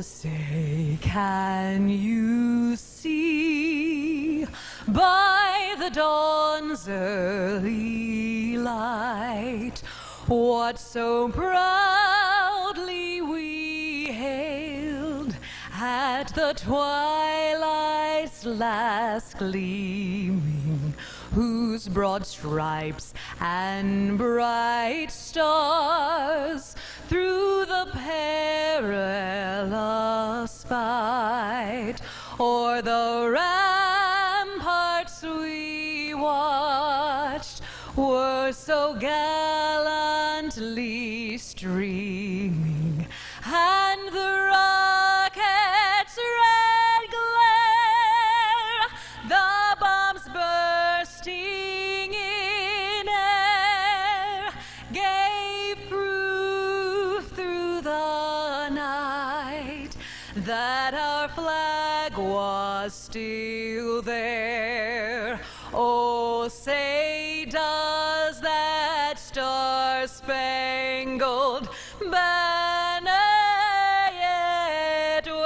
say, can you see by the dawn's early light what so proudly we hailed at the twilight's last gleaming, whose broad stripes and bright stars through the perilous fight o'er the ramparts we watched were so gallantly streaming, and the rocket's red glare, the bombs bursting in air, gave proof through the night that our flag was still there. Oh, say does that star-spangled banner yet wave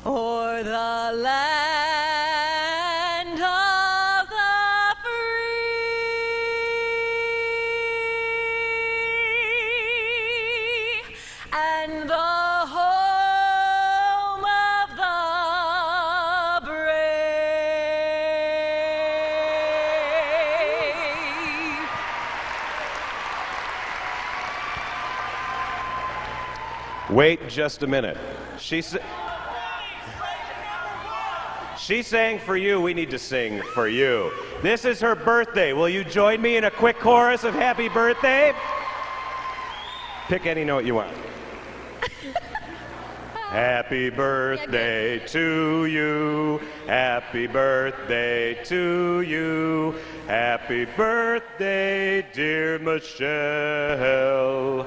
o'er the land of the free and the home of the brave. Wait just a minute. She sang for you. We need to sing for you. This is her birthday. Will you join me in a quick chorus of happy birthday? Pick any note you want. Happy birthday to you. Happy birthday to you. Happy birthday, dear Michelle.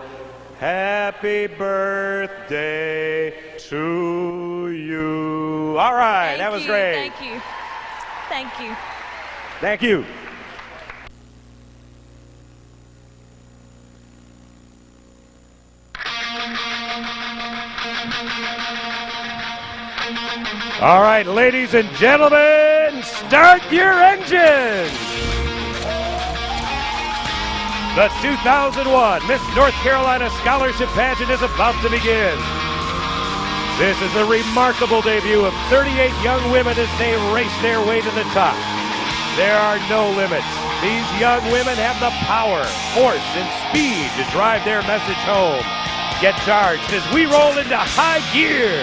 Happy birthday to you. All right, that was great. Thank you. Thank you. Thank you. All right, ladies and gentlemen, start your engines. The 2001 Miss North Carolina Scholarship Pageant is about to begin. This is a remarkable debut of 38 young women as they race their way to the top. There are no limits. These young women have the power, force, and speed to drive their message home. Get charged as we roll into high gear.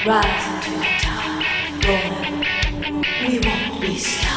Rising to the top, rolling, we won't be stopped.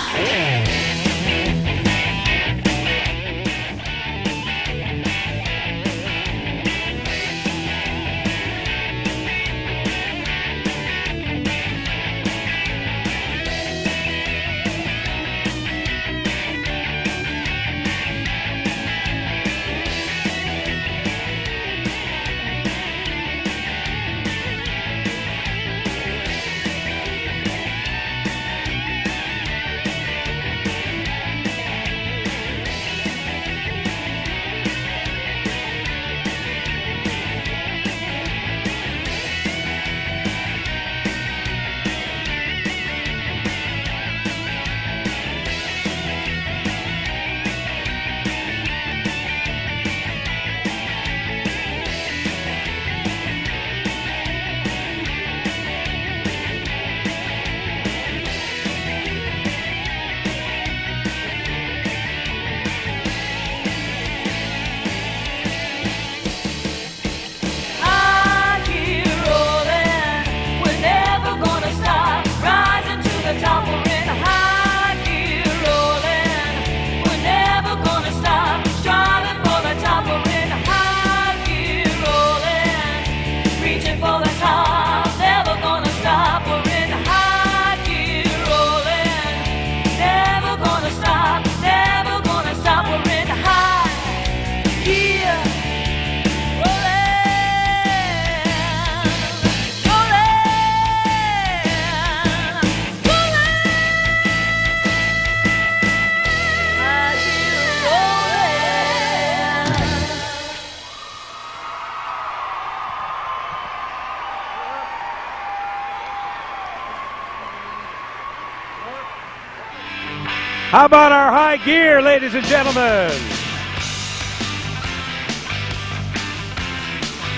How about our high gear, ladies and gentlemen?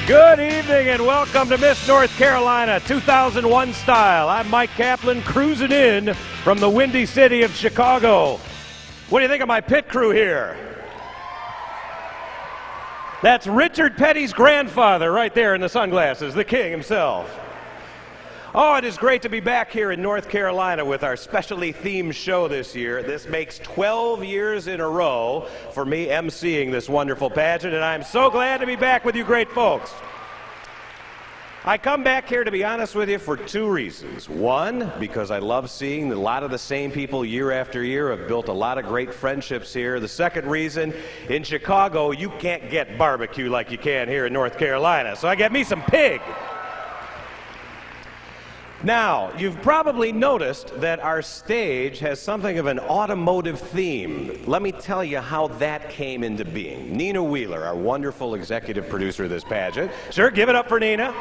Good evening and welcome to Miss North Carolina 2001 style. I'm Mike Kaplan, cruising in from the windy city of Chicago. What do you think of my pit crew here? That's Richard Petty's grandfather right there in the sunglasses, the king himself. Oh, it is great to be back here in North Carolina with our specially themed show this year. This makes 12 years in a row for me emceeing this wonderful pageant, and I'm so glad to be back with you great folks. I come back here, to be honest with you, for two reasons. One, because I love seeing a lot of the same people year after year. I've built a lot of great friendships here. The second reason, in Chicago, you can't get barbecue like you can here in North Carolina, so I get me some pig. Now, you've probably noticed that our stage has something of an automotive theme. Let me tell you how that came into being. Nina Wheeler, our wonderful executive producer of this pageant. Sure, give it up for Nina.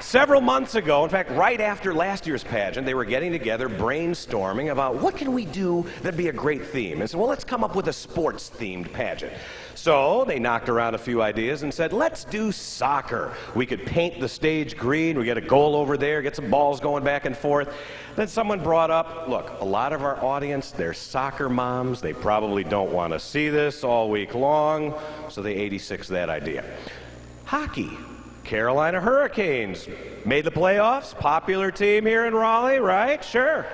Several months ago, in fact, right after last year's pageant, they were getting together, brainstorming about what can we do that'd be a great theme. And said, well, let's come up with a sports-themed pageant. So they knocked around a few ideas and said, let's do soccer. We could paint the stage green, we get a goal over there, get some balls going back and forth. Then someone brought up, look, a lot of our audience, they're soccer moms. They probably don't want to see this all week long, so they 86 that idea. Hockey. Carolina Hurricanes made the playoffs, popular team here in Raleigh, right? Sure.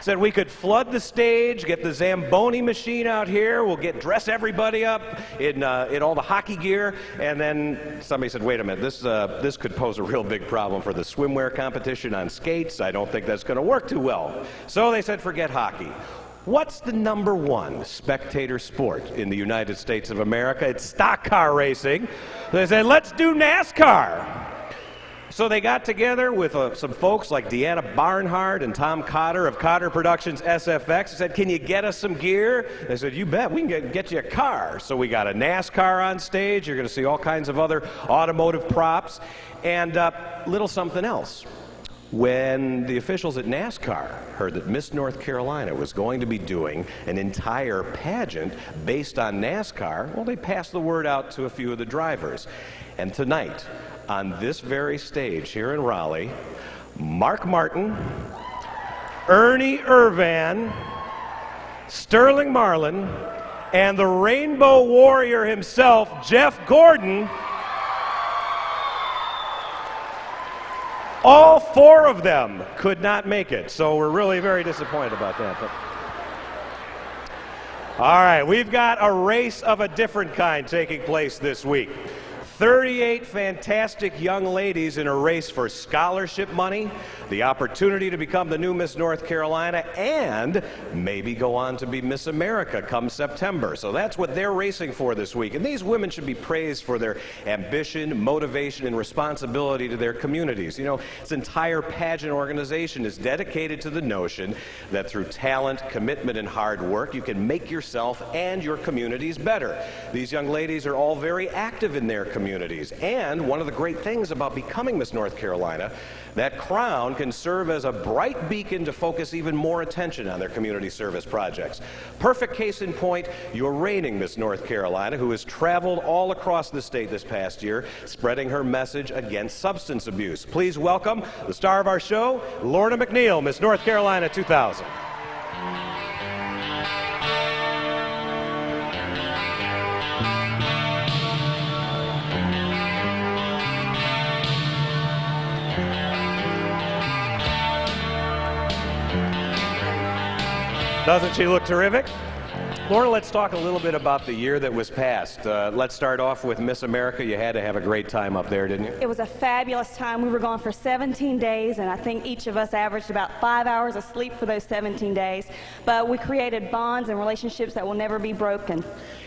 Said we could flood the stage, get the Zamboni machine out here, we'll dress everybody up in all the hockey gear, and then somebody said, wait a minute, this could pose a real big problem for the swimwear competition on skates. I don't think that's going to work too well. So they said, forget hockey. What's the number one spectator sport in the United States of America? It's stock car racing. They said, let's do NASCAR. So they got together with some folks like Deanna Barnhart and Tom Cotter of Cotter Productions SFX. They said, can you get us some gear? They said, you bet, we can get you a car. So we got a NASCAR on stage. You're going to see all kinds of other automotive props. And little something else. When the officials at NASCAR heard that Miss North Carolina was going to be doing an entire pageant based on NASCAR, well, they passed the word out to a few of the drivers. And tonight, on this very stage here in Raleigh, Mark Martin, Ernie Irvan, Sterling Marlin, and the Rainbow Warrior himself, Jeff Gordon, All 4 of them could not make it, so we're really very disappointed about that. But all right, we've got a race of a different kind taking place this week. 38 fantastic young ladies in a race for scholarship money, the opportunity to become the new Miss North Carolina, and maybe go on to be Miss America come September. So that's what they're racing for this week. And these women should be praised for their ambition, motivation, and responsibility to their communities. You know, this entire pageant organization is dedicated to the notion that through talent, commitment, and hard work, you can make yourself and your communities better. These young ladies are all very active in their communities. And one of the great things about becoming Miss North Carolina, that crown can serve as a bright beacon to focus even more attention on their community service projects. Perfect case in point, your reigning Miss North Carolina, who has traveled all across the state this past year, spreading her message against substance abuse. Please welcome the star of our show, Lorna McNeil, Miss North Carolina 2000. Doesn't she look terrific? Lorna, let's talk a little bit about the year that was passed. Let's start off with Miss America. You had to have a great time up there, didn't you? It was a fabulous time. We were gone for 17 days, and I think each of us averaged about 5 hours of sleep for those 17 days. But we created bonds and relationships that will never be broken.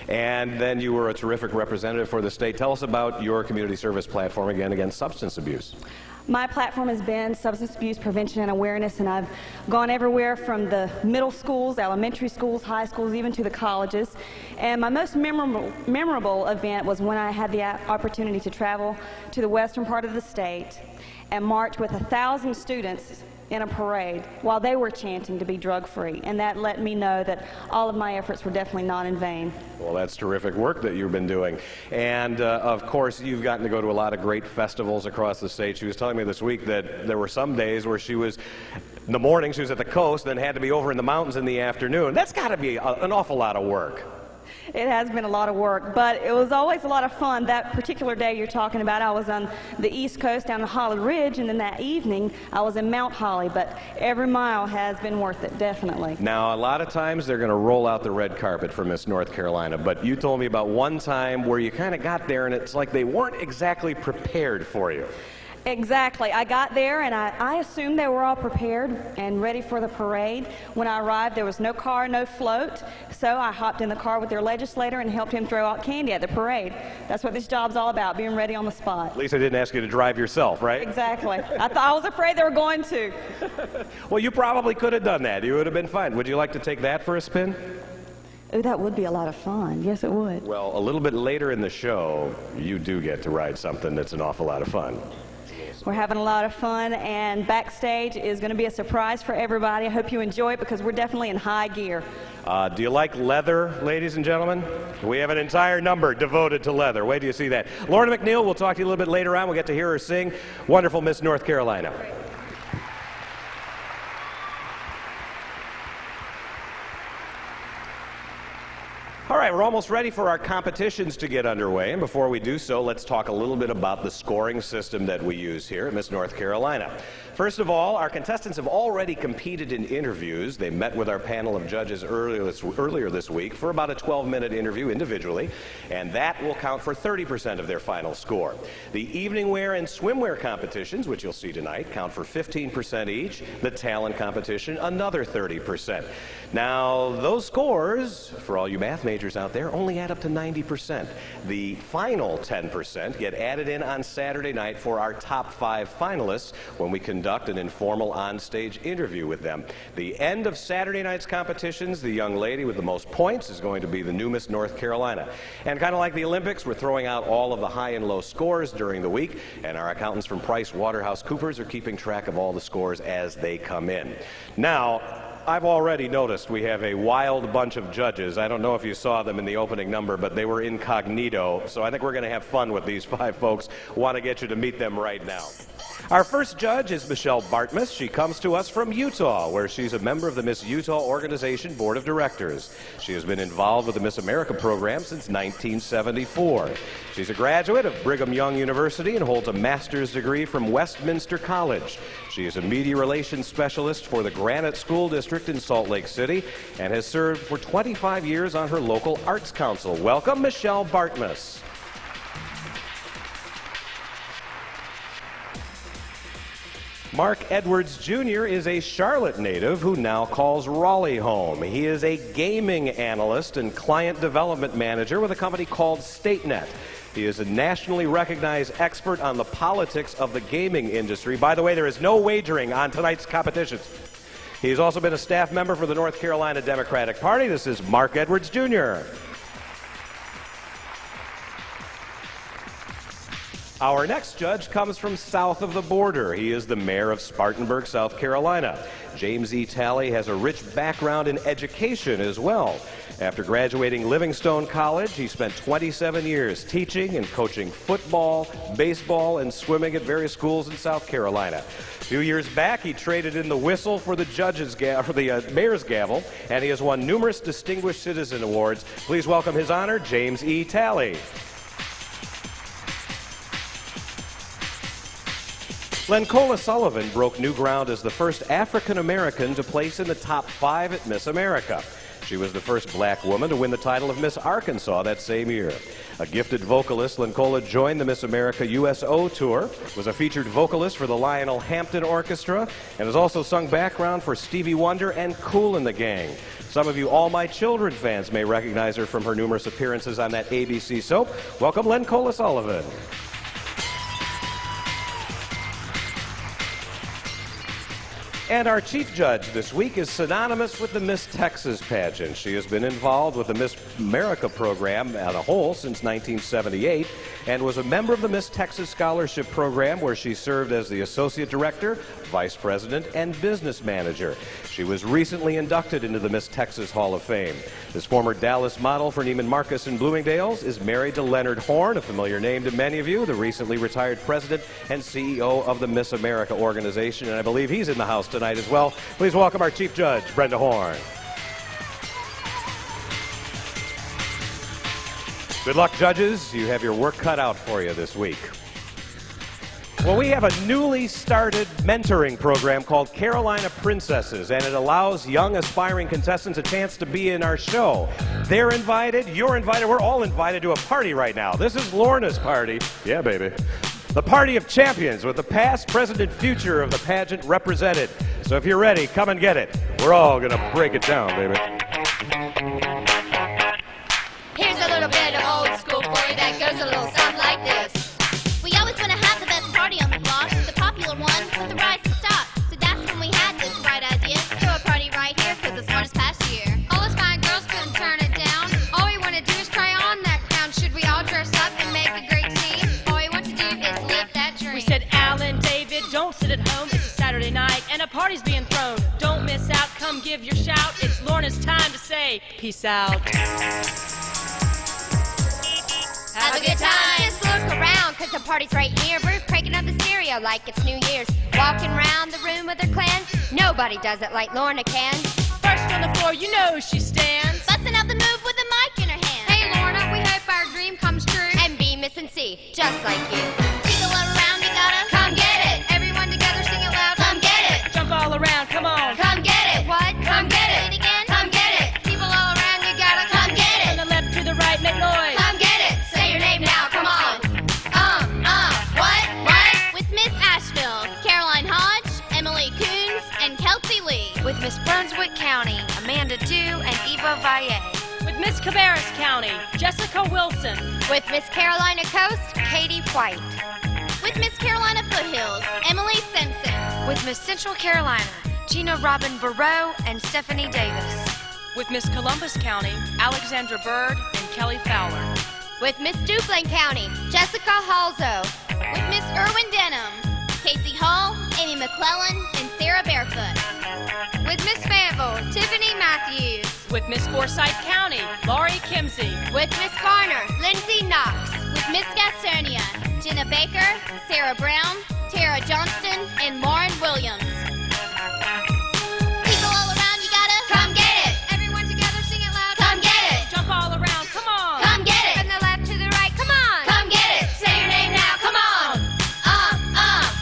And then you were a terrific representative for the state. Tell us about your community service platform again against substance abuse. My platform has been substance abuse prevention and awareness, and I've gone everywhere from the middle schools, elementary schools, high schools, even to the colleges. And my most memorable event was when I had the opportunity to travel to the western part of the state and march with 1,000 students in a parade while they were chanting to be drug-free. And that let me know that all of my efforts were definitely not in vain. Well, that's terrific work that you've been doing. And, of course, you've gotten to go to a lot of great festivals across the state. She was telling me this week that there were some days where she was, in the morning, she was at the coast, then had to be over in the mountains in the afternoon. That's got to be an awful lot of work. It has been a lot of work, but it was always a lot of fun. That particular day you're talking about, I was on the East Coast down the Holly Ridge, and then that evening I was in Mount Holly, but every mile has been worth it, definitely. Now, a lot of times they're going to roll out the red carpet for Miss North Carolina, but you told me about one time where you kind of got there and it's like they weren't exactly prepared for you. Exactly. I got there and I assumed they were all prepared and ready for the parade. When I arrived, there was no car, no float, so I hopped in the car with their legislator and helped him throw out candy at the parade. That's what this job's all about, being ready on the spot. At least I didn't ask you to drive yourself, right? Exactly. I was afraid they were going to. Well, you probably could have done that. You would have been fine. Would you like to take that for a spin? Oh, that would be a lot of fun. Yes, it would. Well, a little bit later in the show, you do get to ride something that's an awful lot of fun. We're having a lot of fun, and backstage is going to be a surprise for everybody. I hope you enjoy it because we're definitely in high gear. Do you like leather, ladies and gentlemen? We have an entire number devoted to leather. Wait till you see that. Lorna McNeil, we'll talk to you a little bit later on. We'll get to hear her sing Wonderful Miss North Carolina. All right, we're almost ready for our competitions to get underway, and before we do so, let's talk a little bit about the scoring system that we use here at Miss North Carolina. First of all, our contestants have already competed in interviews. They met with our panel of judges earlier this week for about a 12-minute interview individually, and that will count for 30% of their final score. The evening wear and swimwear competitions, which you'll see tonight, count for 15% each. The talent competition, another 30%. Now, those scores, for all you math majors out there, only add up to 90%. The final 10% get added in on Saturday night for our top 5 finalists when we conduct an informal on-stage interview with them. The end of Saturday night's competitions, the young lady with the most points is going to be the new Miss North Carolina. And kind of like the Olympics, we're throwing out all of the high and low scores during the week, and our accountants from PricewaterhouseCoopers are keeping track of all the scores as they come in. Now, I've already noticed we have a wild bunch of judges. I don't know if you saw them in the opening number, but they were incognito, so I think we're going to have fun with these 5 folks. Want to get you to meet them right now. Our first judge is Michelle Bartmus. She comes to us from Utah, where she's a member of the Miss Utah Organization Board of Directors. She has been involved with the Miss America program since 1974. She's a graduate of Brigham Young University and holds a master's degree from Westminster College. She is a media relations specialist for the Granite School District in Salt Lake City and has served for 25 years on her local arts council. Welcome, Michelle Bartmus. Mark Edwards Jr. is a Charlotte native who now calls Raleigh home. He is a gaming analyst and client development manager with a company called StateNet. He is a nationally recognized expert on the politics of the gaming industry. By the way, there is no wagering on tonight's competitions. He's also been a staff member for the North Carolina Democratic Party. This is Mark Edwards Jr. Our next judge comes from south of the border. He is the mayor of Spartanburg, South Carolina. James E. Talley has a rich background in education as well. After graduating Livingstone College, he spent 27 years teaching and coaching football, baseball, and swimming at various schools in South Carolina. A few years back, he traded in the whistle for the mayor's gavel, and he has won numerous distinguished citizen awards. Please welcome His Honor, James E. Talley. Lencola Sullivan broke new ground as the first African American to place in the top 5 at Miss America. She was the first black woman to win the title of Miss Arkansas that same year. A gifted vocalist, Lencola joined the Miss America USO tour, was a featured vocalist for the Lionel Hampton Orchestra, and has also sung background for Stevie Wonder and Kool and the Gang. Some of you All My Children fans may recognize her from her numerous appearances on that ABC soap. Welcome, Lencola Sullivan. And our chief judge this week is synonymous with the Miss Texas pageant. She has been involved with the Miss America program as a whole since 1978 and was a member of the Miss Texas Scholarship Program, where she served as the associate director, vice president, and business manager. She was recently inducted into the Miss Texas Hall of Fame. This former Dallas model for Neiman Marcus and Bloomingdale's is married to Leonard Horn, a familiar name to many of you, the recently retired president and CEO of the Miss America organization, and I believe he's in the house tonight as well. Please welcome our chief judge, Brenda Horn. Good luck, judges. You have your work cut out for you this week. Well, we have a newly started mentoring program called Carolina Princesses, and it allows young aspiring contestants a chance to be in our show. They're invited, you're invited, we're all invited to a party right now. This is Lorna's party. Yeah, baby. The party of champions with the past, present, and future of the pageant represented. So if you're ready, come and get it. We're all gonna break it down, baby. Here's a little bit of old school for you that goes a little something like this. We always want to have the best party on the block, the popular one with the rise to stop. So that's when we had this bright idea. Throw a party right here, cause it's smartest past year. All us fine girls couldn't turn it down. All we want to do is try on that crown. Should we all dress up and make a great team? All we want to do is live that dream. We said, Alan, David, don't sit at home. It's a Saturday night and a party's being thrown. Don't miss out, come give your shout. It's Lorna's time to say, peace out. Have a good time. Just look around, cause the party's right near. Ruth cranking up the stereo like it's New Year's. Walking around the room with her clan. Nobody does it like Lorna can. First on the floor, you know she stands. Busting out the move with a mic in her hand. Hey Lorna, we hope our dream comes true. And be Miss and C, just like you. People all around, you gotta come get it. Everyone together, sing it loud, come get it. Jump all around, come on. Come get it. What? Come get it. Say it again. Come get it. People all around, you gotta come get it. From the left to the right, make noise. Come get it. Say your name now, come on. What? With Miss Asheville, Caroline Hodge, Emily Coons, and Kelsey Lee. With Miss Brunswick County, Amanda Dew and Eva Valle. With Miss Cabarrus County, Jessica Wilson. With Miss Carolina Coast, Katie White. with Miss Carolina Foothills, Emily Simpson. With Miss Central Carolina, Gina Robin Barreau and Stephanie Davis. With Miss Columbus County, Alexandra Bird and Kelly Fowler. With Miss Duplin County, Jessica Halzo. With Miss Irwin Denham, Casey Hall, Amy McClellan, and Sarah Barefoot. With Miss Fayetteville, Tiffany Matthews. With Miss Forsyth County, Laurie Kimsey. With Miss Garner, Lindsay Knox. With Miss Gastonia, Jenna Baker, Sarah Brown, Tara Johnston, and Lauren Williams. People all around, you gotta come get it. Everyone together, sing it loud. Come get it. Jump all around, come on. Come get it. From the left to the right, come on. Come get it. Say your name now. Come on.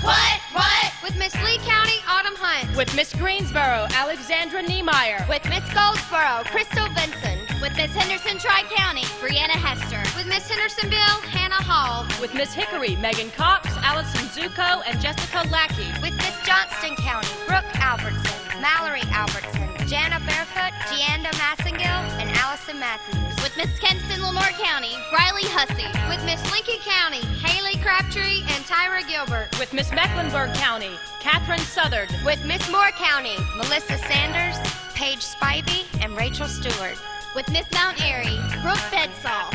What? With Miss Lee County, Autumn Hunt. With Miss Greensboro, Alexandra Niemeyer. With Miss Goldsboro, Crystal Vinson. With Miss Henderson Tri-County, Brianna Hester. With Miss Hendersonville, Hannah Hall. With Miss Hickory, Megan Cox, Allison Zuko, and Jessica Lackey. With Miss Johnston County, Brooke Albertson, Mallory Albertson, Jana Barefoot, Gianda Massengill, and Allison Matthews. With Miss Kenston-Lamore County, Riley Hussey. With Miss Lincoln County, Haley Crabtree and Tyra Gilbert. With Miss Mecklenburg County, Catherine Southard. With Miss Moore County, Melissa Sanders, Paige Spivey, and Rachel Stewart. With Miss Mount Airy, Brooke Bedsall.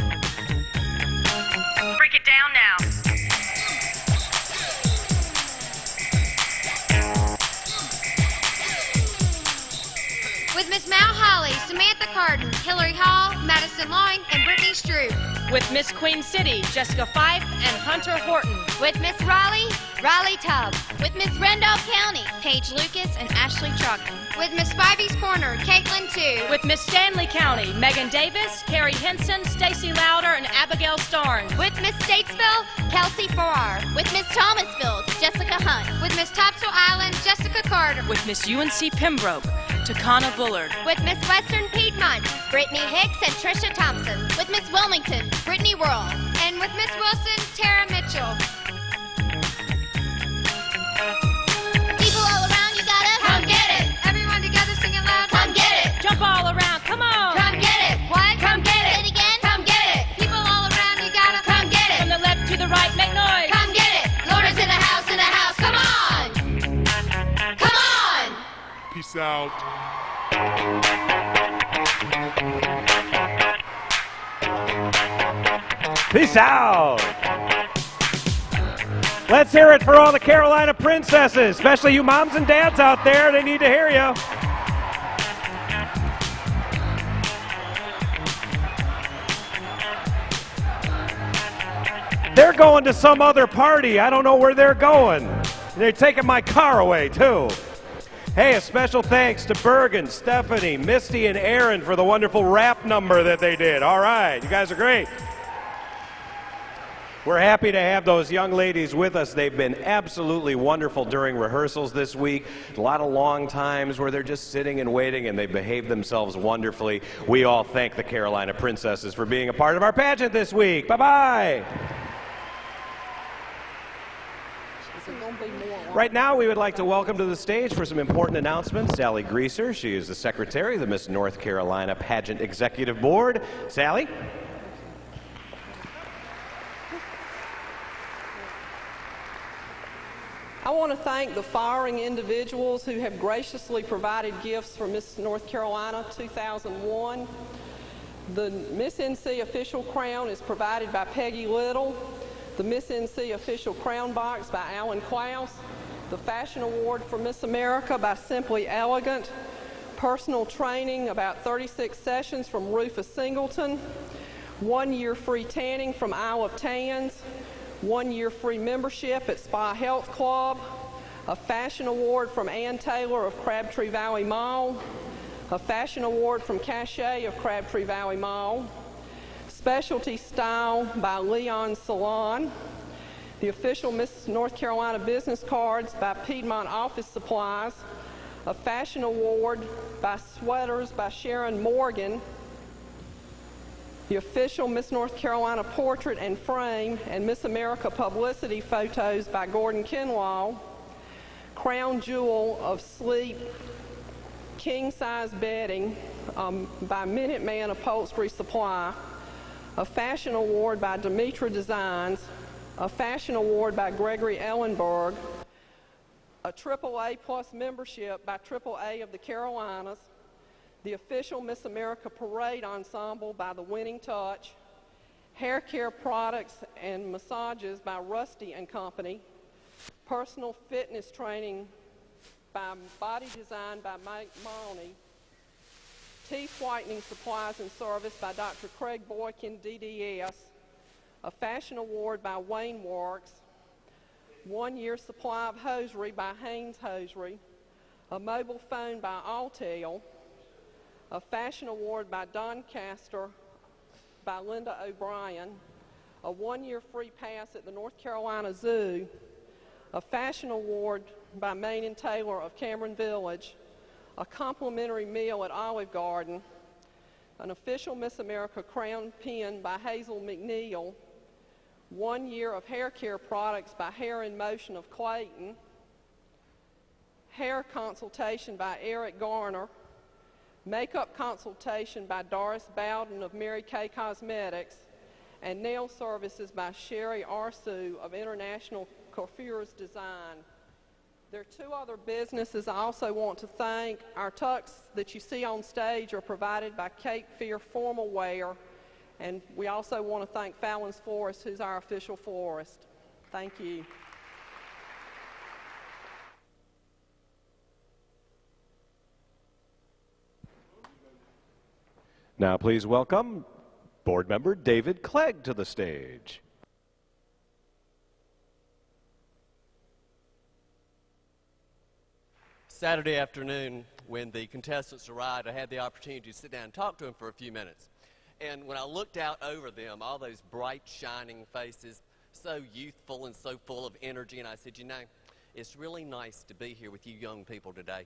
Break it down now. With Miss Mal Holly, Samantha Carden, Hillary Hall, Madison Loing, and Brittany Stroop. With Miss Queen City, Jessica Fife, and Hunter Horton. With Miss Raleigh, Riley Tubb. With Miss Randolph County, Paige Lucas and Ashley Trogdon. With Miss Spivey's Corner, Caitlin Tu. With Miss Stanley County, Megan Davis, Carrie Henson, Stacy Louder, and Abigail Starnes. with Miss Statesville, Kelsey Farrar. With Miss Thomasville, Jessica Hunt. With Miss Topsail Island, Jessica Carter. With Miss UNC Pembroke, Takana Bullard. With Miss Western Piedmont, Brittany Hicks and Trisha Thompson. With Miss Wilmington, Brittany Whirl. And with Miss Wilson, Tara Mitchell. People all around, you gotta come get it. Everyone together, sing it loud. Come get it. Jump all around, come on. Come get it. What? Come get it. Say it again. Come get it. People all around, you gotta Come get From it. the left to the right, make noise. Come get it. Lord is in the house, in the house. Come on. Come on. Peace out. Peace out. Let's hear it for all the Carolina princesses, especially you moms and dads out there. They need to hear you. They're going to some other party. I don't know where they're going. They're taking my car away, too. Hey, a special thanks to Bergen, Stephanie, Misty, and Aaron for the wonderful rap number that they did. All right, you guys are great. We're happy to have those young ladies with us. They've been absolutely wonderful during rehearsals this week. A lot of long times where they're just sitting and waiting, and they behaved themselves wonderfully. We all thank the Carolina Princesses for being a part of our pageant this week. Bye-bye. Right now, we would like to welcome to the stage for some important announcements Sally Greaser. She is the secretary of the Miss North Carolina Pageant Executive Board. Sally? I want to thank the following individuals who have graciously provided gifts for Miss North Carolina 2001. The Miss NC official crown is provided by Peggy Little. The Miss NC official crown box by Alan Klaus. The Fashion Award for Miss America by Simply Elegant. Personal training, about 36 sessions from Rufus Singleton. 1 year free tanning from Isle of Tans. 1 year free membership at Spa Health Club. A fashion award from Ann Taylor of Crabtree Valley Mall. A fashion award from Cachet of Crabtree Valley Mall. Specialty Style by Leon Salon. The official Miss North Carolina business cards by Piedmont Office Supplies. A fashion award by Sweaters by Sharon Morgan. The official Miss North Carolina portrait and frame and Miss America publicity photos by Gordon Kinlaw. Crown Jewel of Sleep king size bedding by Minuteman Upholstery Supply. A fashion award by Demetra Designs. A fashion award by Gregory Ellenberg. A AAA plus membership by AAA of the Carolinas. The official Miss America Parade Ensemble by The Winning Touch, hair care products and massages by Rusty and Company, personal fitness training by Body Design by Mike Maloney, teeth whitening supplies and service by Dr. Craig Boykin, DDS, a fashion award by Wayne Works, 1-year supply of hosiery by Haynes Hosiery, a mobile phone by Alltel, a fashion award by Doncaster by Linda O'Brien, a 1-year free pass at the North Carolina Zoo, a fashion award by Main and Taylor of Cameron Village, a complimentary meal at Olive Garden, an official Miss America crown pin by Hazel McNeil, 1 year of hair care products by Hair in Motion of Clayton, hair consultation by Eric Garner, makeup consultation by Doris Bowden of Mary Kay Cosmetics, and nail services by Sherry Arsu of International Coiffures Design. There are 2 other businesses I also want to thank. Our tucks that you see on stage are provided by Cape Fear Formal Wear, and we also want to thank Fallon's Florist, who's our official florist. Thank you. Now please welcome Board Member David Clegg to the stage. Saturday afternoon, when the contestants arrived, I had the opportunity to sit down and talk to them for a few minutes. And when I looked out over them, all those bright, shining faces, so youthful and so full of energy, and I said, you know, it's really nice to be here with you young people today.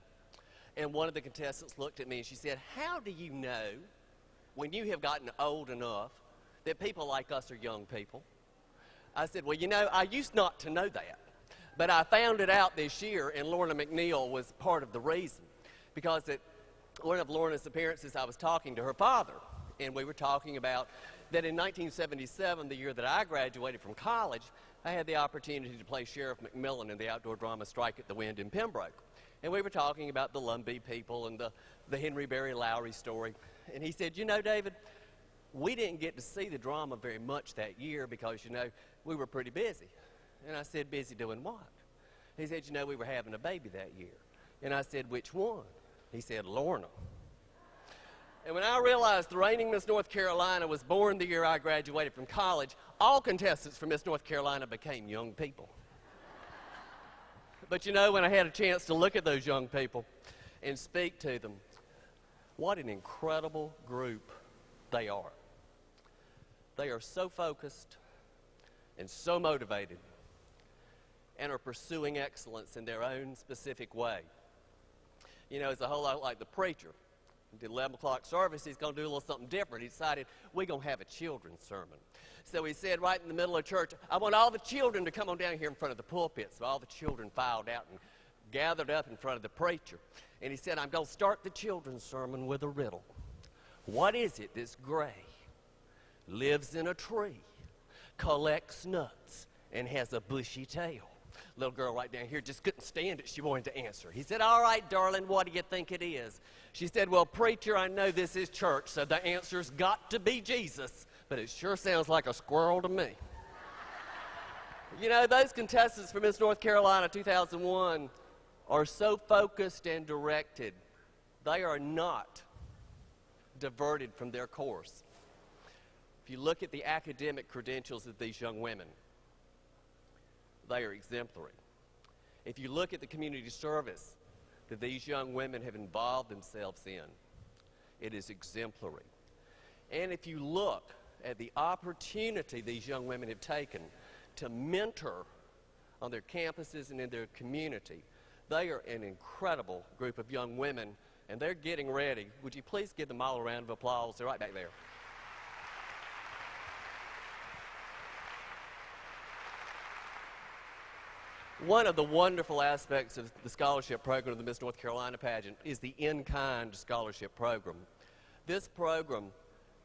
And one of the contestants looked at me and she said, how do you know, when you have gotten old enough, that people like us are young people? I said, well, you know, I used not to know that. But I found it out this year, and Lorna McNeil was part of the reason. Because at one of Lorna's appearances, I was talking to her father, and we were talking about that in 1977, the year that I graduated from college, I had the opportunity to play Sheriff McMillan in the outdoor drama Strike at the Wind in Pembroke. And we were talking about the Lumbee people and the Henry Berry Lowry story. And he said, you know, David, we didn't get to see the drama very much that year because, you know, we were pretty busy. And I said, busy doing what? He said, you know, we were having a baby that year. And I said, which one? He said, Lorna. And when I realized the reigning Miss North Carolina was born the year I graduated from college, all contestants from Miss North Carolina became young people. But you know, when I had a chance to look at those young people and speak to them, what an incredible group they are. They are so focused and so motivated and are pursuing excellence in their own specific way. You know, it's a whole lot like the preacher. The 11 o'clock service, he's going to do a little something different. He decided, we're going to have a children's sermon. So he said right in the middle of church, I want all the children to come on down here in front of the pulpit. So all the children filed out and gathered up in front of the preacher. And he said, I'm going to start the children's sermon with a riddle. What is it that's gray, lives in a tree, collects nuts, and has a bushy tail? Little girl right down here just couldn't stand it. She wanted to answer. He said, all right, darling, what do you think it is? She said, well, preacher, I know this is church, so the answer's got to be Jesus, but it sure sounds like a squirrel to me. You know, those contestants for Miss North Carolina 2001 are so focused and directed. They are not diverted from their course. If you look at the academic credentials of these young women, they are exemplary. If you look at the community service that these young women have involved themselves in, it is exemplary. And if you look at the opportunity these young women have taken to mentor on their campuses and in their community, they are an incredible group of young women, and they're getting ready. Would you please give them all a round of applause? They're right back there. One of the wonderful aspects of the scholarship program of the Miss North Carolina Pageant is the in-kind scholarship program. This program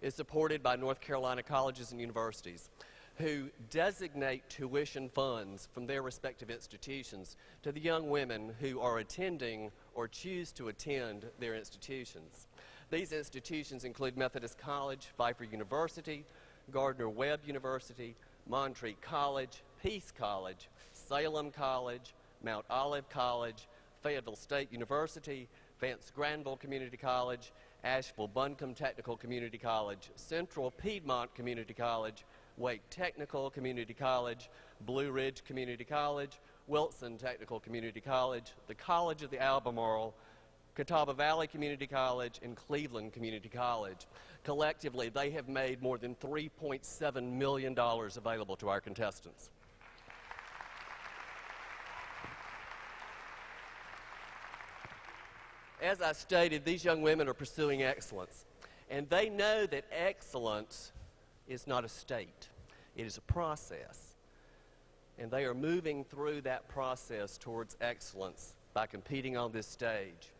is supported by North Carolina colleges and universities who designate tuition funds from their respective institutions to the young women who are attending or choose to attend their institutions. These institutions include Methodist College, Pfeiffer University, Gardner-Webb University, Montreat College, Peace College, Salem College, Mount Olive College, Fayetteville State University, Vance Granville Community College, Asheville Buncombe Technical Community College, Central Piedmont Community College, Wake Technical Community College, Blue Ridge Community College, Wilson Technical Community College, the College of the Albemarle, Catawba Valley Community College, and Cleveland Community College. Collectively, they have made more than $3.7 million available to our contestants. As I stated, these young women are pursuing excellence, and they know that excellence is not a state. It is a process, and they are moving through that process towards excellence by competing on this stage.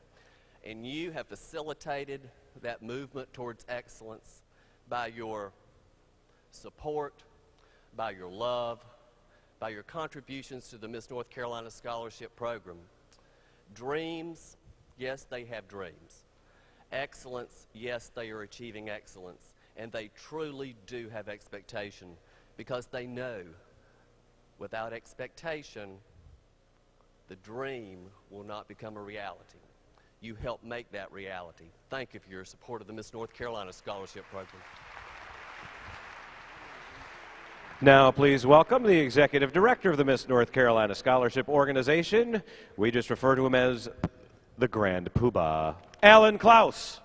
And you have facilitated that movement towards excellence by your support, by your love, by your contributions to the Miss North Carolina Scholarship Program. Dreams, yes, they have dreams. Excellence, yes, they are achieving excellence. And they truly do have expectation, because they know without expectation, the dream will not become a reality. You help make that reality. Thank you for your support of the Miss North Carolina Scholarship Program. Now, please welcome the Executive Director of the Miss North Carolina Scholarship Organization. We just refer to him as the Grand Poobah, Alan Klaus.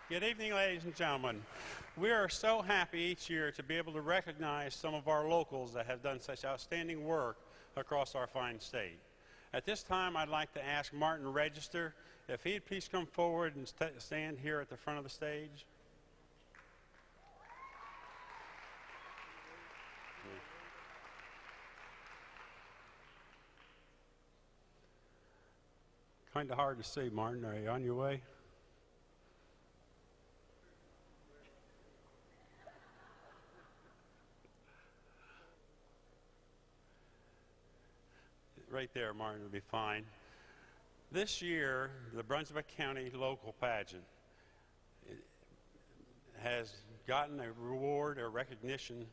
Good evening, ladies and gentlemen. We are so happy each year to be able to recognize some of our locals that have done such outstanding work across our fine state. At this time, I'd like to ask Martin Register if he'd please come forward and stand here at the front of the stage. Kind of hard to see, Martin. Are you on your way? Right there, Martin, will be fine. This year, the Brunswick County Local Pageant has gotten a reward or recognition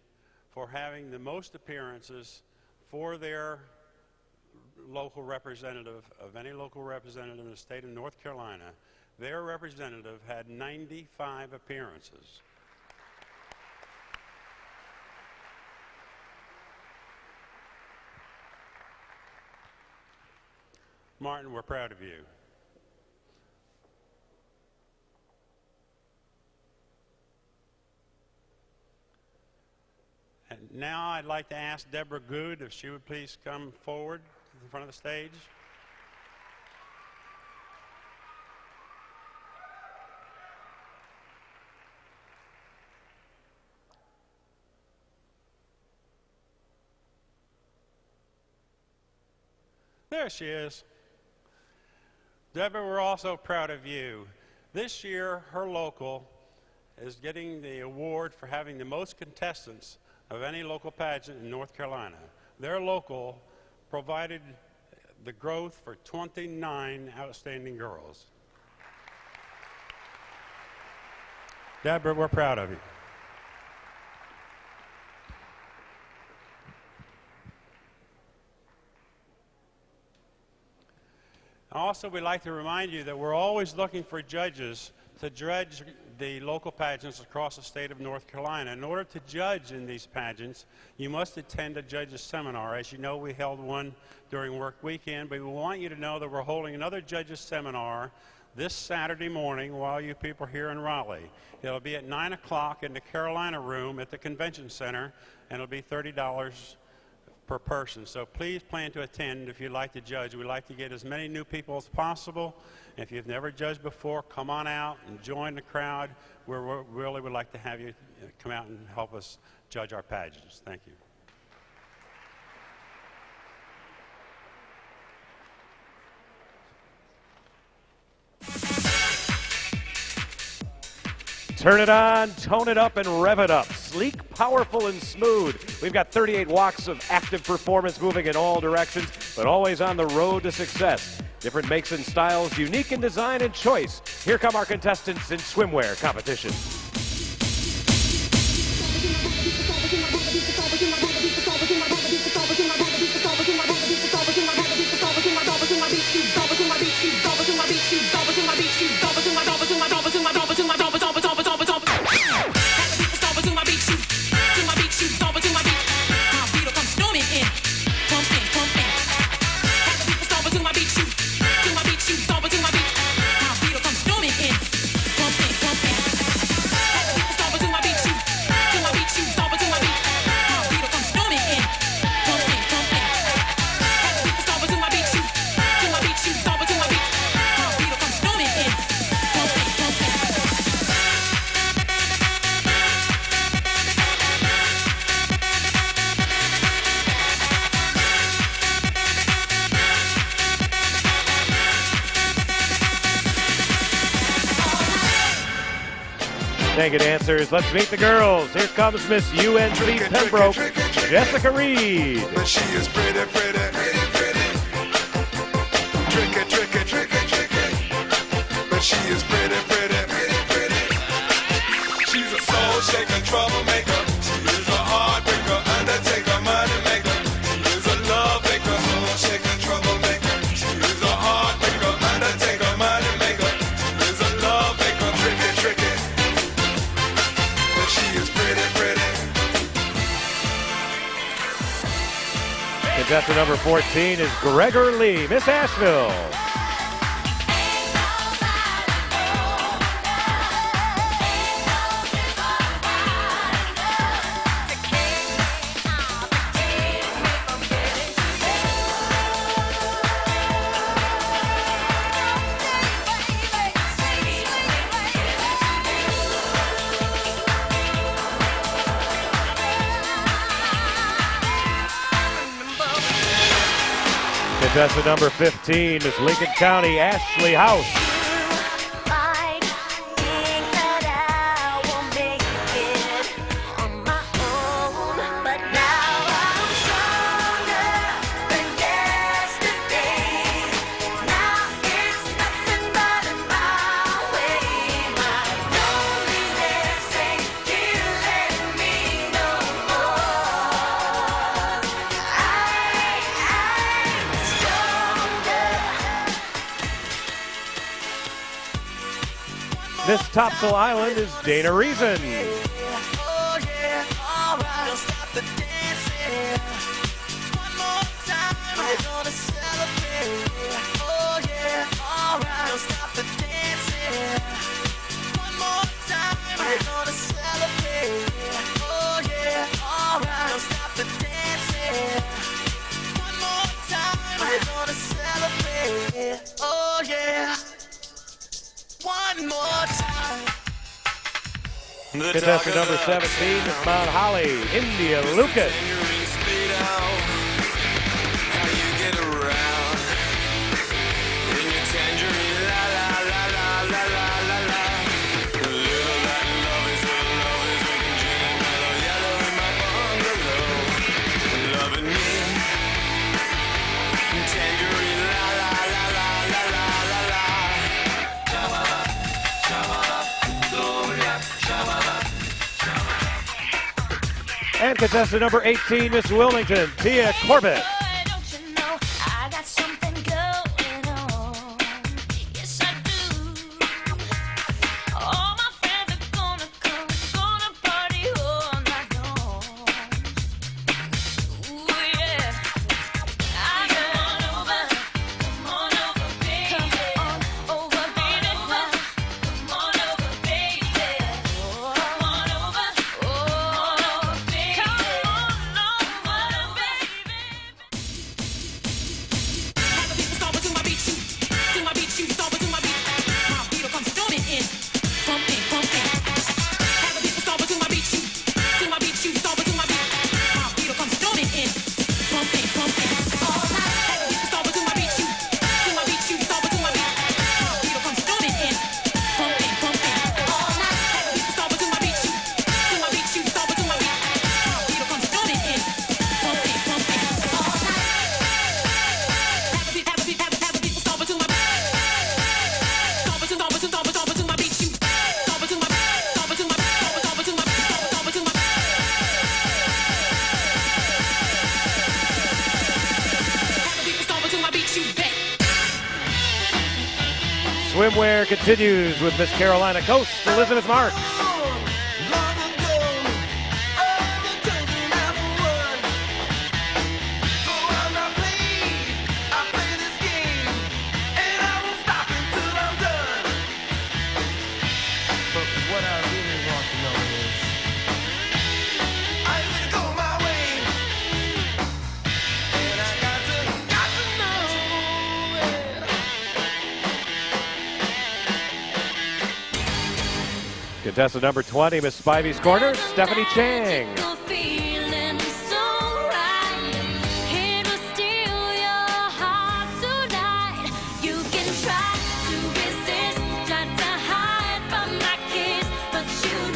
for having the most appearances for their local representative, of any local representative in the state of North Carolina. Their representative had 95 appearances. Martin, we're proud of you. And now I'd like to ask Deborah Good if she would please come forward to the front of the stage. There she is. Deborah, we're also proud of you. This year, her local is getting the award for having the most contestants of any local pageant in North Carolina. Their local provided the growth for 29 outstanding girls. Deborah, we're proud of you. Also, we'd like to remind you that we're always looking for judges to judge the local pageants across the state of North Carolina. In order to judge in these pageants, you must attend a judges seminar. As you know, we held one during work weekend, but we want you to know that we're holding another judges seminar this Saturday morning while you people are here in Raleigh. It'll be at 9 o'clock in the Carolina Room at the Convention Center, and it'll be $30 per person. So please plan to attend if you'd like to judge. We'd like to get as many new people as possible. If you've never judged before, come on out and join the crowd. We really would like to have you come out and help us judge our pageants. Thank you. Turn it on, tone it up, and rev it up. Sleek, powerful, and smooth. We've got 38 walks of active performance moving in all directions, but always on the road to success. Different makes and styles, unique in design and choice. Here come our contestants in swimwear competition. To my beat, shoot, Thank you, dancers. Let's meet the girls. Here comes Miss UNC Pembroke, Jessica Reed. But she is pretty, pretty, pretty, pretty. Tricky, tricky, tricky, tricky. But she is pretty, pretty, pretty, pretty. She's a soul shaker, troublemaker. She is a heartbreaker, undertaker, money maker. She is a love maker, soul shaker, troublemaker. She is a heartbreaker, undertaker, money maker. She is a love maker, tricky, tricky. But she is pretty, pretty. Contestant number 14 is Gregor Lee, Miss Asheville. Contestant number 15 is Lincoln County, Ashley House. Miss Topsail Island is Dana Reason. Oh yeah. One more time. Contestant number 17 is Mount Holly, India Lucas. How you get around in your tangerine, la la la la la la la la. Little Latin love is looking gin and mellow yellow in my bungalow. Loving me, tangerine, la la la la la la la la. And contestant number 18, Miss Wilmington, Tia Corbett. Swimwear continues with Miss Carolina Coast, Elizabeth Marks. Contestant number 20, Miss Spivey's Corner, Stephanie Chang. You can try to resist, try to hide from my kiss, but you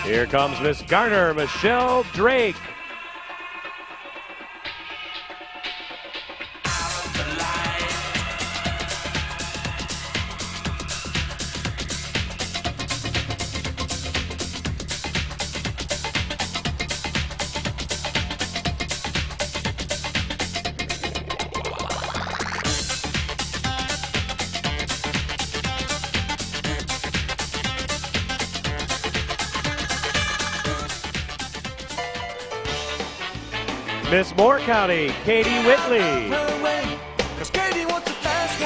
Here comes Miss Garner, Michelle Drake. Miss Moore County, Katie Whitley. Cause Katie wants a fast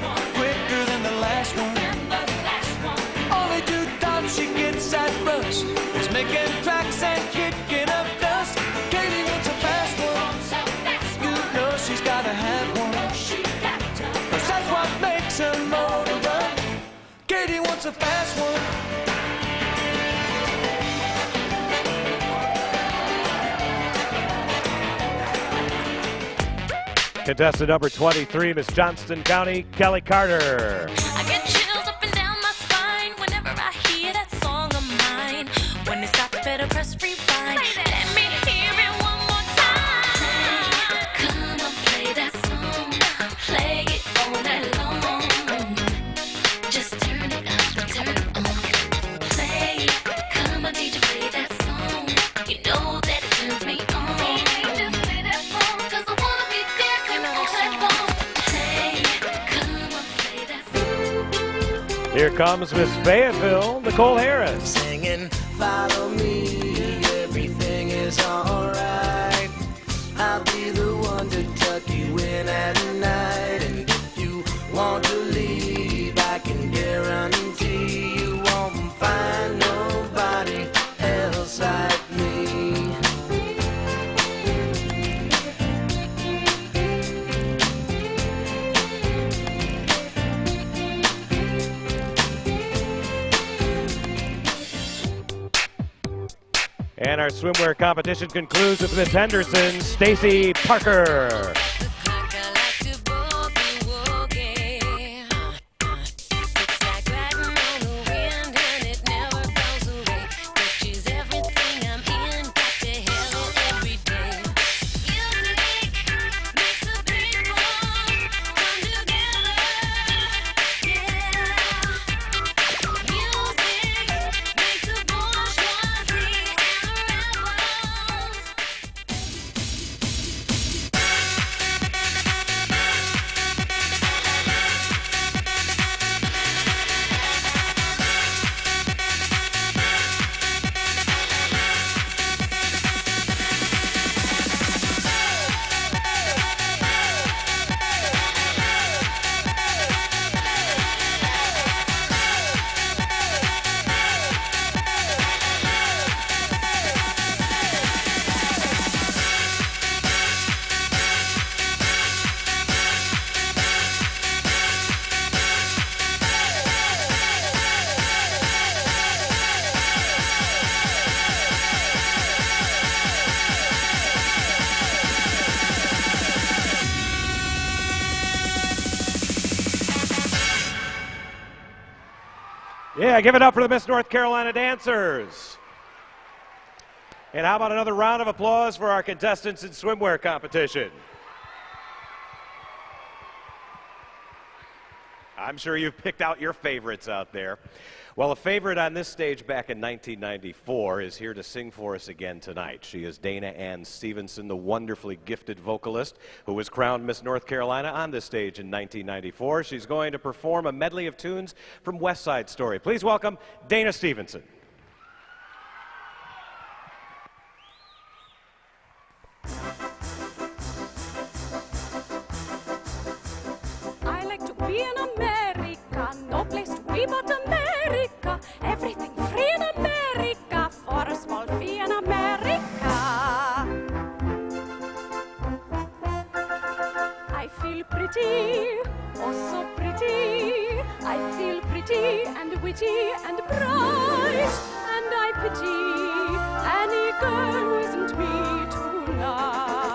one, quicker than the last one. Only 2 times she gets that rush is making tracks and kicking up dust. Katie wants a fast one, you know she's gotta have one. Cause that's what makes her motor run. Katie wants a fast one. Contestant number 23, Miss Johnston County, Kelly Carter. I get chills up and down my spine whenever I hear that song of mine. When it stops, better press rewind. Let me hear it one more time. Come on, play that song. Play it all night long. Just turn it up and turn it on. Play it. Come on, DJ, play that song. You know that it turns me on. Here comes Miss Fayetteville, Nicole Harris. Singing, follow me, everything is alright. I'll be the one to tuck you in at night. And if you want to leave, I can guarantee you won't find nobody else like me. And our swimwear competition concludes with Miss Henderson, Stacy Parker. Yeah, give it up for the Miss North Carolina dancers. And how about another round of applause for our contestants in swimwear competition? I'm sure you've picked out your favorites out there. Well, a favorite on this stage back in 1994 is here to sing for us again tonight. She is Dana Ann Stevenson, the wonderfully gifted vocalist who was crowned Miss North Carolina on this stage in 1994. She's going to perform a medley of tunes from West Side Story. Please welcome Dana Stevenson. I like to be in America, no place to be but America. Everything free in America, for a small fee in America. I feel pretty, oh so pretty. I feel pretty and witty and bright. And I pity any girl who isn't me tonight.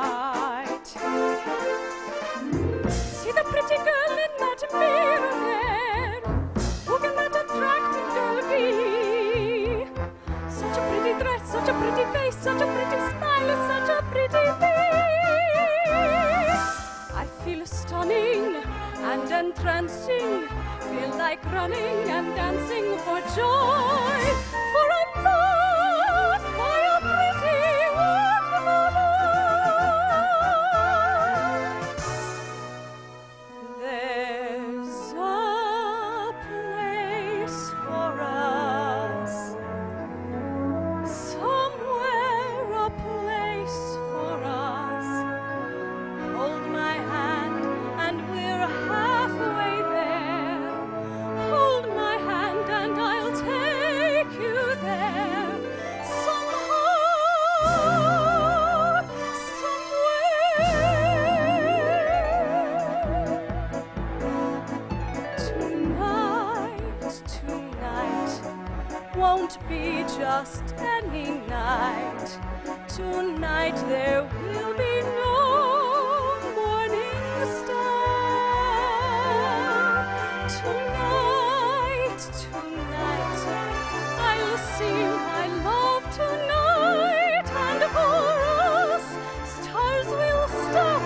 See the pretty girl in that mirror there. Who can that attractive girl be? and entrancing. Feel like running and dancing for joy, for I'm loved by a pretty, wonderful boy. There's a place for us, somewhere a place for us. Hold my hand and we're halfway there. Hold my hand and I'll take you there. Somehow, somewhere. Tonight won't be just any night. Tonight there will be no morning star. Tonight, I'll sing my love tonight, and for us, stars will stop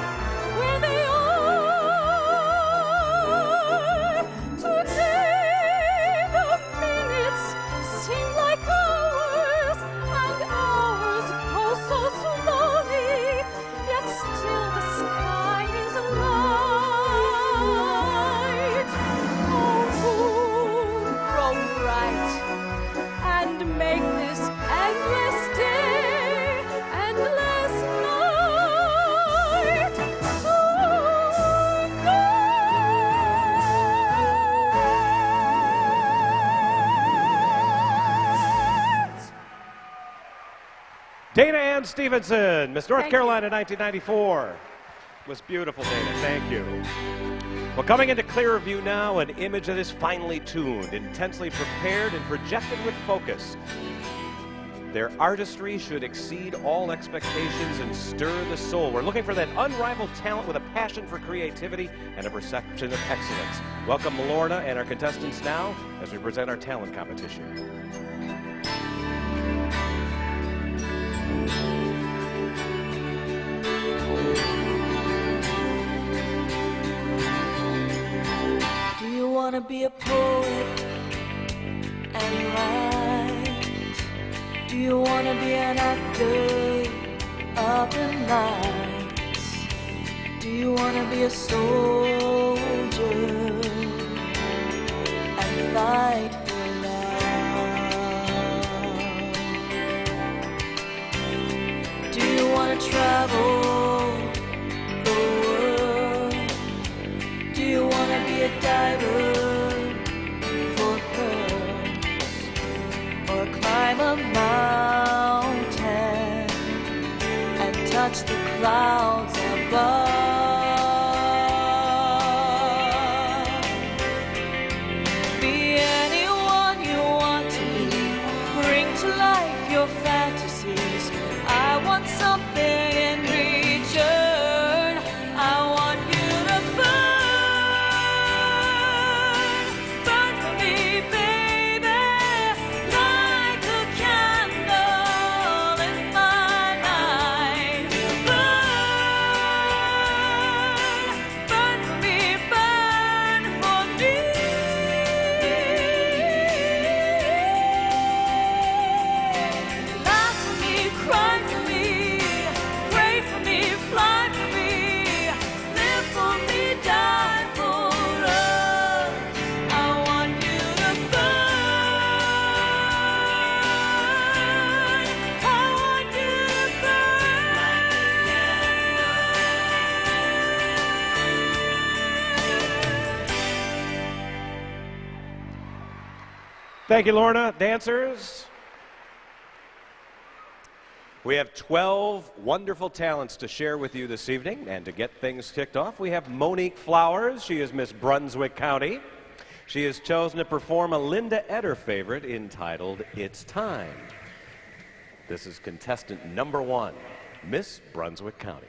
where they are. Today the minutes seem like hours, and hours go so slowly, yet still the sky is light. Oh, moon, grow bright and make this endless day, endless night tonight. Dana Ann Stevenson, Miss North Carolina 1994. Was beautiful, Dana. Thank you. Well, coming into clearer view now, an image that is finely tuned, intensely prepared, and projected with focus. Their artistry should exceed all expectations and stir the soul. We're looking for that unrivaled talent with a passion for creativity and a perception of excellence. Welcome Lorna and our contestants now as we present our talent competition. Do you want to be a poet and write? Do you want to be an actor up in lights? Do you want to be a soldier and fight for love? Do you want to travel the world? Do you want to be a diver for pearls, or climb a mountain and touch the clouds above? Be anyone you want to be. Bring to life your fantasies. I want something in return. I want you to burn, burn for me, baby, like a candle in my night. Burn, burn for me, burn for me. Laugh for me, cry for me, pray for me, fly for me, live for me, die for us. I want you to burn. I want you to Thank you, Lorna. Dancers. We have 12 wonderful talents to share with you this evening, and to get things kicked off, we have Monique Flowers. She is Miss Brunswick County. She has chosen to perform a Linda Eder favorite entitled It's Time. This is contestant number 1, Miss Brunswick County.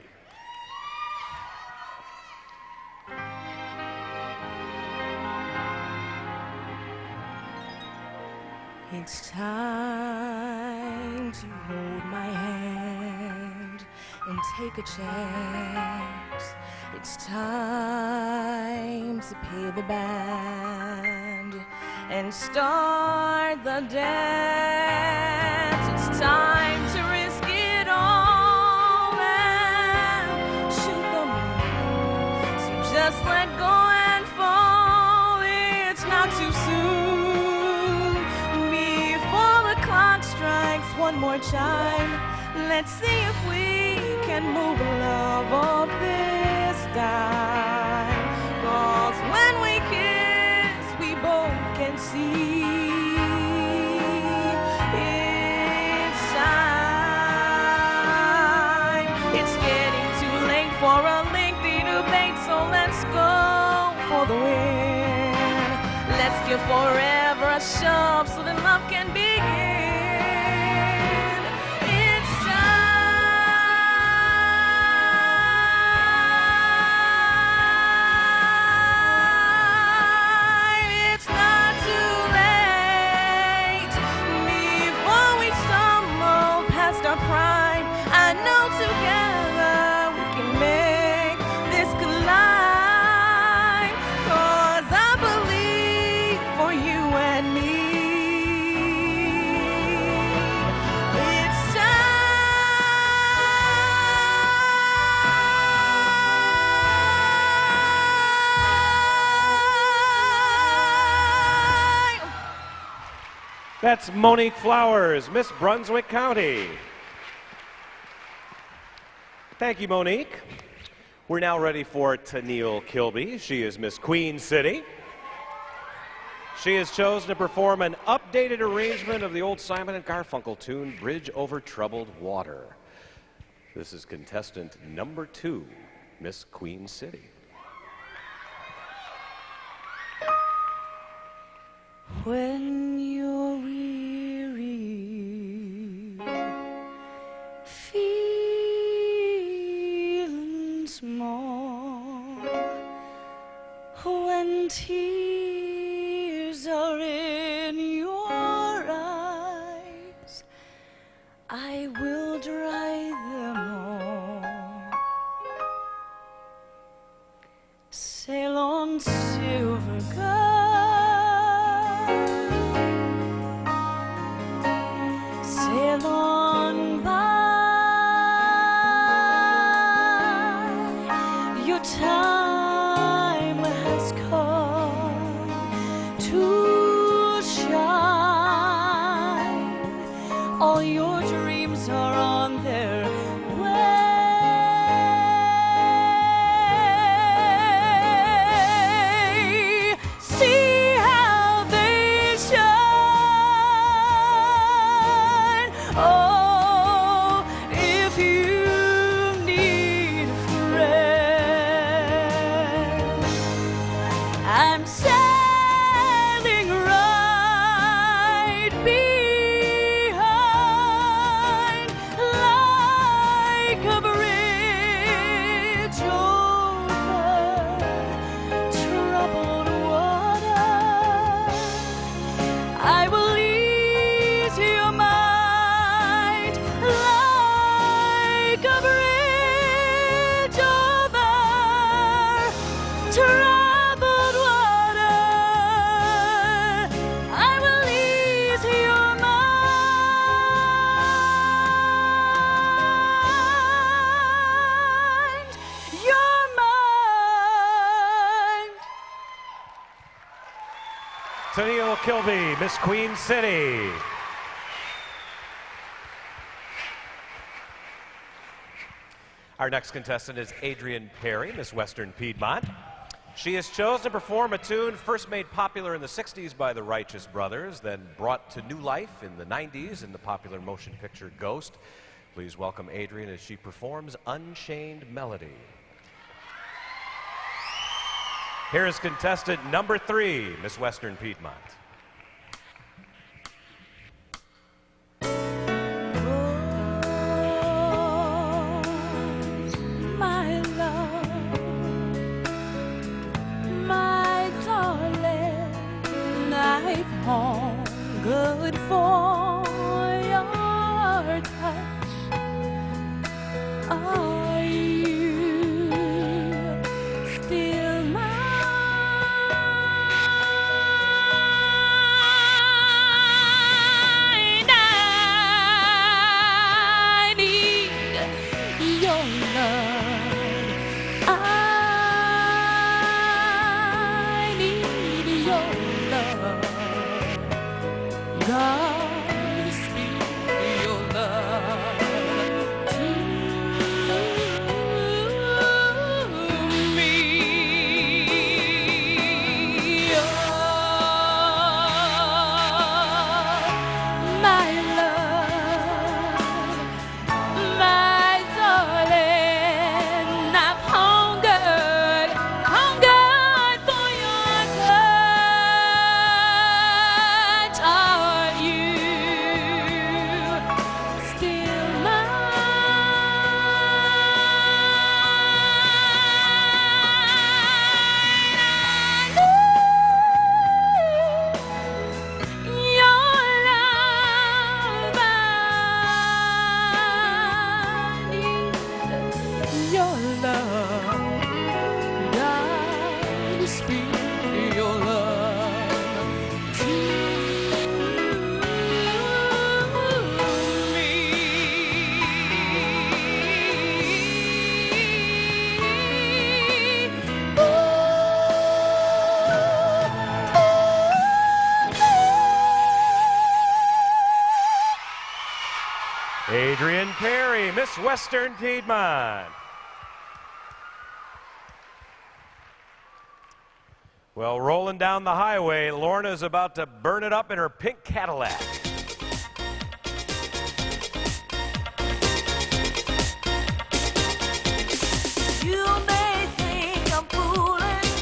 It's time to hold my hand. and take a chance. It's time to pay the band and start the dance. It's time to risk it all and shoot the moon. So just let go and fall. It's not too soon. Before the clock strikes one more chime, let's see if we can move love up this time. 'Cause when we kiss, we both can see it's time. It's getting too late for a lengthy debate, so let's go for the win. Let's give forever a shove so that love can begin. That's Monique Flowers, Miss Brunswick County. Thank you, Monique. We're now ready for Tennille Kilby. She is Miss Queen City. She has chosen to perform an updated arrangement of the old Simon and Garfunkel tune, Bridge Over Troubled Water. This is contestant number 2, Miss Queen City. When you're weary, feeling small, when tears are in your eyes, I will dry them all. Sail on, silver gull. Sail on by, your time has come to shine. All your dreams are on their way. See how they shine. Oh, if you need a friend, I'm sailing right behind, like a bridge over troubled water. I will ease your mind, like a bridge over troubled water. I will ease your mind, your mind. Tennille Kilby, Miss Queen City. Our next contestant is Adrienne Perry, Miss Western Piedmont. She has chosen to perform a tune first made popular in the 60s by the Righteous Brothers, then brought to new life in the 90s in the popular motion picture Ghost. Please welcome Adrienne as she performs Unchained Melody. Here is contestant number 3, Miss Western Piedmont. My love, my darling, I've hungered for your touch. your love. I need your love. God, speak your love to me. My love, my darling, I've hungered for your touch. Are you still your love, God, speak your love to Adrian Perry, Miss Western Piedmont. Well, rolling down the highway, Lorna's about to burn it up in her pink Cadillac. You may think I'm foolish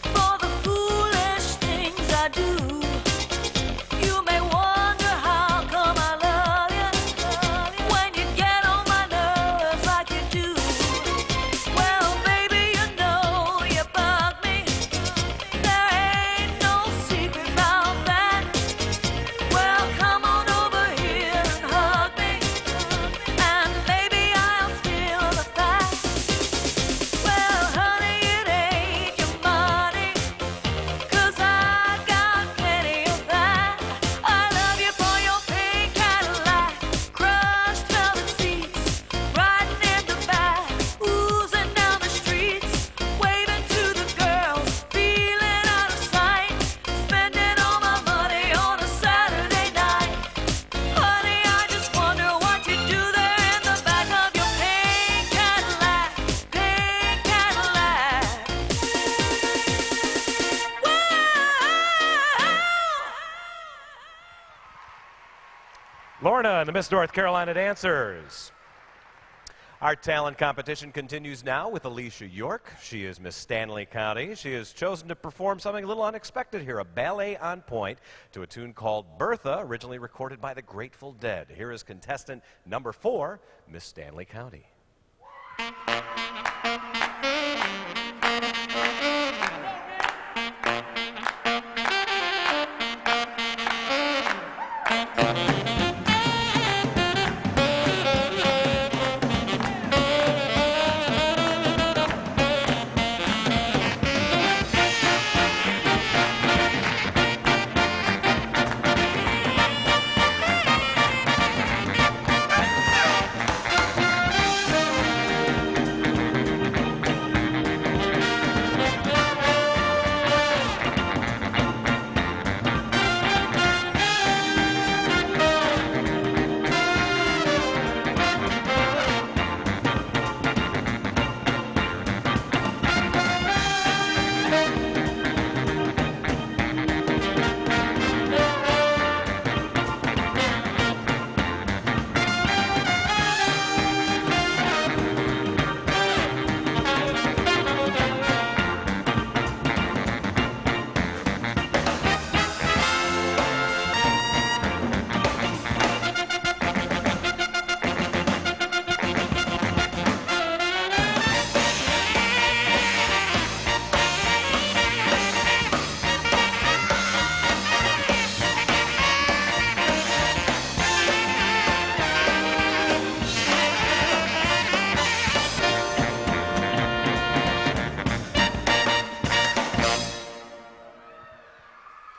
for the foolish things I do. You may wonder how come I love you when you get on my nerves like you do. Well, baby, you know you bug me. There ain't no secret about that. Well, come on over here and hug me, and maybe I'll spill the facts. Well, honey, it ain't your money, 'cause I got plenty of that. I love you for your pink Cadillac, crushed velvet seats, riding in the back, oozing down the streets, waving to the girls, feeling out of sight, spending all my money on a Saturday night. Honey, I just wonder what you do there in the back of your pink Cadillac, pink Cadillac. Lorna and the Miss North Carolina Dancers. Our talent competition continues now with Alicia York. She is Miss Stanley County. She has chosen to perform something a little unexpected here, a ballet on point to a tune called Bertha, originally recorded by the Grateful Dead. Here is contestant number 4, Miss Stanley County.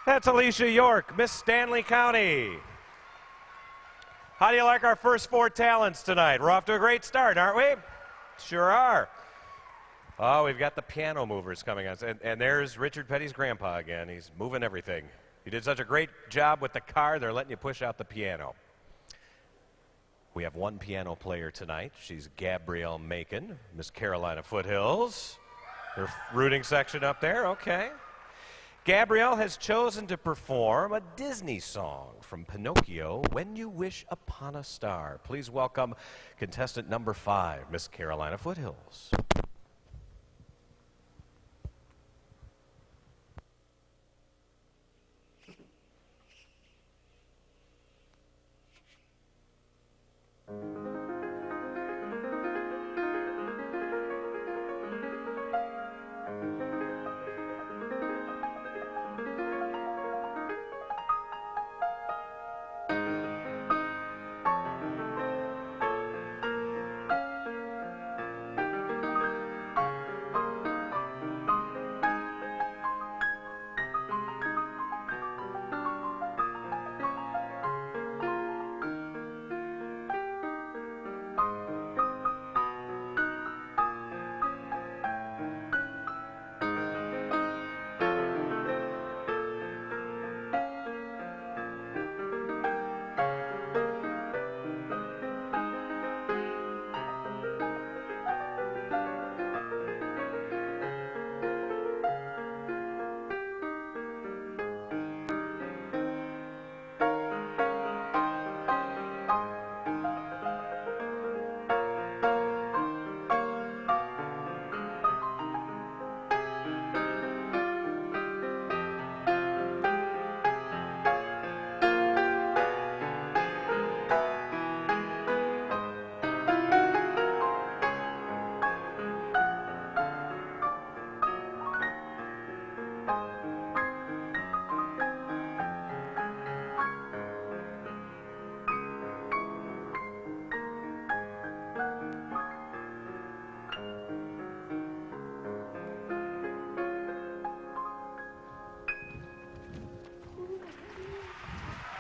That's Alicia York, Miss Stanley County. How do you like our first 4 talents tonight? We're off to a great start, aren't we? Sure are. Oh, we've got the piano movers coming on. And there's Richard Petty's grandpa again. He's moving everything. You did such a great job with the car, they're letting you push out the piano. We have one piano player tonight. She's Gabrielle Macon, Miss Carolina Foothills. Her rooting section up there, okay. Gabrielle has chosen to perform a Disney song from Pinocchio, When You Wish Upon a Star. Please welcome contestant number 5, Miss Carolina Foothills.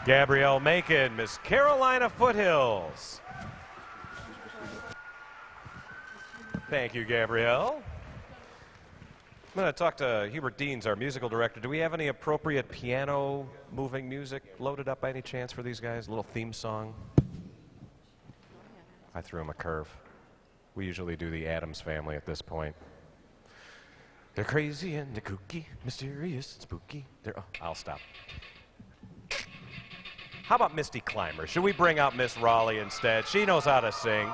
Gabrielle Macon, Miss Carolina Foothills. Thank you, Gabrielle. I'm going to talk to Hubert Deans, our musical director. Do we have any appropriate piano moving music loaded up by any chance for these guys? A little theme song? I threw him a curve. We usually do the Addams Family at this point. They're crazy and they're kooky, mysterious and spooky. I'll stop. How about Misty Clymer? Should we bring out Miss Raleigh instead? She knows how to sing.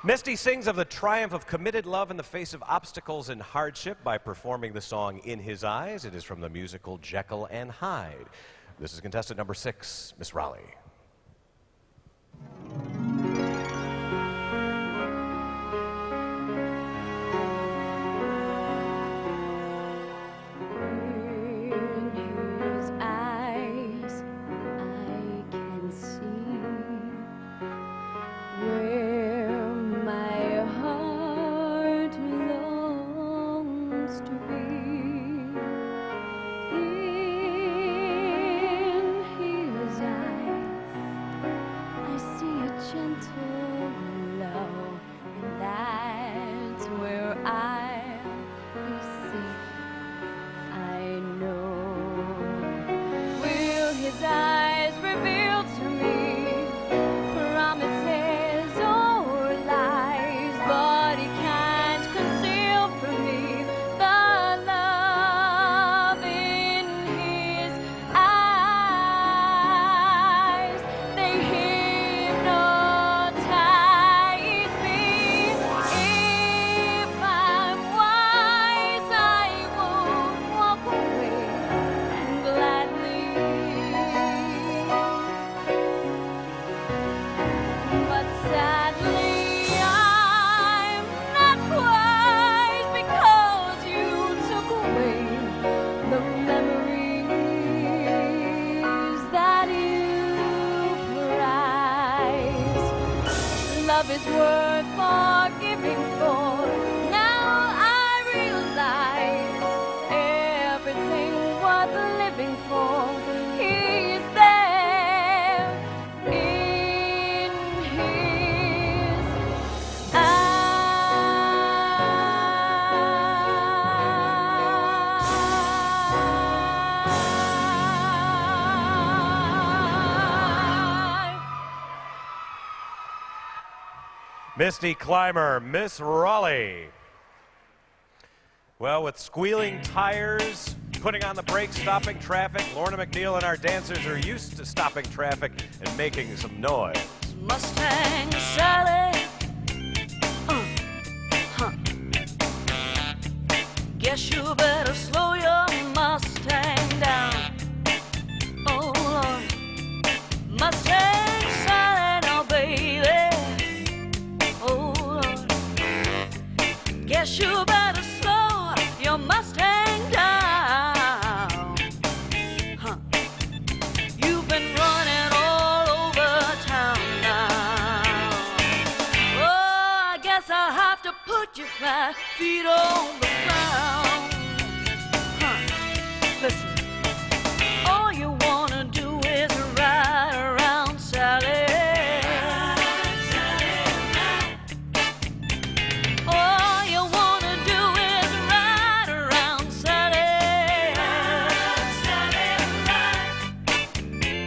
Misty sings of the triumph of committed love in the face of obstacles and hardship by performing the song In His Eyes. It is from the musical Jekyll and Hyde. This is contestant number 6, Miss Raleigh. Misty Clymer, Miss Raleigh. Well, with squealing tires, putting on the brakes, stopping traffic, Lorna McNeil and our dancers are used to stopping traffic and making some noise. Mustang Sally. Guess you better slow your Mustang down. Oh Lord, Mustang Sally now, baby. Oh Lord, guess you better slow your Mustang down. You've been running all over town now. Oh, I guess I'll have to put your 5 feet on the ground. Listen, all you wanna do is ride around, Sally. All you wanna do is ride around, Sally.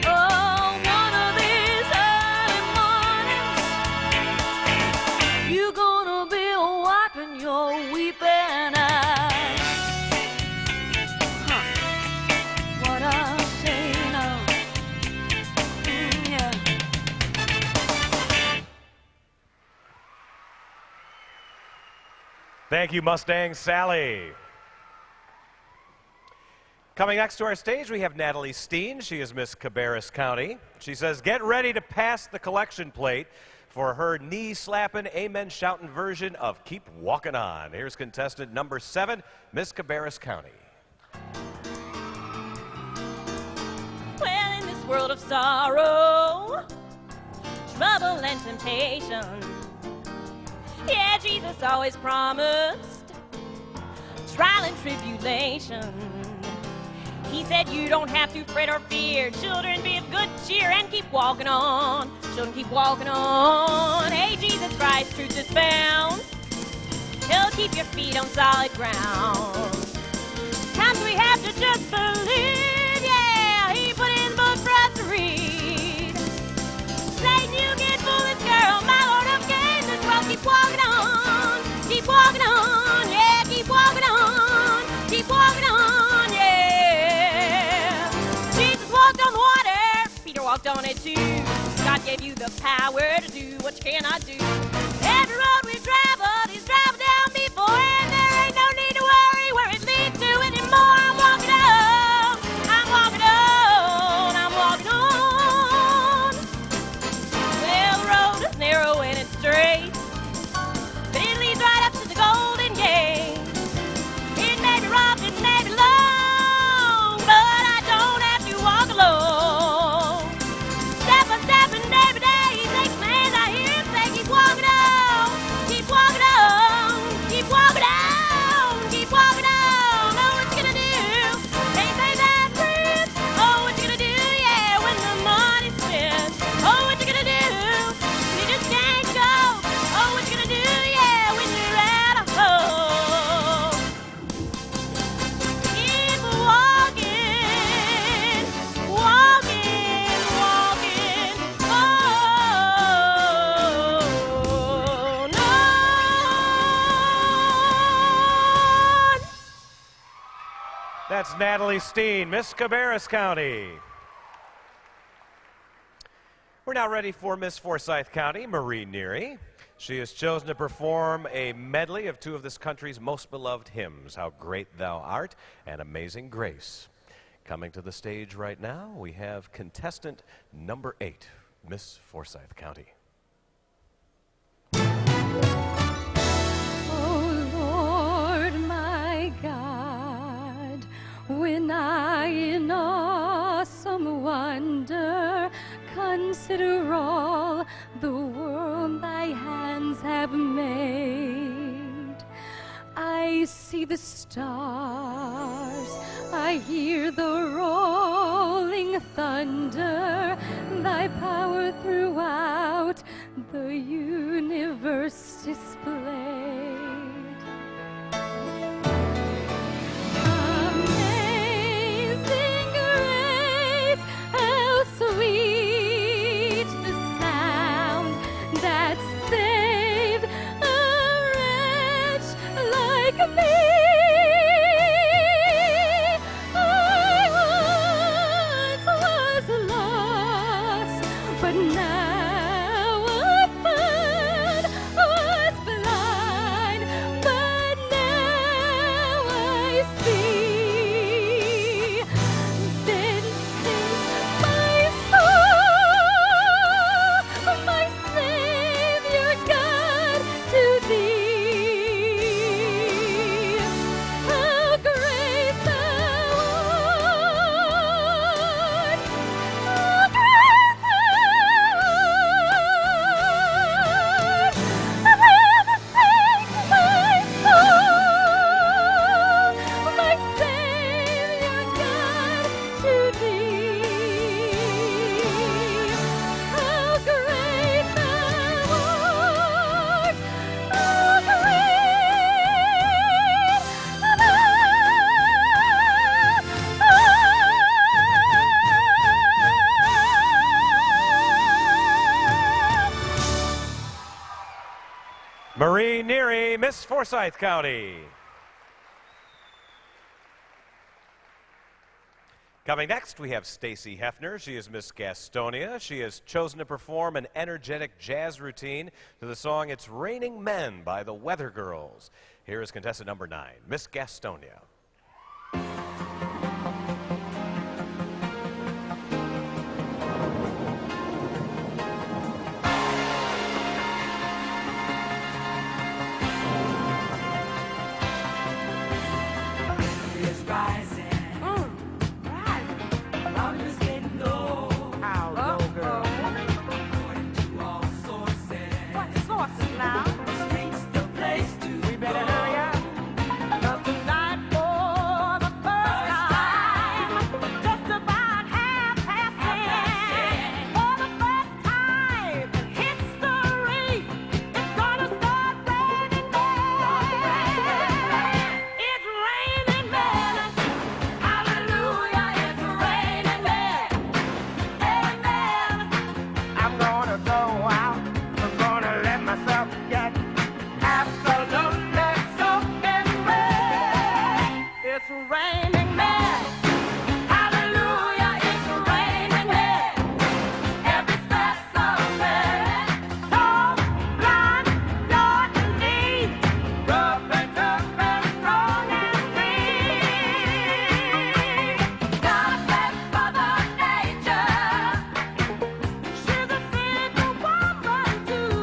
Oh, one of these early mornings, you're gonna be wiping your weeping eyes. What I say now, yeah. Thank you, Mustang Sally. Coming next to our stage, we have Natalie Steen. She is Miss Cabarrus County. She says, get ready to pass the collection plate for her knee-slapping, amen-shouting version of Keep Walking On. Here's contestant number 7, Miss Cabarrus County. Well, in this world of sorrow, trouble and temptation, yeah, Jesus always promised trial and tribulation. He said you don't have to fret or fear. Children, be of good cheer and keep walking on. Children, keep walking on. Hey, Jesus Christ, truth is found. He'll keep your feet on solid ground. Times we have to just believe, yeah. He put in book for us to read. Satan, you get foolish, girl. My Lord of Kings, this world keep walking on. Keep walking on, yeah. Keep walking on. Keep walking on, yeah. Jesus walked on the water. Peter walked on it too. God gave you the power to do what you cannot do. Every road we've traveled, he's traveled down before, and there ain't no need to worry where it leads to anymore. I'm walking on, I'm walking on, I'm walking on. Well, the road is narrow and it's straight, but it leads right up to the Golden Gate. It may be rough, it may be long, but I don't have to walk alone. Step by step and day by day, he takes my hands, I hear him say, keep walking on, keep walking on, keep walking on, keep walking on. Oh, what you gonna do? They say that friends. Oh, what you gonna do? Yeah, when the money's spent. Oh, what you gonna do? You just can't go. Oh, what you gonna do? Yeah, when you're out of home. Keep walking, walking, walking on. That's Natalie Steen, Miss Cabarrus County. We're now ready for Miss Forsyth County, Marie Neary. She has chosen to perform a medley of 2 of this country's most beloved hymns, How Great Thou Art and Amazing Grace. Coming to the stage right now, we have contestant number 8, Miss Forsyth County. Oh Lord, my God, when I in awesome wonder consider all the world thy hands have made, I see the stars, I hear the rolling thunder, thy power throughout the universe displayed. Amazing grace, how sweet the sound that saved County, Miss Forsyth County. Coming next, we have Stacy Hefner. She is Miss Gastonia. She has chosen to perform an energetic jazz routine to the song It's Raining Men by the Weather Girls. Here is contestant number 9, Miss Gastonia. It's rising. Numbers getting low. How low, girl? According to all sources. What sources now? The street's the place to We better go. Hurry up. 'Cause tonight for the first time, just about 10:30, for the first time in history, it's gonna start raining men. It's raining men. Hallelujah, it's raining men. Amen. I'm gonna go out. I'm gonna let myself get absolutely soaking wet. It's raining men. Hallelujah, it's raining men. Every step's a man. Tall, blind, short and lean. Rough and tough and strong and free. God bless Mother Nature. She's a single woman too.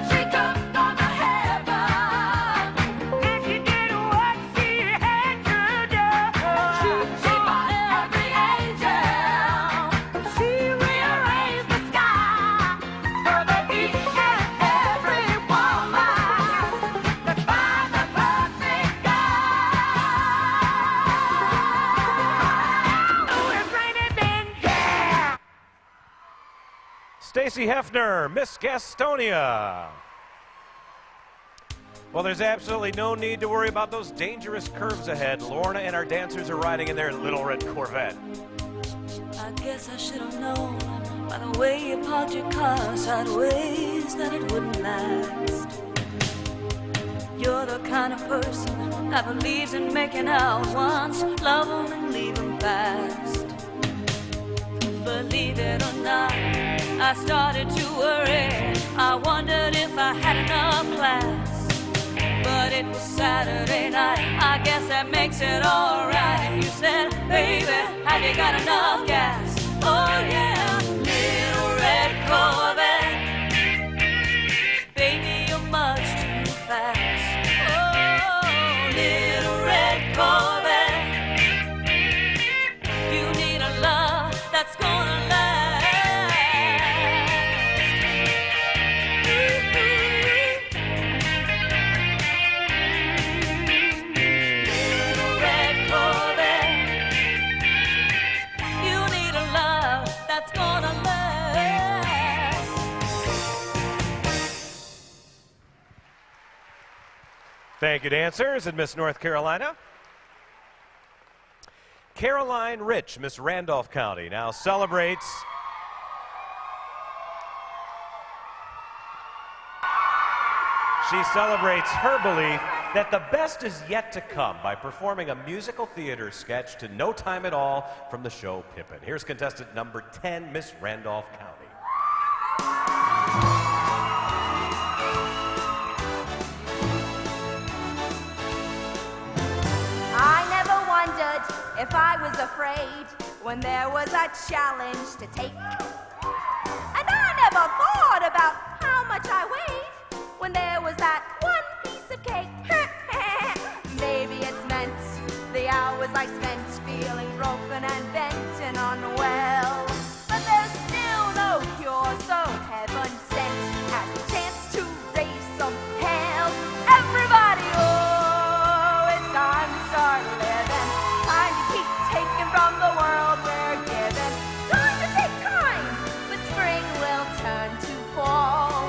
She cooked on the heaven, and she did what she had to do. She bought every angel. She rearranged the sky so that each and every woman could find the perfect guy. Oh, it's raining men, yeah. Stacy Hefner, Miss Gastonia. Well, there's absolutely no need to worry about those dangerous curves ahead. Lorna and our dancers are riding in their little red Corvette. I guess I should have known by the way you parked your car sideways that it wouldn't last. You're the kind of person that believes in making out once, love them and leave them fast. Believe it or not, I started to worry. I wondered if I had enough class. But it was Saturday night, I guess that makes it alright. And you said, baby, have you got enough gas? Oh yeah, little red Corvette. Baby, you're much too fast. Oh, little red Corvette. You need a love that's gonna last. Little red Corvette. You need a love that's gonna last. Thank you, dancers, and Miss North Carolina. Caroline Rich, Miss Randolph County, now celebrates her belief that the best is yet to come by performing a musical theater sketch to No Time at All from the show Pippin. Here's contestant number 10, Miss Randolph County. I never wondered if I was afraid when there was a challenge to take. And I never thought about how much I weighed when there was that one piece of cake. Maybe it's meant the hours I spent feeling broken and bent and unwell. But there's still no cure, so heaven sent has the chance to raise some hell. Everybody, oh, it's time to start living. Time to keep taking from the world we're given. Time to take time, but spring will turn to fall.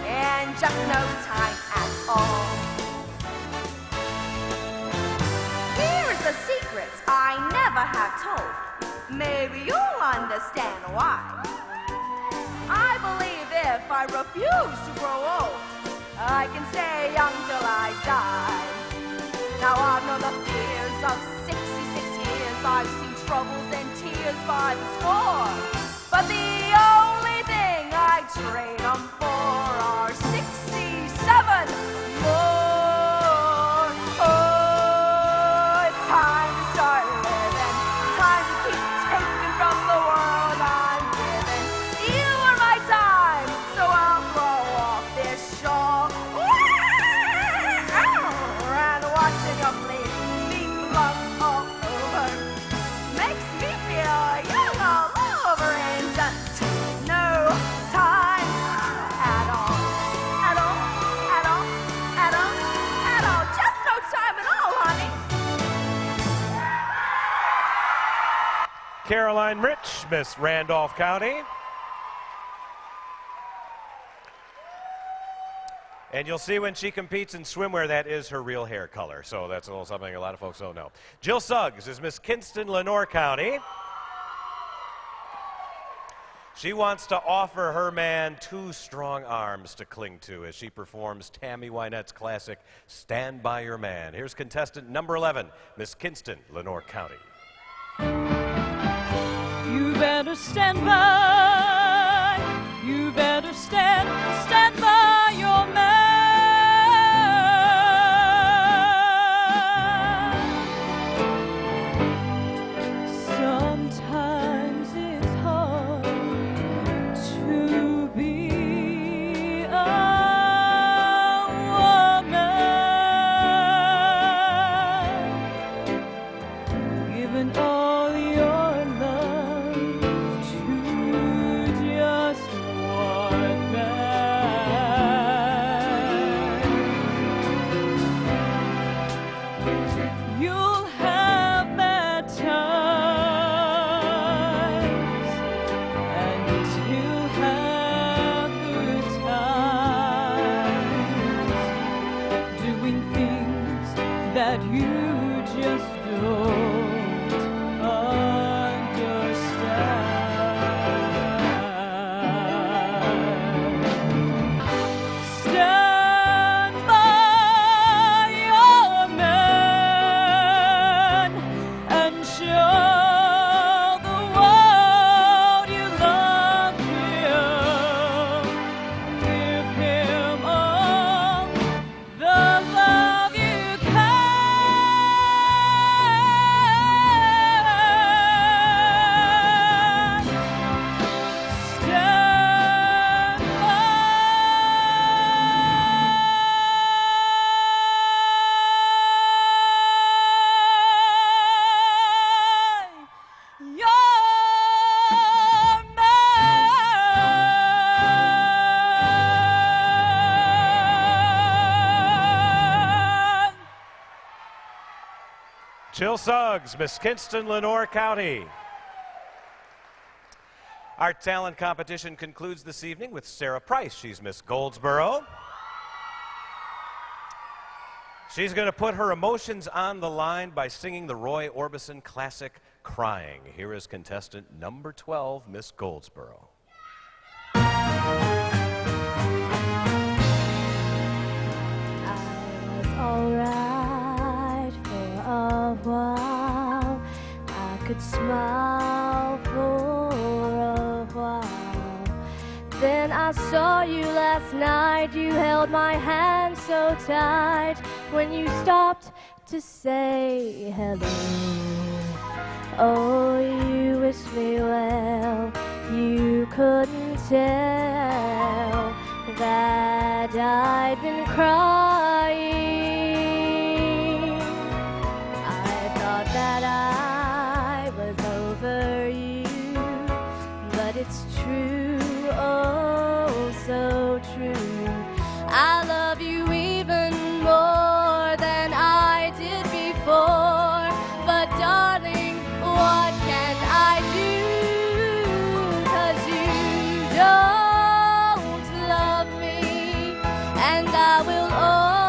And just no time at all. Here's the secrets I never have told. Maybe you'll understand why. I believe if I refuse to grow old, I can stay young till I die. Now I've known the fears of 66 years. I've seen troubles and tears by the score. But the only thing I trade them for are 67 more. Oh, it's time to start living. Time to keep taking from the world I'm given. You are my time, so I'll throw off this shawl. And watching them leave me love all over makes me feel young all over and just no time at all. At all, at all, at all, at all. Just no time at all, honey. Caroline Rich, Miss Randolph County. And you'll see when she competes in swimwear, that is her real hair color. So that's a little something a lot of folks don't know. Jill Suggs is Miss Kinston, Lenoir County. She wants to offer her man 2 strong arms to cling to as she performs Tammy Wynette's classic, Stand By Your Man. Here's contestant number 11, Miss Kinston, Lenoir County. You better stand by. You better stand by your man. Sometimes it's hard to be a woman, given all your love to just one man. You'll have bad times, and you'll have good times, doing things that you just don't understand. Stand by your man and show the world you love him. Give him all the love you can. Stand by your man. Jill Suggs, Miss Kinston, Lenoir County. Our talent competition concludes this evening with Sarah Price. She's Miss Goldsboro. She's going to put her emotions on the line by singing the Roy Orbison classic, Crying. Here is contestant number 12, Miss Goldsboro. Alright for a while, I could smile for a while. Then I saw you last night, you held my hand so tight when you stopped to say hello. Oh, you wished me well, you couldn't tell that I'd been crying. I thought that I was over you, but it's true, oh so true. I love you even more than I did before, but darling, what can I do? 'Cause you don't love me, and I will always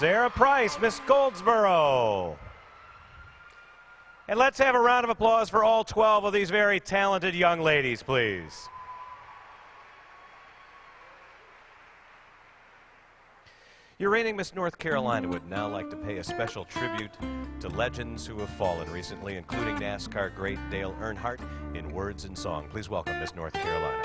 Sarah Price, Miss Goldsboro. And let's have a round of applause for all 12 of these very talented young ladies, please. Your reigning Miss North Carolina would now like to pay a special tribute to legends who have fallen recently, including NASCAR great Dale Earnhardt, in words and song. Please welcome Miss North Carolina.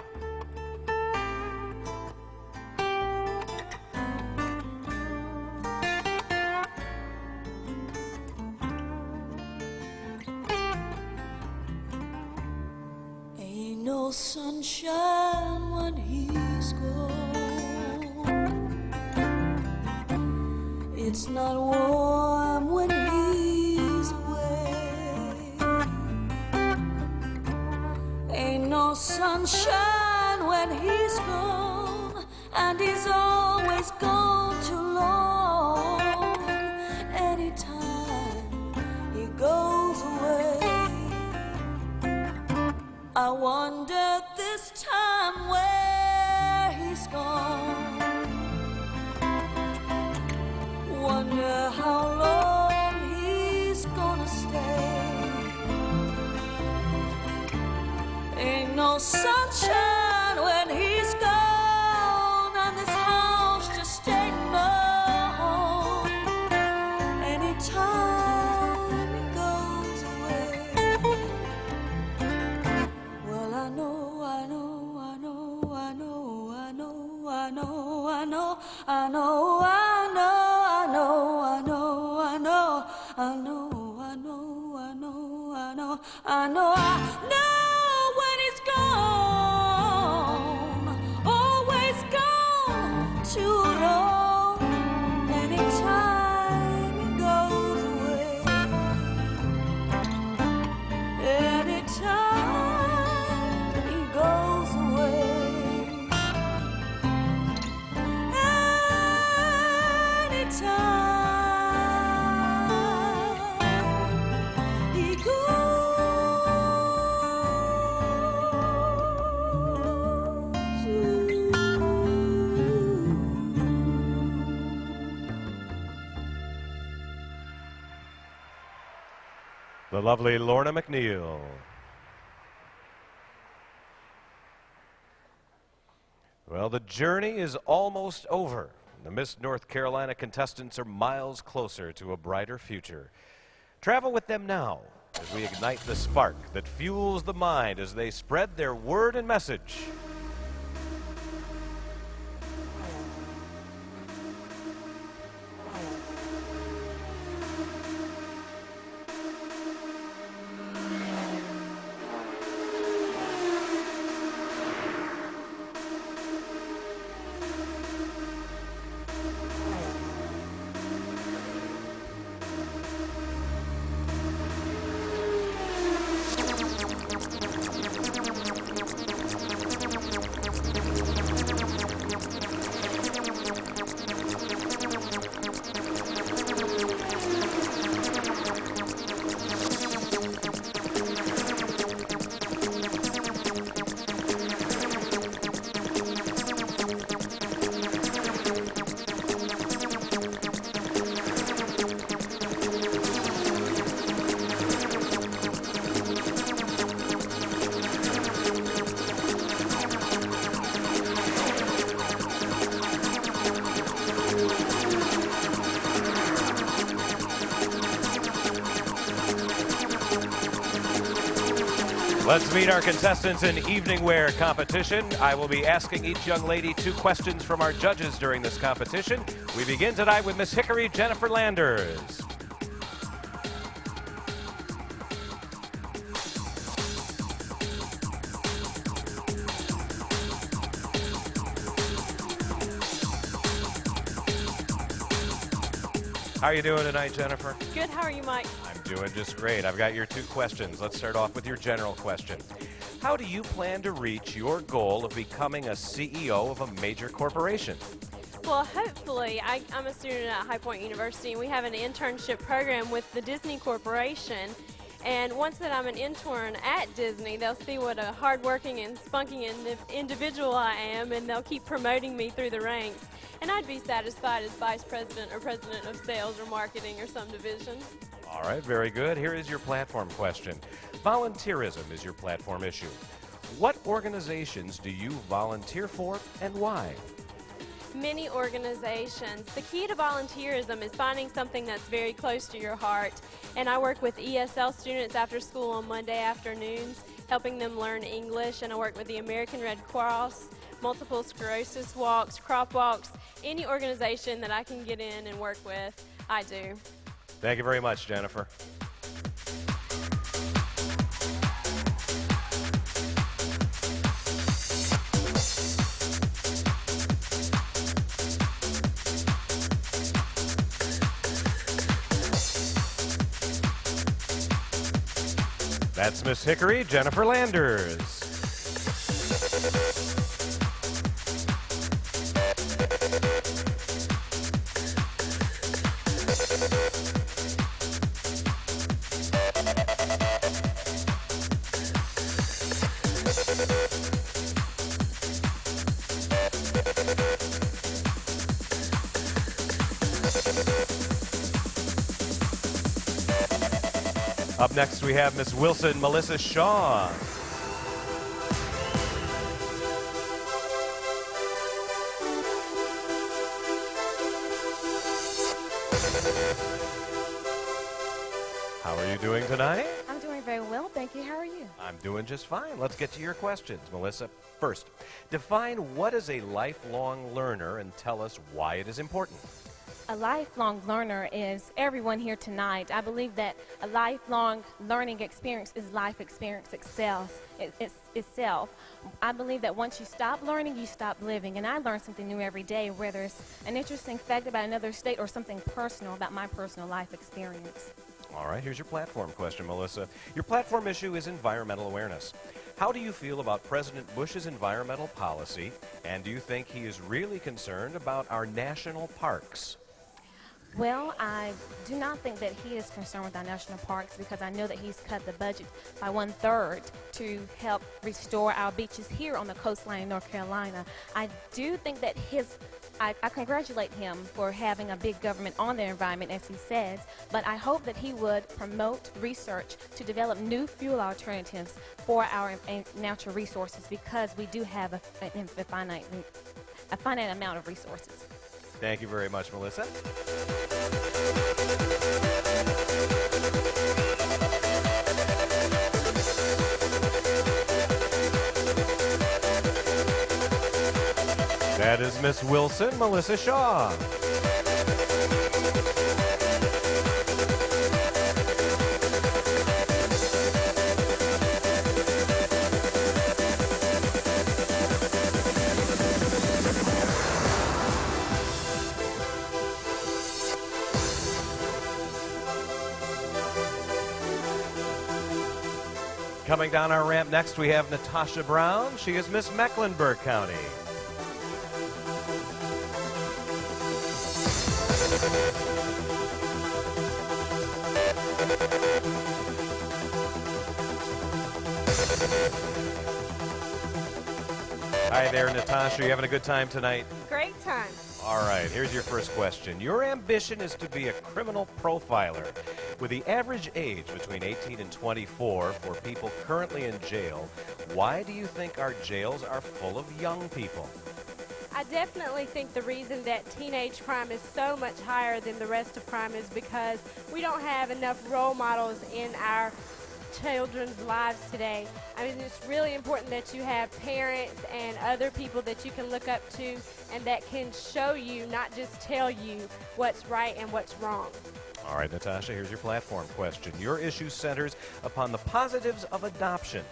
Ain't no sunshine when he's gone. It's not warm when he's away. Ain't no sunshine when he's gone, and he's always gone too long. Anytime he goes away, I wonder this time where he's gone. Wonder how long he's gonna stay. Ain't no sunshine when he's gone, and this house just ain't no home. Anytime he goes away, well, I know, when he's gone, always gone too long. Anytime he goes away, anytime he goes away, anytime. The lovely Lorna McNeil. Well, the journey is almost over. The Miss North Carolina contestants are miles closer to a brighter future. Travel with them now as we ignite the spark that fuels the mind as they spread their word and message. Let's meet our contestants in evening wear competition. I will be asking each young lady 2 questions from our judges during this competition. We begin tonight with Miss Hickory Jennifer Landers. How are you doing tonight, Jennifer? Good. How are you, Mike? I'm doing just great. I've got your 2 questions. Let's start off with your general question. How do you plan to reach your goal of becoming a CEO of a major corporation? Well, hopefully, I'm a student at High Point University, and we have an internship program with the Disney Corporation. And once that I'm an intern at Disney, they'll see what a hardworking and spunky individual I am, and they'll keep promoting me through the ranks. And I'd be satisfied as vice president or president of sales or marketing or some division. All right, very good. Here is your platform question. Volunteerism is your platform issue. What organizations do you volunteer for and why? Many organizations. The key to volunteerism is finding something that's very close to your heart. And I work with ESL students after school on Monday afternoons, helping them learn English. And I work with the American Red Cross, multiple sclerosis walks, crop walks, any organization that I can get in and work with, I do. Thank you very much, Jennifer. That's Miss Hickory, Jennifer Landers. Up next, we have Miss Wilson Melissa Shaw. How are you doing tonight? I'm doing very well, thank you. How are you? I'm doing just fine. Let's get to your questions, Melissa. First, define what is a lifelong learner and tell us why it is important. A lifelong learner is everyone here tonight. I believe that a lifelong learning experience is life experience itself. I believe that once you stop learning, you stop living. And I learn something new every day, whether it's an interesting fact about another state or something personal about my personal life experience. All right, here's your platform question, Melissa. Your platform issue is environmental awareness. How do you feel about President Bush's environmental policy, and do you think he is really concerned about our national parks? Well, I do not think that he is concerned with our national parks because I know that he's cut the budget by 1/3 to help restore our beaches here on the coastline of North Carolina. I do think that I congratulate him for having a big government on the environment, as he says, but I hope that he would promote research to develop new fuel alternatives for our natural resources because we do have a finite amount of resources. Thank you very much, Melissa. That is Miss Wilson Melissa Shaw. Coming down our ramp next, we have Natasha Brown. She is Miss Mecklenburg County. Hi there, Natasha. You having a good time tonight? Great time. All right, here's your first question. Your ambition is to be a criminal profiler. With the average age between 18 and 24 for people currently in jail, why do you think our jails are full of young people? I definitely think the reason that teenage crime is so much higher than the rest of crime is because we don't have enough role models in our children's lives today. I mean, it's really important that you have parents and other people that you can look up to and that can show you, not just tell you what's right and what's wrong. All right, Natasha, here's your platform question. Your issue centers upon the positives of adoption.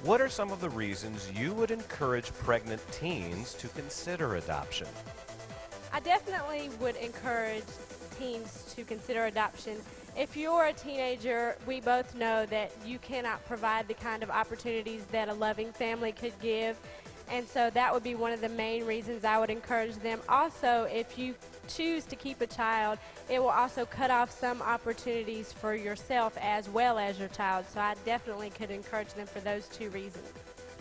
What are some of the reasons you would encourage pregnant teens to consider adoption? I definitely would encourage teens to consider adoption. If you're a teenager, we both know that you cannot provide the kind of opportunities that a loving family could give. And so that would be one of the main reasons I would encourage them. Also, if you choose to keep a child, it will also cut off some opportunities for yourself as well as your child. So I definitely could encourage them for those two reasons.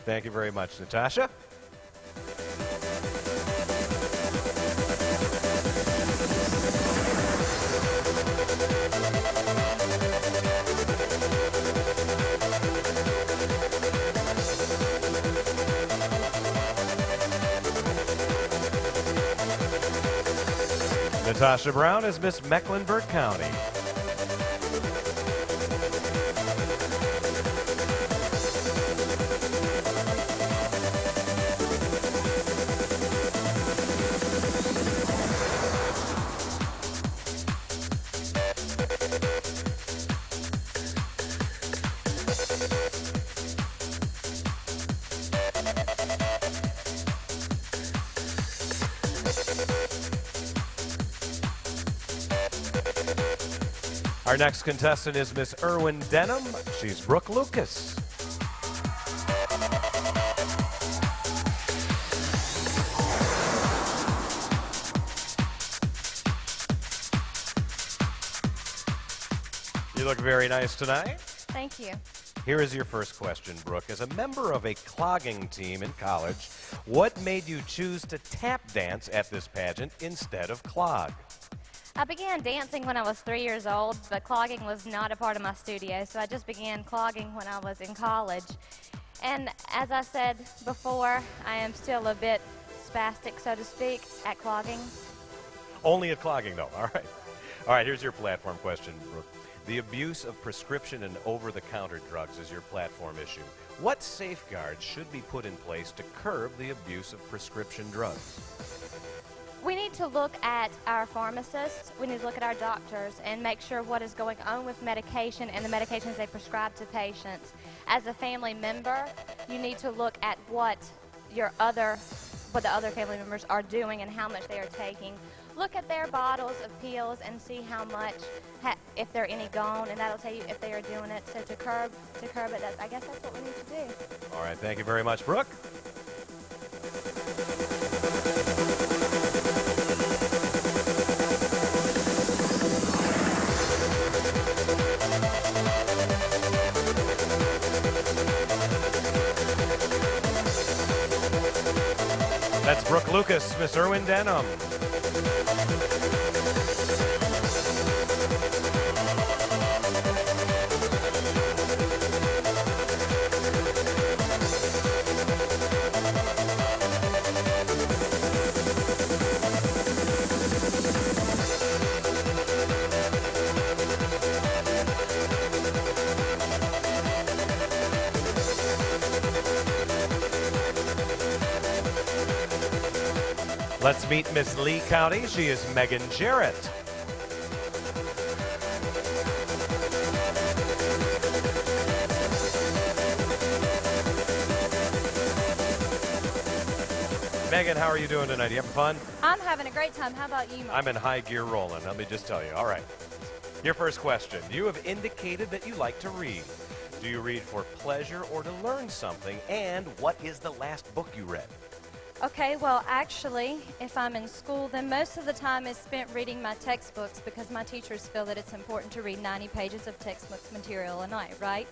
Thank you very much, Natasha. Natasha Brown is Miss Mecklenburg County. Our next contestant is Miss Irwin Denham. She's Brooke Lucas. You look very nice tonight. Thank you. Here is your first question, Brooke. As a member of a clogging team in college, what made you choose to tap dance at this pageant instead of clog? I began dancing when I was 3 years old, but clogging was not a part of my studio, so I just began clogging when I was in college. And as I said before, I am still a bit spastic, so to speak, at clogging. Only at clogging, though. All right. All right, here's your platform question, Brooke. The abuse of prescription and over-the-counter drugs is your platform issue. What safeguards should be put in place to curb the abuse of prescription drugs? We need to look at our pharmacists, we need to look at our doctors and make sure what is going on with medication and the medications they prescribe to patients. As a family member, you need to look at what the other family members are doing and how much they are taking. Look at their bottles of pills and see how much, if there are any gone, and that'll tell you if they are doing it. So to curb it, I guess that's what we need to do. All right, thank you very much, Brooke. That's Brooke Lucas, Miss Irwin Denham. Let's meet Miss Lee County. She is Megan Jarrett. Megan, how are you doing tonight? You having fun? I'm having a great time. How about you, Mark? I'm in high gear rolling, let me just tell you. All right. Your first question. You have indicated that you like to read. Do you read for pleasure or to learn something? And what is the last book you read? Okay, well, actually, if I'm in school, then most of the time is spent reading my textbooks because my teachers feel that it's important to read 90 pages of textbook material a night, right?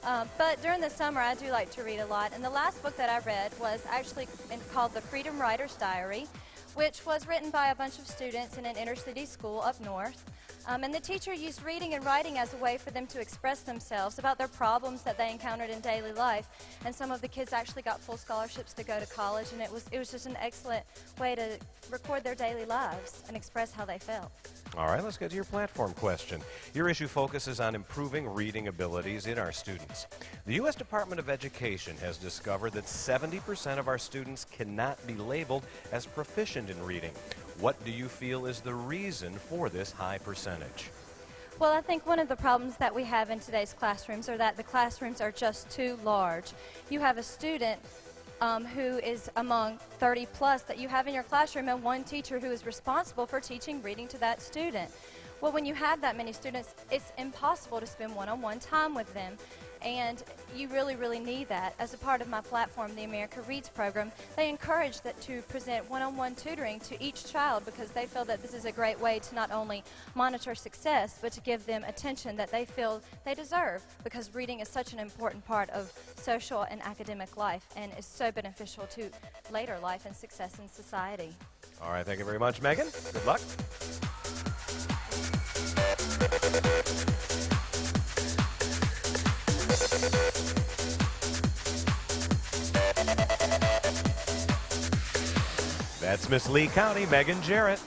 But during the summer, I do like to read a lot. And the last book that I read was actually called The Freedom Writer's Diary, which was written by a bunch of students in an inner city school up north. And the teacher used reading and writing as a way for them to express themselves about their problems that they encountered in daily life. And some of the kids actually got full scholarships to go to college, and it was just an excellent way to record their daily lives and express how they felt. All right, let's get to your platform question. Your issue focuses on improving reading abilities in our students. The U.S. Department of Education has discovered that 70% of our students cannot be labeled as proficient in reading. What do you feel is the reason for this high percentage? Well, I think one of the problems that we have in today's classrooms are that the classrooms are just too large. You have a student who is among 30 plus that you have in your classroom and one teacher who is responsible for teaching reading to that student. Well, when you have that many students, it's impossible to spend one-on-one time with them. And you really, really need that. As a part of my platform, the America Reads program, they encourage that to present one-on-one tutoring to each child because they feel that this is a great way to not only monitor success, but to give them attention that they feel they deserve because reading is such an important part of social and academic life and is so beneficial to later life and success in society. All right, thank you very much, Megan. Good luck. That's Miss Lee County, Megan Jarrett.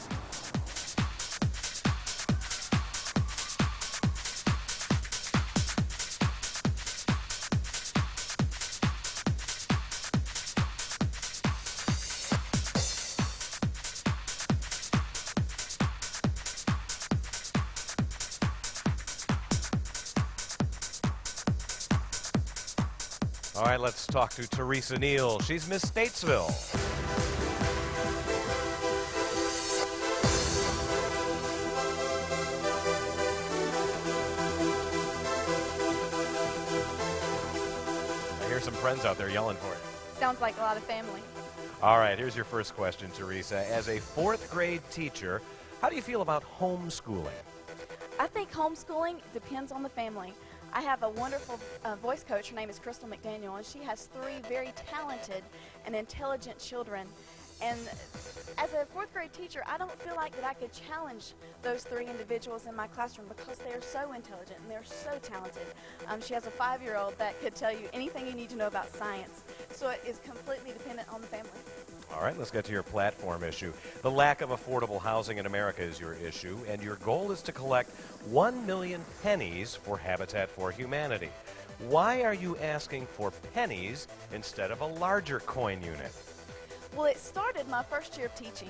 All right, let's talk to Teresa Neal. She's Miss Statesville. I hear some friends out there yelling for you. Sounds like a lot of family. All right, here's your first question, Teresa. As a fourth grade teacher, how do you feel about homeschooling? I think homeschooling depends on the family. I have a wonderful voice coach. Her name is Crystal McDaniel, and she has 3 very talented and intelligent children. And as a fourth grade teacher, I don't feel like that I could challenge those 3 individuals in my classroom because they are so intelligent and they're so talented. She has a 5-year-old that could tell you anything you need to know about science. So it is completely dependent on the family. All right, let's get to your platform issue. The lack of affordable housing in America is your issue, and your goal is to collect 1 million pennies for Habitat for Humanity. Why are you asking for pennies instead of a larger coin unit? Well, it started my first year of teaching.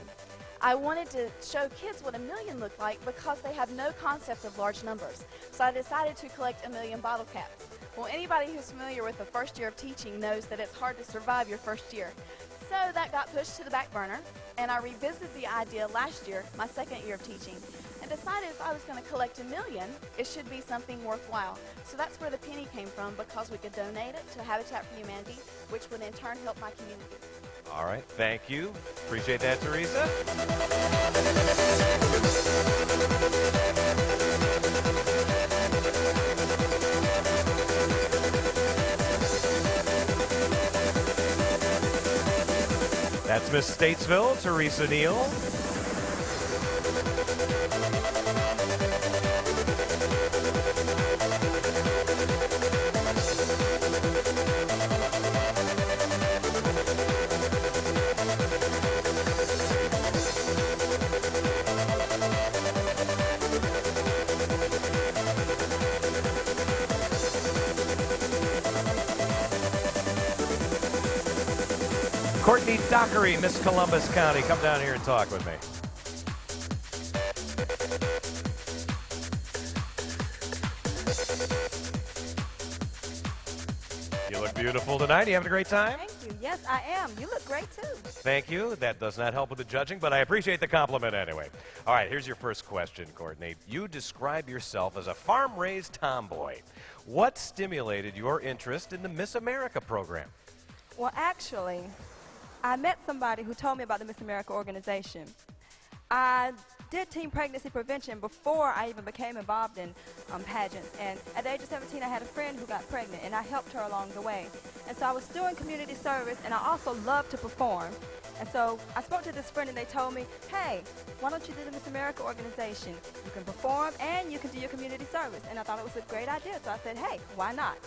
I wanted to show kids what 1 million looked like because they have no concept of large numbers. So I decided to collect 1 million bottle caps. Well, anybody who's familiar with the first year of teaching knows that it's hard to survive your first year. So that got pushed to the back burner, and I revisited the idea last year, my second year of teaching, and decided if I was going to collect 1 million, it should be something worthwhile. So that's where the penny came from, because we could donate it to Habitat for Humanity, which would in turn help my community. All right, thank you. Appreciate that, Teresa. That's Miss Statesville, Teresa Neal. Courtney Dockery, Miss Columbus County. Come down here and talk with me. You look beautiful tonight. You having a great time? Thank you. Yes, I am. You look great, too. Thank you. That does not help with the judging, but I appreciate the compliment anyway. All right, here's your first question, Courtney. You describe yourself as a farm-raised tomboy. What stimulated your interest in the Miss America program? Well, actually, I met somebody who told me about the Miss America organization. I did teen pregnancy prevention before I even became involved in pageants. And at the age of 17, I had a friend who got pregnant, and I helped her along the way. And so I was doing community service, and I also love to perform. And so I spoke to this friend, and they told me, hey, why don't you do the Miss America organization? You can perform, and you can do your community service. And I thought it was a great idea, so I said, hey, why not?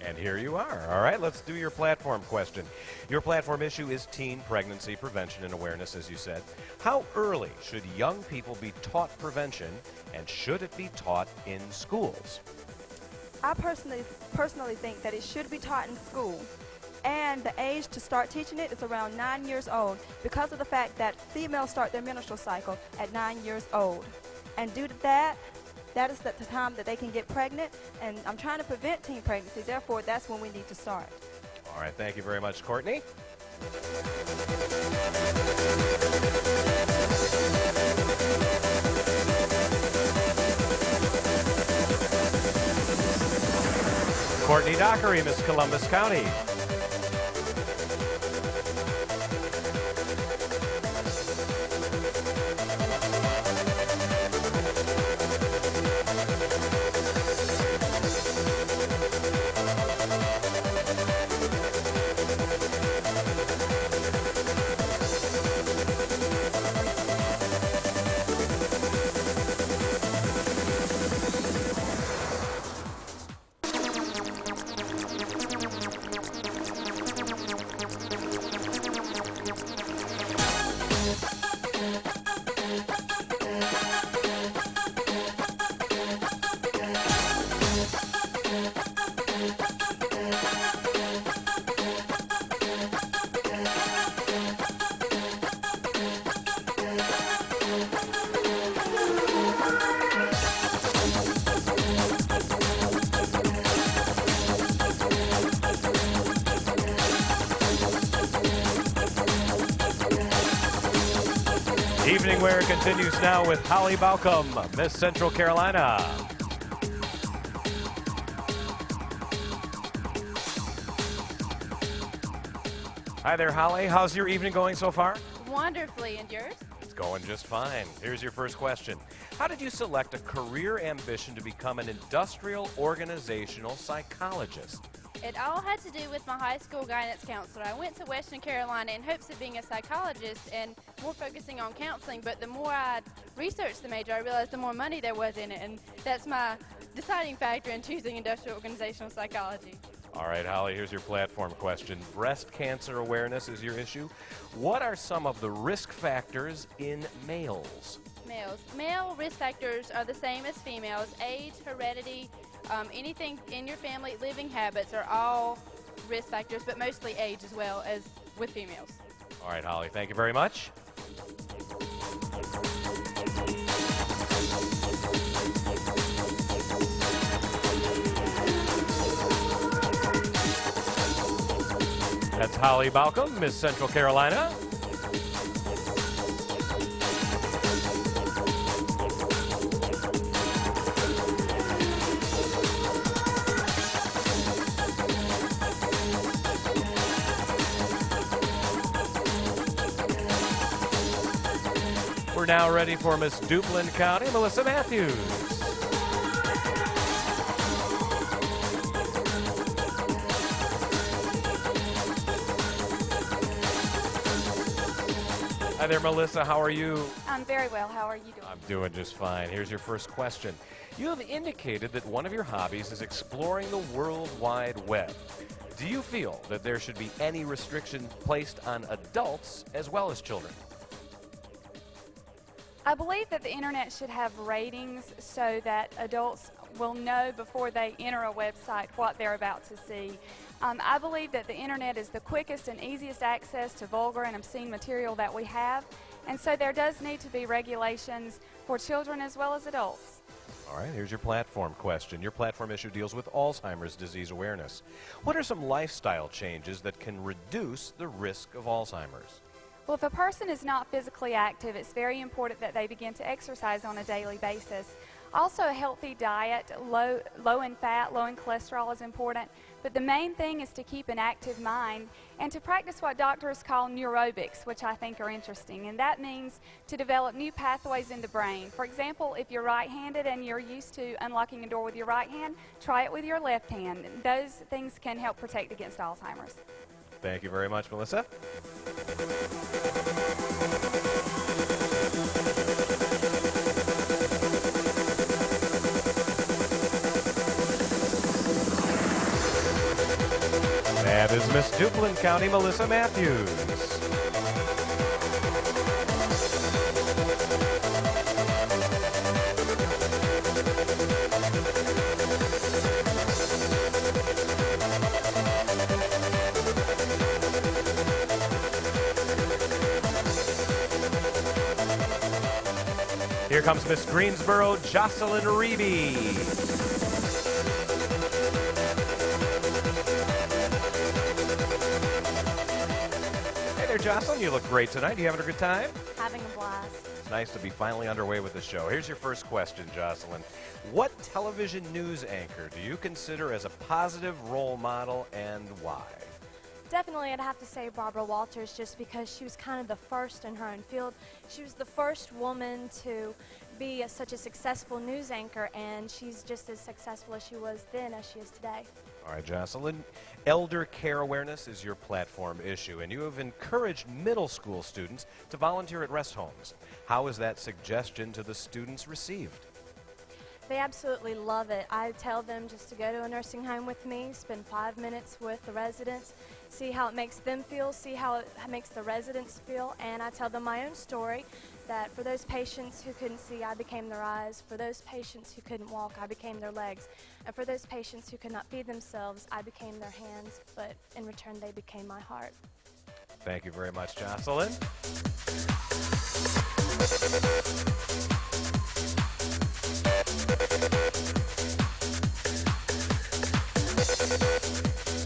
And here you are. All right, let's do your platform question. Your platform issue is teen pregnancy prevention and awareness, as you said. How early should young people be taught prevention, and should it be taught in schools? I personally think that it should be taught in school. And the age to start teaching it is around 9 years old because of the fact that females start their menstrual cycle at 9 years old. And due to that, that is the time that they can get pregnant, and I'm trying to prevent teen pregnancy. Therefore, that's when we need to start. All right, thank you very much, Courtney. Courtney Dockery, Miss Columbus County. Evening wear continues now with Holly Balcom, Miss Central Carolina. Hi there, Holly. How's your evening going so far? Wonderfully, and yours? It's going just fine. Here's your first question. How did you select a career ambition to become an industrial organizational psychologist? It all had to do with my high school guidance counselor. I went to Western Carolina in hopes of being a psychologist and more focusing on counseling, but the more I researched the major, I realized the more money there was in it, and that's my deciding factor in choosing industrial organizational psychology. All right, Holly, here's your platform question. Breast cancer awareness is your issue. What are some of the risk factors in males? Male risk factors are the same as females. Age, heredity, anything in your family, living habits are all risk factors, but mostly age as well as with females. All right, Holly, thank you very much. That's Holly Balcom, Miss Central Carolina. We're now ready for Miss Duplin County, Melissa Matthews. Hi there, Melissa. How are you? I'm very well. How are you doing? I'm doing just fine. Here's your first question. You have indicated that one of your hobbies is exploring the World Wide Web. Do you feel that there should be any restriction placed on adults as well as children? I believe that the internet should have ratings so that adults will know before they enter a website what they're about to see. I believe that the internet is the quickest and easiest access to vulgar and obscene material that we have, and so there does need to be regulations for children as well as adults. All right, here's your platform question. Your platform issue deals with Alzheimer's disease awareness. What are some lifestyle changes that can reduce the risk of Alzheimer's? Well, if a person is not physically active, it's very important that they begin to exercise on a daily basis. Also, a healthy diet, low in fat, low in cholesterol is important. But the main thing is to keep an active mind and to practice what doctors call neurobics, which I think are interesting. And that means to develop new pathways in the brain. For example, if you're right-handed and you're used to unlocking a door with your right hand, try it with your left hand. Those things can help protect against Alzheimer's. Thank you very much, Melissa. That is Miss Duplin County, Melissa Matthews. Here comes Miss Greensboro, Jocelyn Reeby. Hey there, Jocelyn. You look great tonight. You having a good time? Having a blast. nice to be finally underway with the show. Here's your first question, Jocelyn. What television news anchor do you consider as a positive role model and why? Definitely, I'd have to say Barbara Walters, just because she was kind of the first in her own field. She was the first woman to be such a successful news anchor, and she's just as successful as she was then as she is today. All right, Jocelyn. Elder care awareness is your platform issue, and you have encouraged middle school students to volunteer at rest homes. How is that suggestion to the students received? They absolutely love it. I tell them just to go to a nursing home with me, spend 5 minutes with the residents, see how it makes them feel, see how it makes the residents feel, and I tell them my own story, that for those patients who couldn't see, I became their eyes. For those patients who couldn't walk, I became their legs. And for those patients who could not feed themselves, I became their hands, but in return they became my heart. Thank you very much, Jocelyn.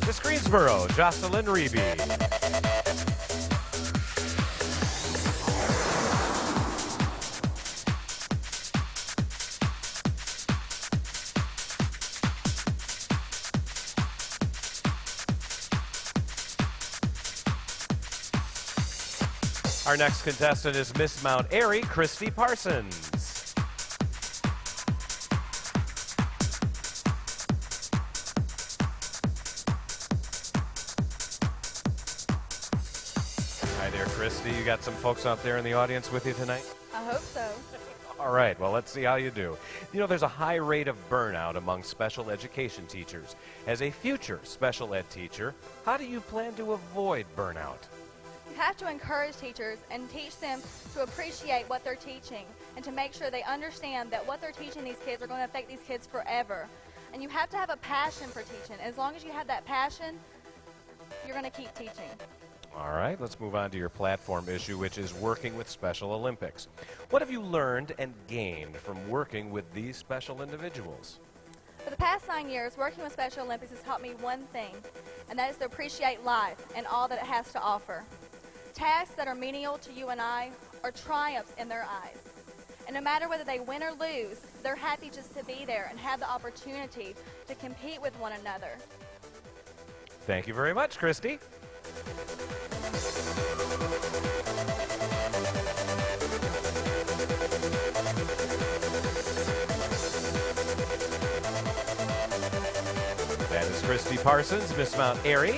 Miss Greensboro, Jocelyn Reeby. Our next contestant is Miss Mount Airy, Christy Parsons. Hi there, Christy. You got some folks out there in the audience with you tonight? I hope so. All right, well, let's see how you do. You know, there's a high rate of burnout among special education teachers. As a future special ed teacher, how do you plan to avoid burnout? You have to encourage teachers and teach them to appreciate what they're teaching and to make sure they understand that what they're teaching these kids are going to affect these kids forever. And you have to have a passion for teaching. As long as you have that passion, you're going to keep teaching. All right, let's move on to your platform issue, which is working with Special Olympics. What have you learned and gained from working with these special individuals? For the past 9 years, working with Special Olympics has taught me one thing, and that is to appreciate life and all that it has to offer. Tasks that are menial to you and I are triumphs in their eyes. And no matter whether they win or lose, they're happy just to be there and have the opportunity to compete with one another. Thank you very much, Christy. That is Christy Parsons, Miss Mount Airy.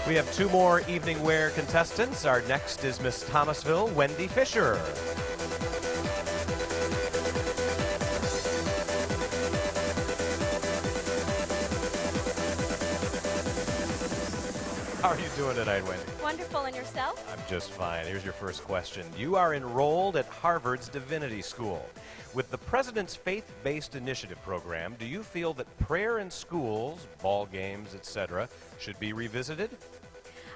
We have two more evening wear contestants. Our next is Miss Thomasville, Wendy Fisher. How are you doing tonight, Wendy? Wonderful, and yourself? I'm just fine. Here's your first question. You are enrolled at Harvard's Divinity School. With the President's Faith-Based Initiative program, do you feel that prayer in schools, ball games, etc., should be revisited?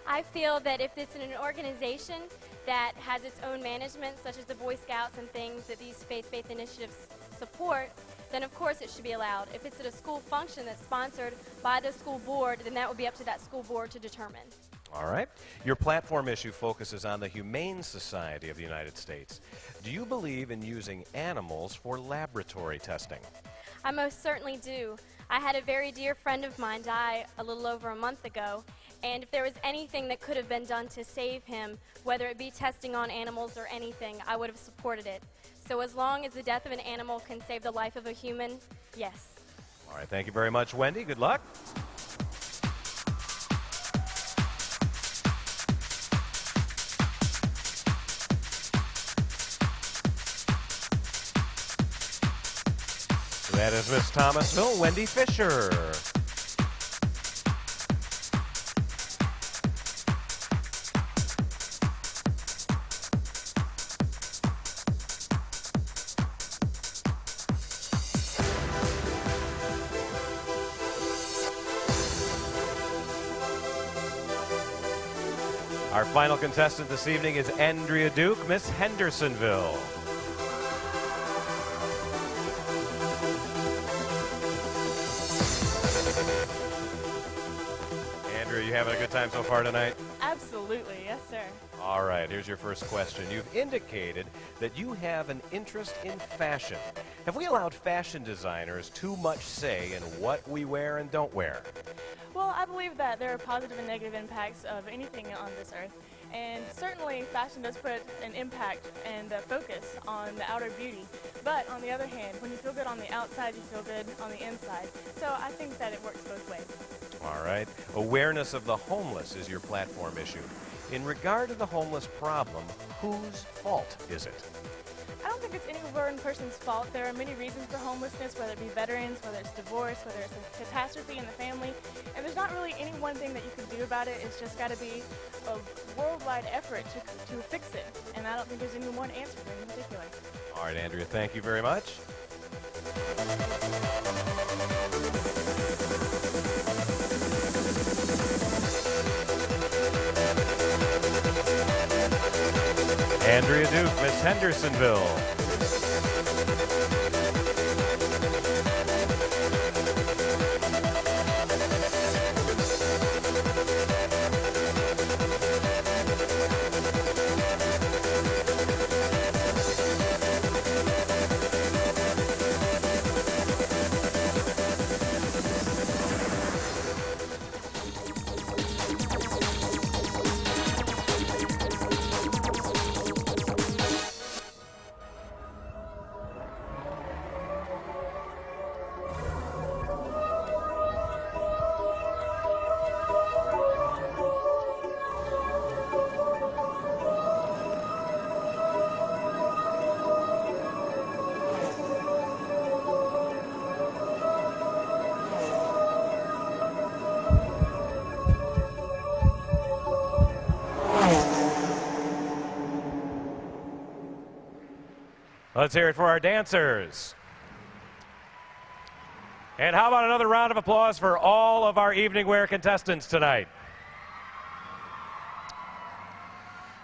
I feel that if it's in an organization that has its own management, such as the Boy Scouts and things that these faith-based initiatives support, then of course it should be allowed. If it's at a school function that's sponsored by the school board, then that would be up to that school board to determine. All right. Your platform issue focuses on the Humane Society of the United States. Do you believe in using animals for laboratory testing? I most certainly do. I had a very dear friend of mine die a little over a month ago, and if there was anything that could have been done to save him, whether it be testing on animals or anything, I would have supported it. So as long as the death of an animal can save the life of a human, yes. All right. Thank you very much, Wendy. Good luck. That is Miss Thomasville, Wendy Fisher. Our final contestant this evening is Andrea Duke, Miss Hendersonville. Andrea, you having a good time so far tonight? Absolutely, yes, sir. All right, here's your first question. You've indicated that you have an interest in fashion. Have we allowed fashion designers too much say in what we wear and don't wear? Well, I believe that there are positive and negative impacts of anything on this earth. And certainly fashion does put an impact and a focus on the outer beauty. But on the other hand, when you feel good on the outside, you feel good on the inside. So I think that it works both ways. All right. Awareness of the homeless is your platform issue. In regard to the homeless problem, whose fault is it? I don't think it's any one person's fault. There are many reasons for homelessness, whether it be veterans, whether it's divorce, whether it's a catastrophe in the family. And there's not really any one thing that you can do about it. It's just got to be a worldwide effort to fix it. And I don't think there's any one answer for it in particular. All right, Andrea, thank you very much. Andrea Duke, Miss Hendersonville. Let's hear it for our dancers. And how about another round of applause for all of our evening wear contestants tonight?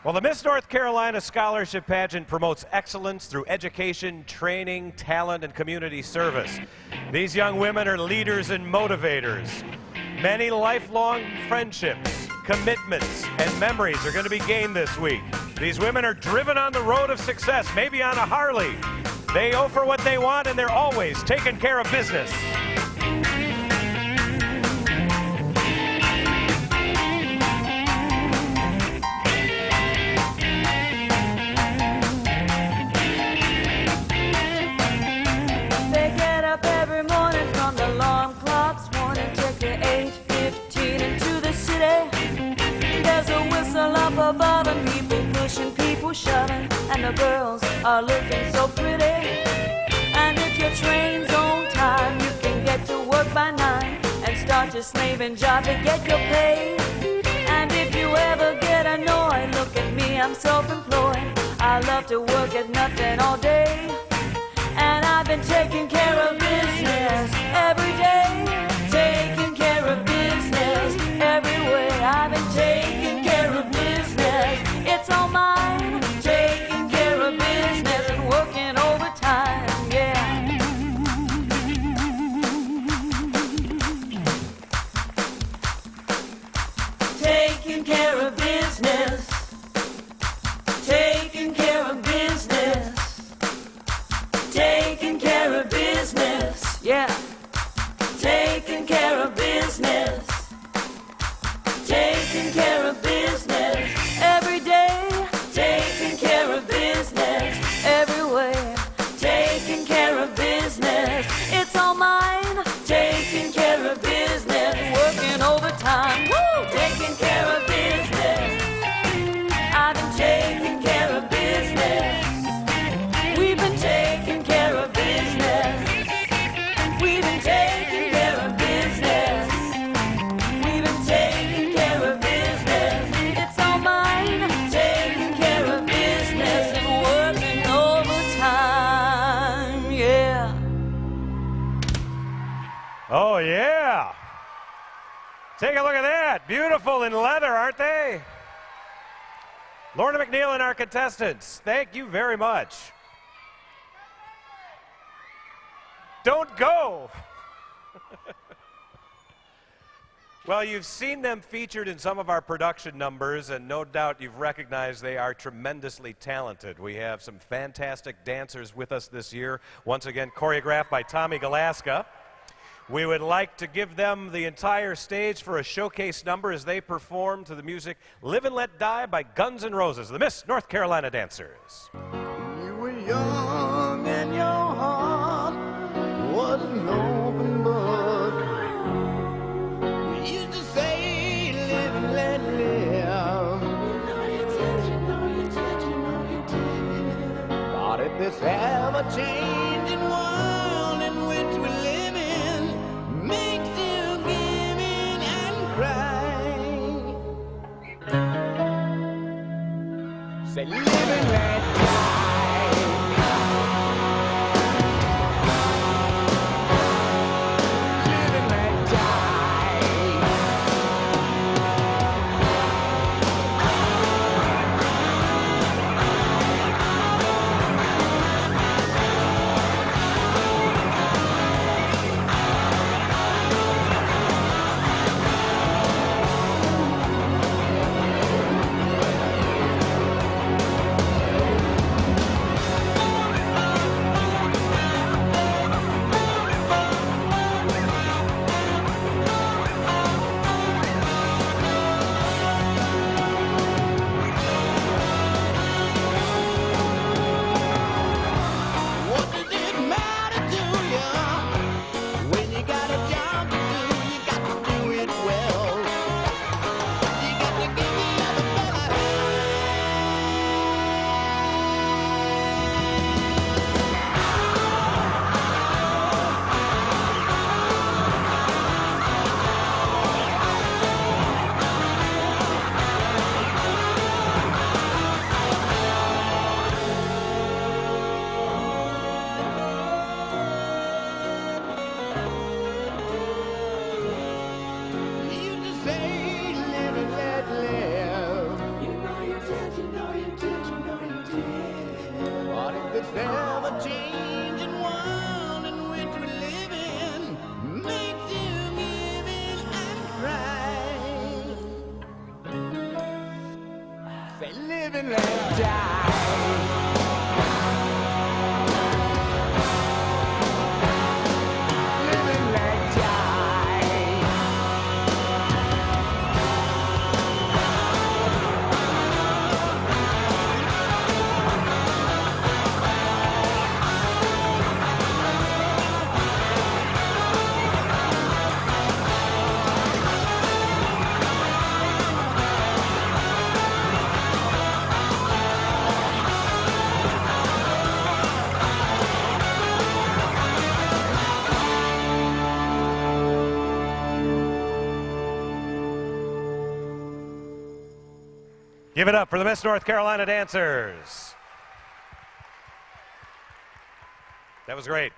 Well, the Miss North Carolina Scholarship Pageant promotes excellence through education, training, talent, and community service. These young women are leaders and motivators. Many lifelong friendships, commitments, and memories are going to be gained this week. These women are driven on the road of success, maybe on a Harley. They go for what they want, and they're always taking care of business. They get up every morning from the alarm clocks warning, take the 8:15 into the city. There's a whistle up above and people pushing, people shoving, and the girls are looking so pretty. And if your train's on time, you can get to work by 9 and start your slaving job to get your pay. And if you ever get annoyed, look at me, I'm self-employed. I love to work at nothing all day. And I've been taking care of business every day. Taking care of business every way. I've been taking care of business. It's all mine. Taking care of business and working overtime. Yeah. Taking care of business. Taking care of business. Taking care of business, yeah. Taking care of business. Taking care of business every day. Taking care of business everywhere. Taking care of business, it's all mine. Taking care of business, working overtime. Woo! Taking care of business. I've been taking care of business. We've been taking care of business. We've been taking care of business. We've been taking care of business. It's all mine. Taking care of business and working overtime. Yeah. Oh, yeah. Take a look at that. Beautiful in leather, aren't they? Lorna McNeil and our contestants, thank you very much. Don't go. Well, you've seen them featured in some of our production numbers, and no doubt you've recognized they are tremendously talented. We have some fantastic dancers with us this year, once again choreographed by Tommy Galaska. We would like to give them the entire stage for a showcase number as they perform to the music Live and Let Die by Guns N' Roses, the Miss North Carolina Dancers. You were young and your heart was an open book. You used to say, live and let live. But if this ever-changing world in which we live in makes you give in and cry, say, live and let die. Give it up for the Miss North Carolina Dancers. That was great.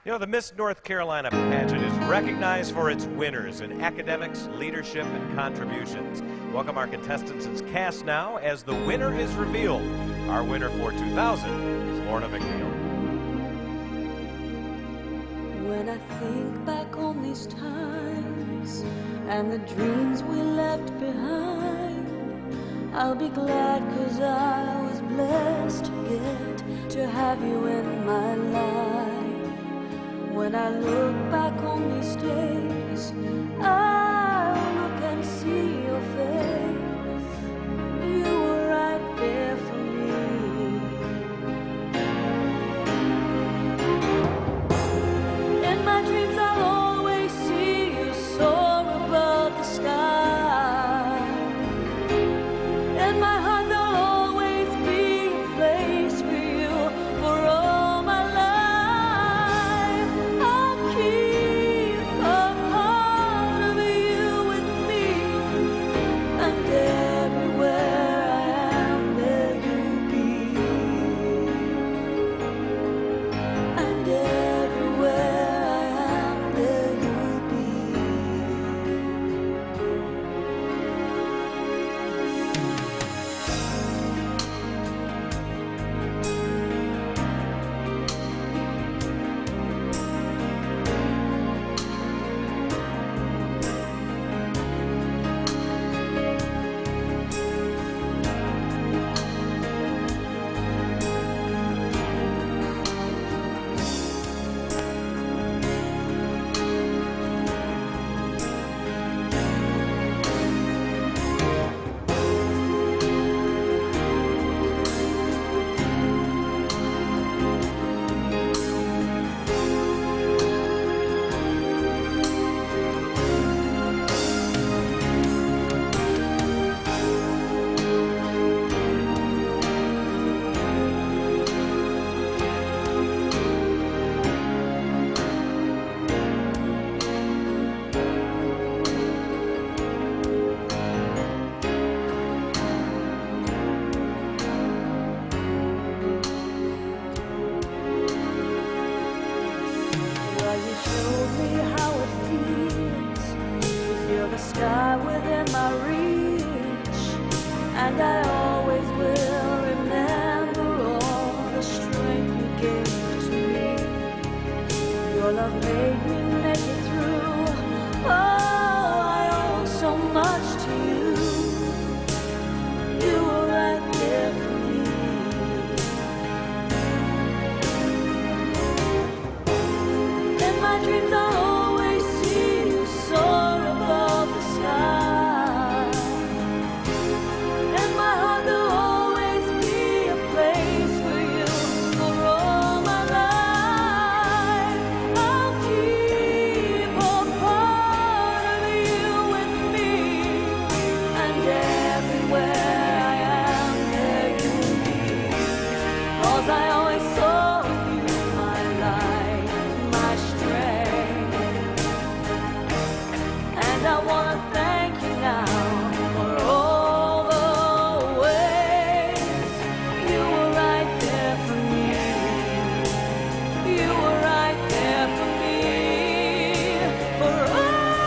You know, the Miss North Carolina Pageant is recognized for its winners in academics, leadership, and contributions. Welcome our contestants and cast now as the winner is revealed. Our winner for 2000 is Lorna McNeil. When I think back on these times and the dreams we left behind, I'll be glad 'cause I was blessed to get to have you in my life. When I look back on these days, I'll look and see your face. You were right there for me. In my dreams I'll always see you soar above the sky. In my heart there'll always be a place for you for all my life. I'll keep a part of you. sky within my reach, and I always will remember all the strength you gave to me. Your love made me make it through. Oh, I owe so much to you. You were right there for me. In my dreams I always see you soar above the sky. In my heart there'll always be a place for you for all my life. I'll keep a part of you with me, and everywhere I am there you'll be. 'Cause I always saw you, my life, my strength. And I wanna thank you now for all the ways you were right there for me. You were right there for me. For always.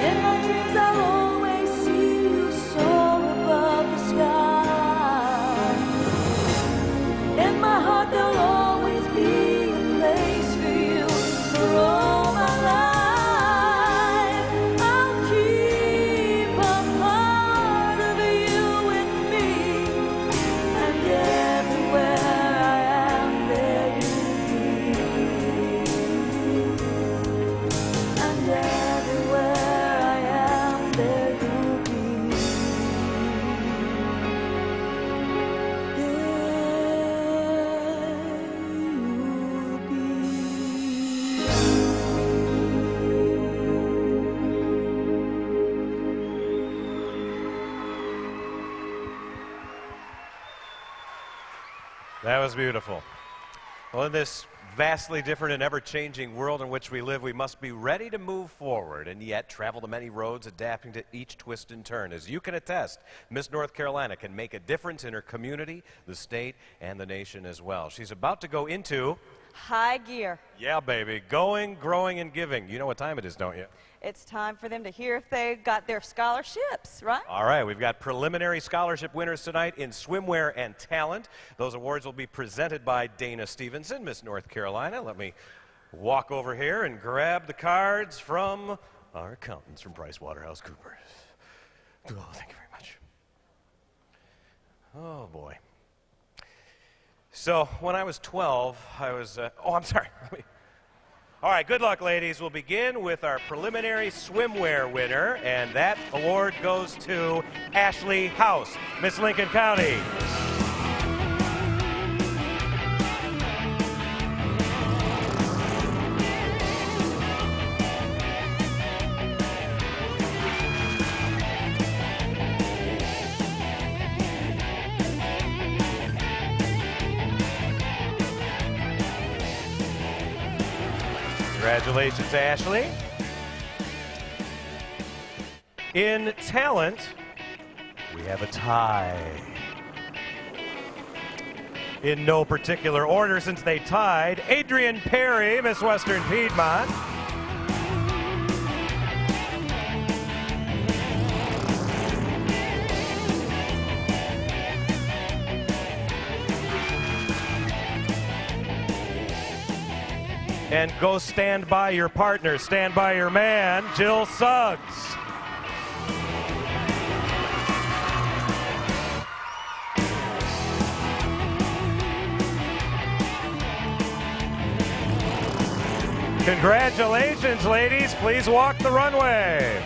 In my dreams I'll always see you soar above the sky. In my heart there'll always be a place for you for all my life. I'll keep a part of you with me, and everywhere I am there you'll be. And everywhere I am there you'll be. That was beautiful. Well, in this vastly different and ever-changing world in which we live, we must be ready to move forward and yet travel the many roads, adapting to each twist and turn. As you can attest, Miss North Carolina can make a difference in her community, the state, and the nation as well. She's about to go into high gear. Yeah, baby. Going, growing, and giving. You know what time it is, don't you? It's time for them to hear if they got their scholarships, right? All right, we've got preliminary scholarship winners tonight in swimwear and talent. Those awards will be presented by Dana Stevenson, Miss North Carolina. Let me walk over here and grab the cards from our accountants from PricewaterhouseCoopers. Oh, thank you very much. Oh, boy. So, when I was 12, I was, I'm sorry. All right, good luck, ladies. We'll begin with our preliminary swimwear winner, and that award goes to Ashley House, Miss Lincoln County. Congratulations, Ashley. In talent, we have a tie. In no particular order, since they tied, Adrian Perry, Miss Western Piedmont. And go stand by your partner, stand by your man, Jill Suggs. Congratulations, ladies. Please walk the runway.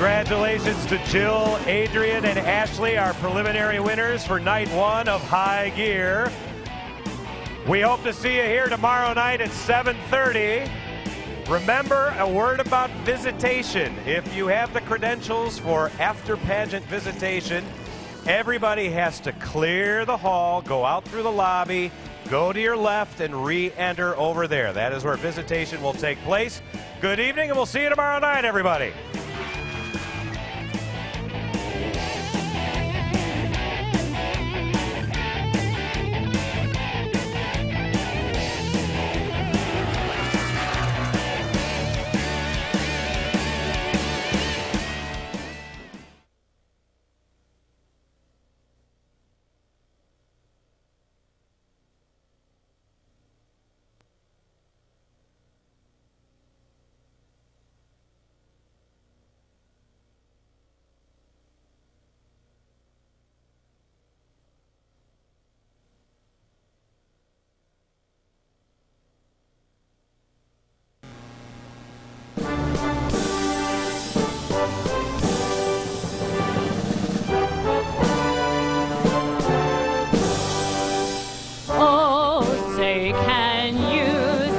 Congratulations to Jill, Adrian, and Ashley, our preliminary winners for night one of High Gear. We hope to see you here tomorrow night at 7:30. Remember, a word about visitation. If you have the credentials for after pageant visitation, everybody has to clear the hall, go out through the lobby, go to your left, and re-enter over there. That is where visitation will take place. Good evening, and we'll see you tomorrow night, everybody. Oh, say, can you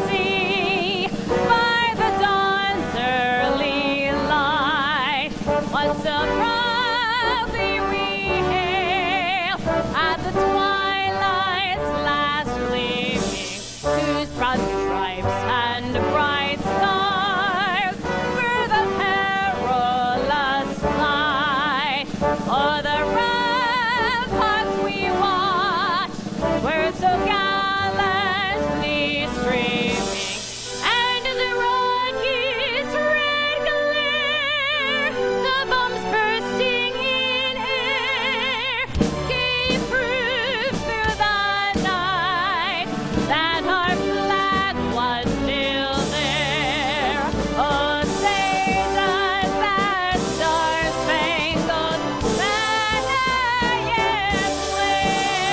see by the dawn's early light what so proudly we hail at the twilight's last gleaming, whose broad stripes and bright stars were the perilous flight o'er the ramparts we watched, were so gallantly streaming, and in the Rockies' red glare, the bombs bursting in air gave proof through the night that our flag was still there. Oh, say does that star-spangled banner yet wave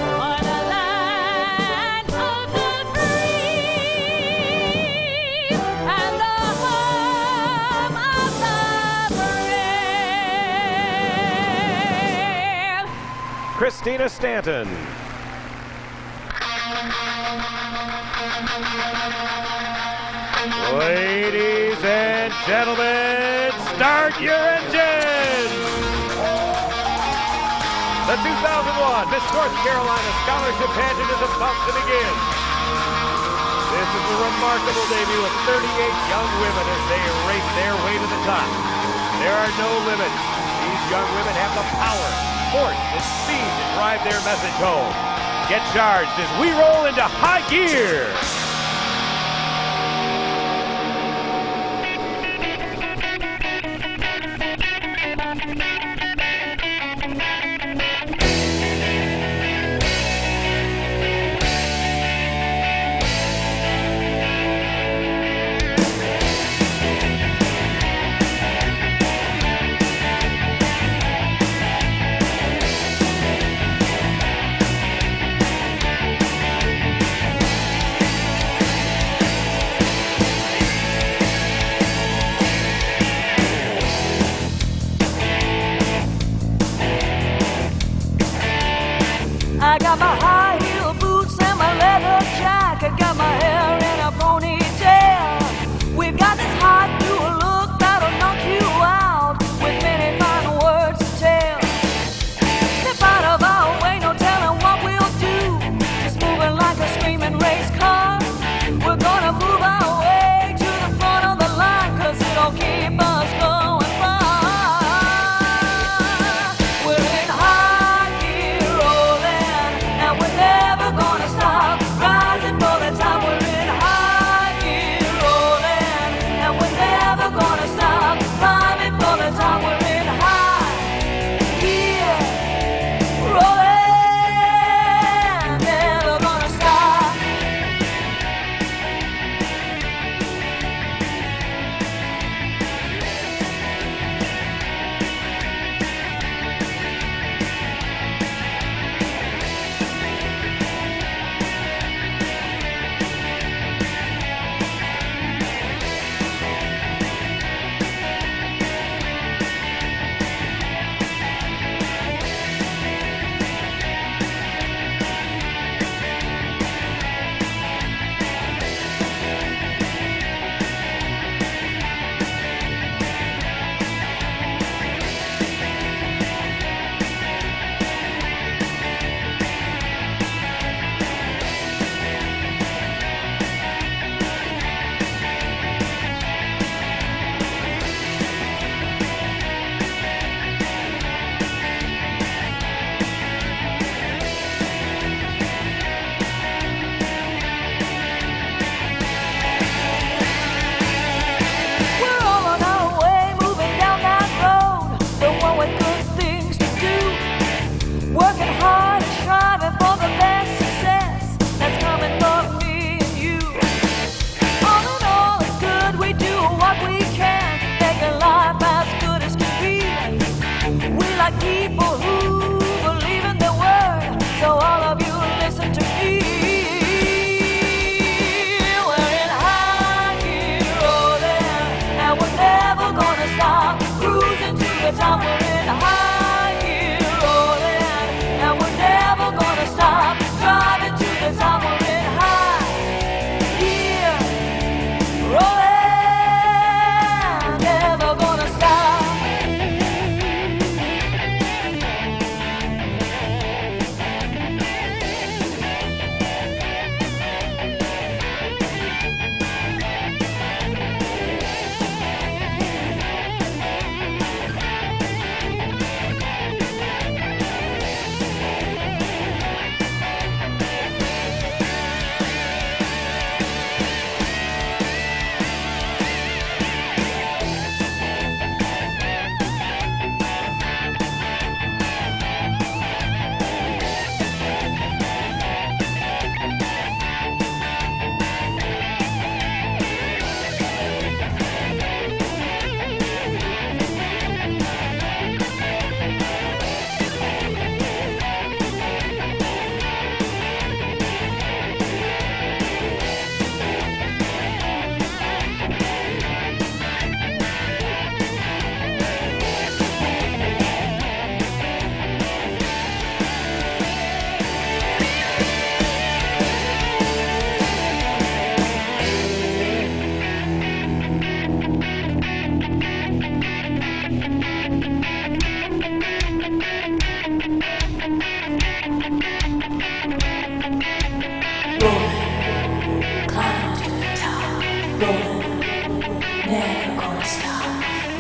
o'er the land of the free and the home of the brave? Christina Stanton. Ladies and gentlemen, start your engines! The 2001 Miss North Carolina Scholarship Pageant is about to begin. This is a remarkable debut of 38 young women as they race their way to the top. There are no limits. These young women have the power, force, and speed to drive their message home. Get charged as we roll into high gear. I got my high heel boots and my leather jacket. Got my hair in a ponytail. We've got this hot new look that'll knock you out with many fine words to tell. Step out of our way, no telling what we'll do. Just moving like a screaming race car. We're gonna move our way to the front of the line, 'cause it'll keep us going far. We're in high gear rolling, and we're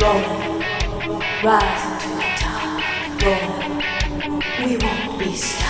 rolling, rising to the top, rolling. We won't be stopped.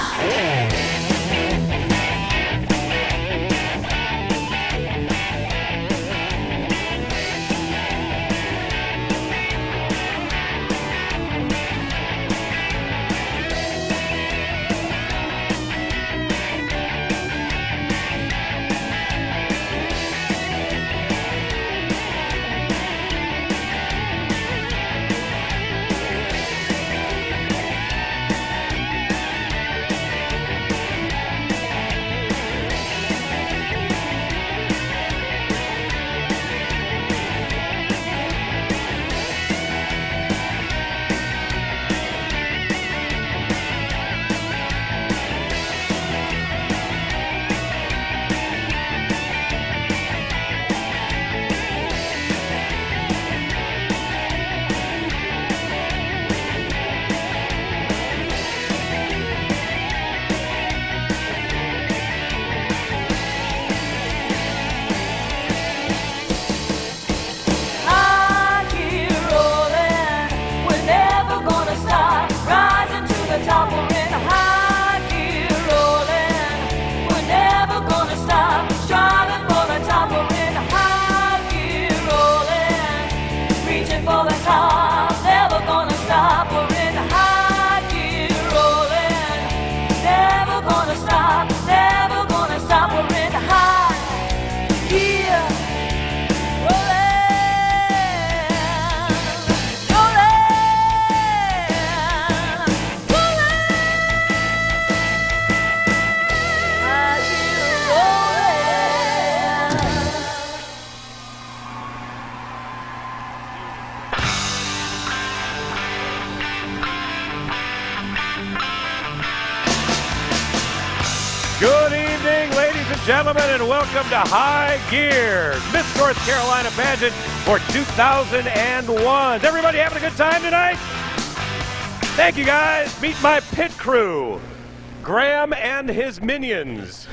Good evening, ladies and gentlemen, and welcome to High Gear, Miss North Carolina Pageant for 2001. Is everybody having a good time tonight? Thank you, guys. Meet my pit crew, Graham and his minions.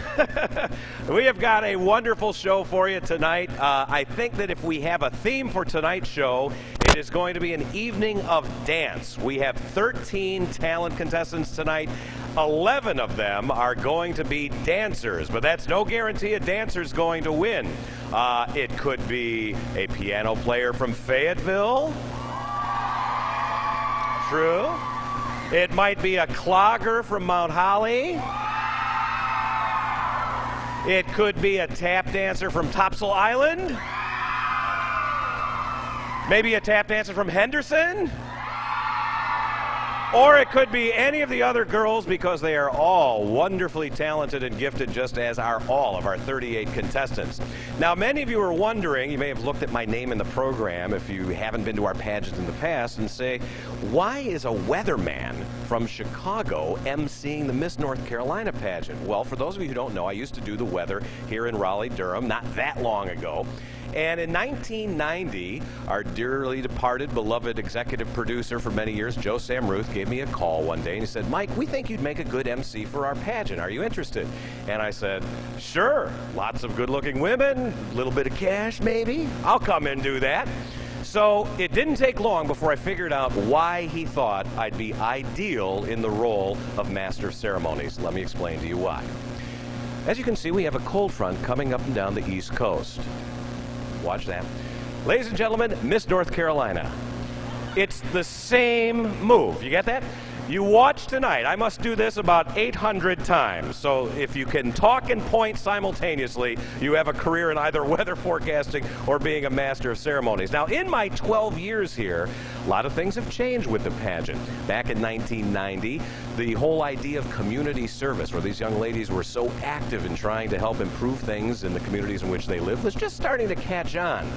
We have got a wonderful show for you tonight. I think that if we have a theme for tonight's show, it is going to be an evening of dance. We have 13 talent contestants tonight. 11 of them are going to be dancers, but that's no guarantee a dancer's going to win. It could be a piano player from Fayetteville. True. It might be a clogger from Mount Holly. It could be a tap dancer from Topsail Island. Maybe a tap dancer from Henderson. Or it could be any of the other girls, because they are all wonderfully talented and gifted, just as are all of our 38 contestants. Now, many of you are wondering, you may have looked at my name in the program if you haven't been to our pageant in the past, and say, why is a weatherman from Chicago emceeing the Miss North Carolina pageant? Well, for those of you who don't know, I used to do the weather here in Raleigh-Durham not that long ago. And in 1990, our dearly departed, beloved executive producer for many years, Joe Samruth, gave me a call one day and he said, Mike, we think you'd make a good MC for our pageant. Are you interested? And I said, sure. Lots of good-looking women, a little bit of cash maybe. I'll come and do that. So it didn't take long before I figured out why he thought I'd be ideal in the role of Master of Ceremonies. Let me explain to you why. As you can see, we have a cold front coming up and down the East Coast. Watch that. Ladies and gentlemen, Miss North Carolina. It's the same move. You get that? You watch tonight. I must do this about 800 times. So if you can talk and point simultaneously, you have a career in either weather forecasting or being a master of ceremonies. Now, in my 12 years here, a lot of things have changed with the pageant. Back in 1990, the whole idea of community service, where these young ladies were so active in trying to help improve things in the communities in which they live, was just starting to catch on.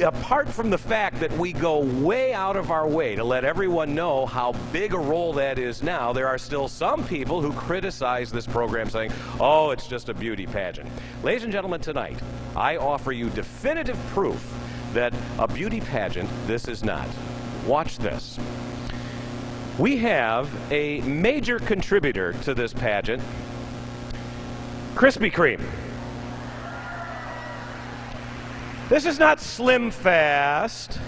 Apart from the fact that we go way out of our way to let everyone know how big a role that is now, there are still some people who criticize this program saying, oh, it's just a beauty pageant. Ladies and gentlemen, tonight, I offer you definitive proof that a beauty pageant this is not. Watch this. We have a major contributor to this pageant, Krispy Kreme. This is not Slim Fast.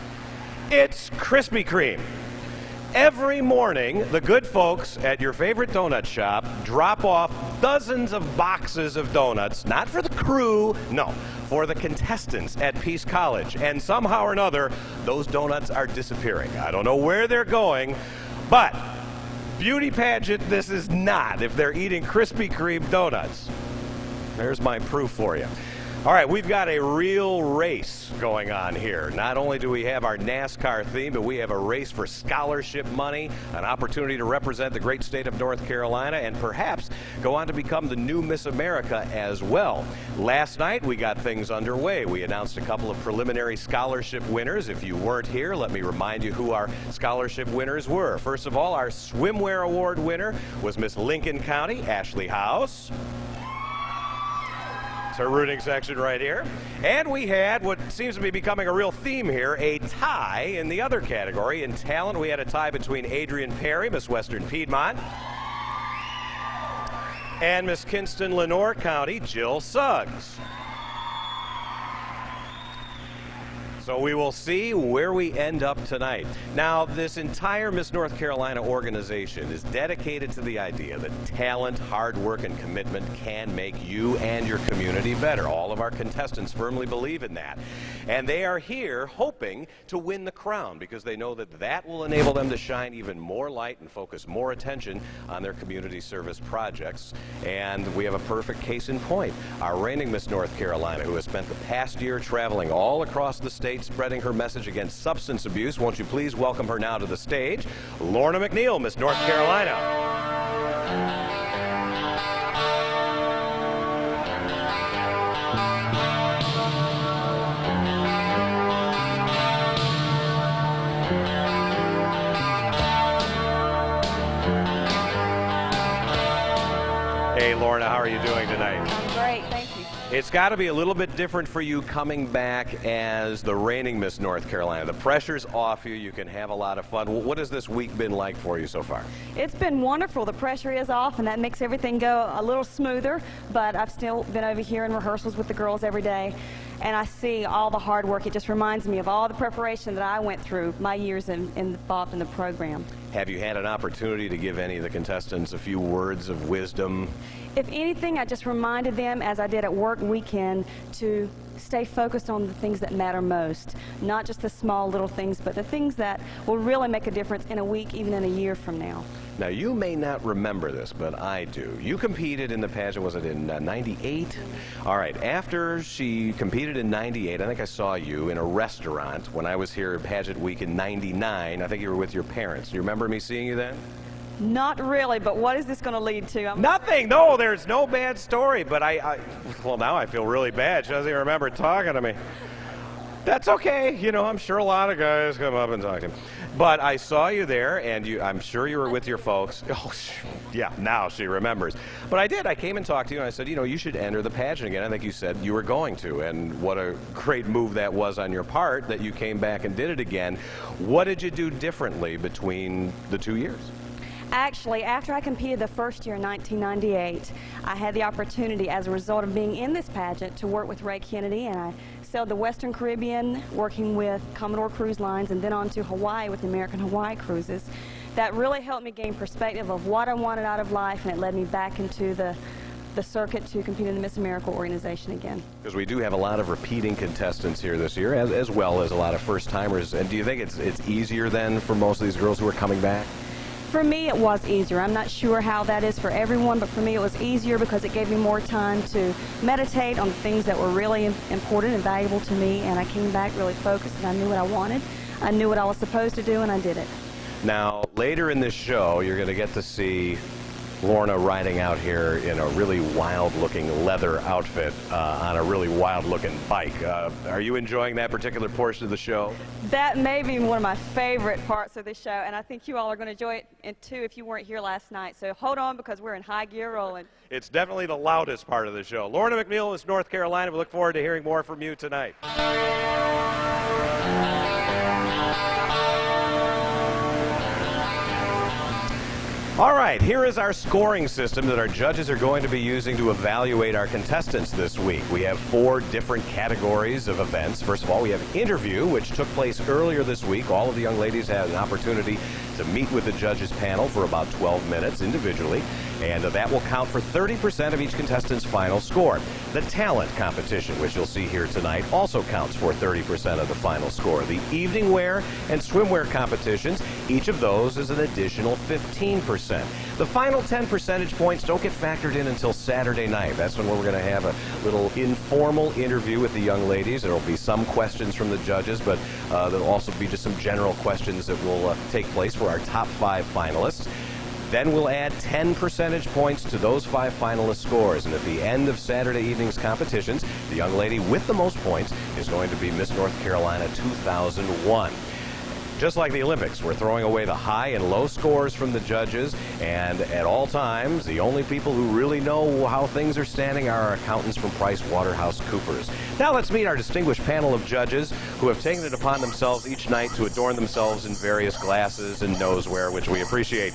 It's Krispy Kreme. Every morning, the good folks at your favorite donut shop drop off dozens of boxes of donuts, not for the crew, no, for the contestants at Peace College. And somehow or another, those donuts are disappearing. I don't know where they're going, but beauty pageant this is not if they're eating Krispy Kreme donuts. There's my proof for you. All right, we've got a real race going on here. Not only do we have our NASCAR theme, but we have a race for scholarship money, an opportunity to represent the great state of North Carolina, and perhaps go on to become the new Miss America as well. Last night, we got things underway. We announced a couple of preliminary scholarship winners. If you weren't here, let me remind you who our scholarship winners were. First of all, our swimwear award winner was Miss Lincoln County, Ashley House. Our rooting section right here. And we had what seems to be becoming a real theme here, a tie in the other category. In talent, we had a tie between Adrian Perry, Miss Western Piedmont, and Miss Kinston-Lenoir County, Jill Suggs. So we will see where we end up tonight. Now, this entire Miss North Carolina organization is dedicated to the idea that talent, hard work, and commitment can make you and your community better. All of our contestants firmly believe in that. And they are here hoping to win the crown because they know that that will enable them to shine even more light and focus more attention on their community service projects. And we have a perfect case in point. Our reigning Miss North Carolina, who has spent the past year traveling all across the state spreading her message against substance abuse. Won't you please welcome her now to the stage, Lorna McNeil, Miss North Carolina. Hey, Lorna, how are you doing tonight? I'm great, thank you. It's got to be a little bit different for you coming back as the reigning Miss North Carolina. The pressure's off you. You can have a lot of fun. What has this week been like for you so far? It's been wonderful. The pressure is off, and that makes everything go a little smoother, but I've still been over here in rehearsals with the girls every day, and I see all the hard work. It just reminds me of all the preparation that I went through my years involved in the program. Have you had an opportunity to give any of the contestants a few words of wisdom? If anything, I just reminded them, as I did at work weekend, to stay focused on the things that matter most. Not just the small little things, but the things that will really make a difference in a week, even in a year from now. Now, you may not remember this, but I do. You competed in the pageant, was it in 98? All right, after she competed in 98, I think I saw you in a restaurant when I was here at Pageant Week in 99. I think you were with your parents. Do you remember me seeing you then? Not really, but what is this going to lead to? Nothing. No, there's no bad story, but well, now I feel really bad. She doesn't even remember talking to me. That's okay. You know, I'm sure a lot of guys come up and talk to me. But I saw you there, and I'm sure you were with your folks. Oh, yeah, now she remembers. But I did. I came and talked to you, and I said, you know, you should enter the pageant again. I think you said you were going to, and what a great move that was on your part that you came back and did it again. What did you do differently between the 2 years? Actually, after I competed the first year in 1998, I had the opportunity, as a result of being in this pageant, to work with Ray Kennedy, and I sailed the Western Caribbean working with Commodore Cruise Lines, and then on to Hawaii with the American Hawaii Cruises. That really helped me gain perspective of what I wanted out of life, and it led me back into the circuit to compete in the Miss America organization again. Because we do have a lot of repeating contestants here this year, as well as a lot of first-timers. And do you think it's easier then for most of these girls who are coming back? For me, it was easier. I'm not sure how that is for everyone, but for me it was easier because it gave me more time to meditate on the things that were really important and valuable to me, and I came back really focused, and I knew what I wanted. I knew what I was supposed to do, and I did it. Now, later in this show, you're going to get to see Lorna riding out here in a really wild-looking leather outfit on a really wild-looking bike. Are you enjoying that particular portion of the show? That may be one of my favorite parts of the show, and I think you all are going to enjoy it too if you weren't here last night. So hold on, because we're in high gear rolling. It's definitely the loudest part of the show. Lorna McNeil is North Carolina. We look forward to hearing more from you tonight. All right, here is our scoring system that our judges are going to be using to evaluate our contestants this week. We have 4 different categories of events. First of all, we have interview, which took place earlier this week. All of the young ladies had an opportunity to meet with the judges panel for about 12 minutes individually, and that will count for 30% of each contestant's final score. The talent competition, which you'll see here tonight, also counts for 30% of the final score. The evening wear and swimwear competitions, each of those is an additional 15%. The final 10 percentage points don't get factored in until Saturday night. That's when we're going to have a little informal interview with the young ladies. There will be some questions from the judges, but there will also be just some general questions that will take place for our top 5 finalists. Then we'll add 10 percentage points to those 5 finalist scores. And at the end of Saturday evening's competitions, the young lady with the most points is going to be Miss North Carolina 2001. Just like the Olympics, we're throwing away the high and low scores from the judges, and at all times, the only people who really know how things are standing are our accountants from PricewaterhouseCoopers. Now let's meet our distinguished panel of judges who have taken it upon themselves each night to adorn themselves in various glasses and nosewear, which we appreciate.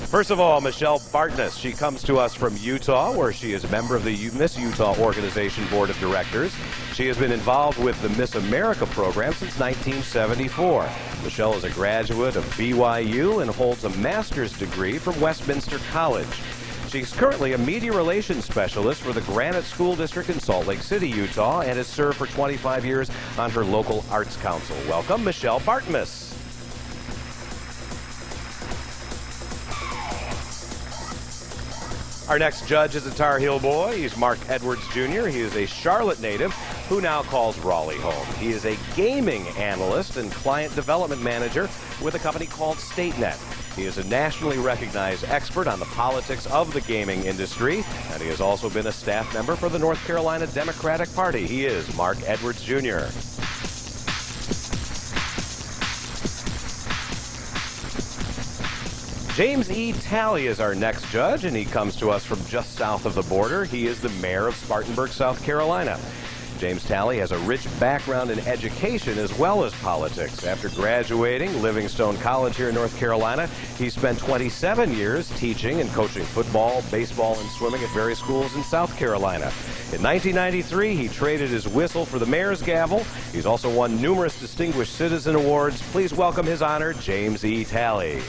First of all, Michelle Bartness. She comes to us from Utah, where she is a member of the Miss Utah Organization Board of Directors. She has been involved with the Miss America program since 1974. Michelle is a graduate of BYU and holds a master's degree from Westminster College. She's currently a media relations specialist for the Granite School District in Salt Lake City, Utah, and has served for 25 years on her local arts council. Welcome, Michelle Bartness. Our next judge is a Tar Heel boy. He's Mark Edwards Jr. He is a Charlotte native who now calls Raleigh home. He is a gaming analyst and client development manager with a company called StateNet. He is a nationally recognized expert on the politics of the gaming industry, and he has also been a staff member for the North Carolina Democratic Party. He is Mark Edwards Jr. James E. Talley is our next judge, and he comes to us from just south of the border. He is the mayor of Spartanburg, South Carolina. James Talley has a rich background in education as well as politics. After graduating Livingstone College here in North Carolina, he spent 27 years teaching and coaching football, baseball, and swimming at various schools in South Carolina. In 1993, he traded his whistle for the mayor's gavel. He's also won numerous distinguished citizen awards. Please welcome His Honor, James E. Talley.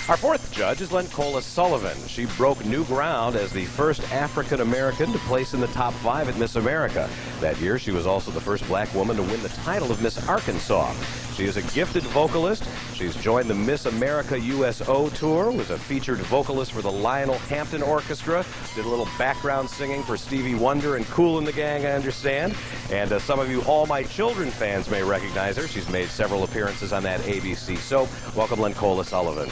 Our fourth judge is Lencola Sullivan. She broke new ground as the first African-American to place in the top 5 at Miss America. That year, she was also the first black woman to win the title of Miss Arkansas. She is a gifted vocalist. She's joined the Miss America USO tour, was a featured vocalist for the Lionel Hampton Orchestra, did a little background singing for Stevie Wonder and Kool and the Gang, I understand. And some of you All My Children fans may recognize her. She's made several appearances on that ABC soap. Welcome, Lencola Sullivan.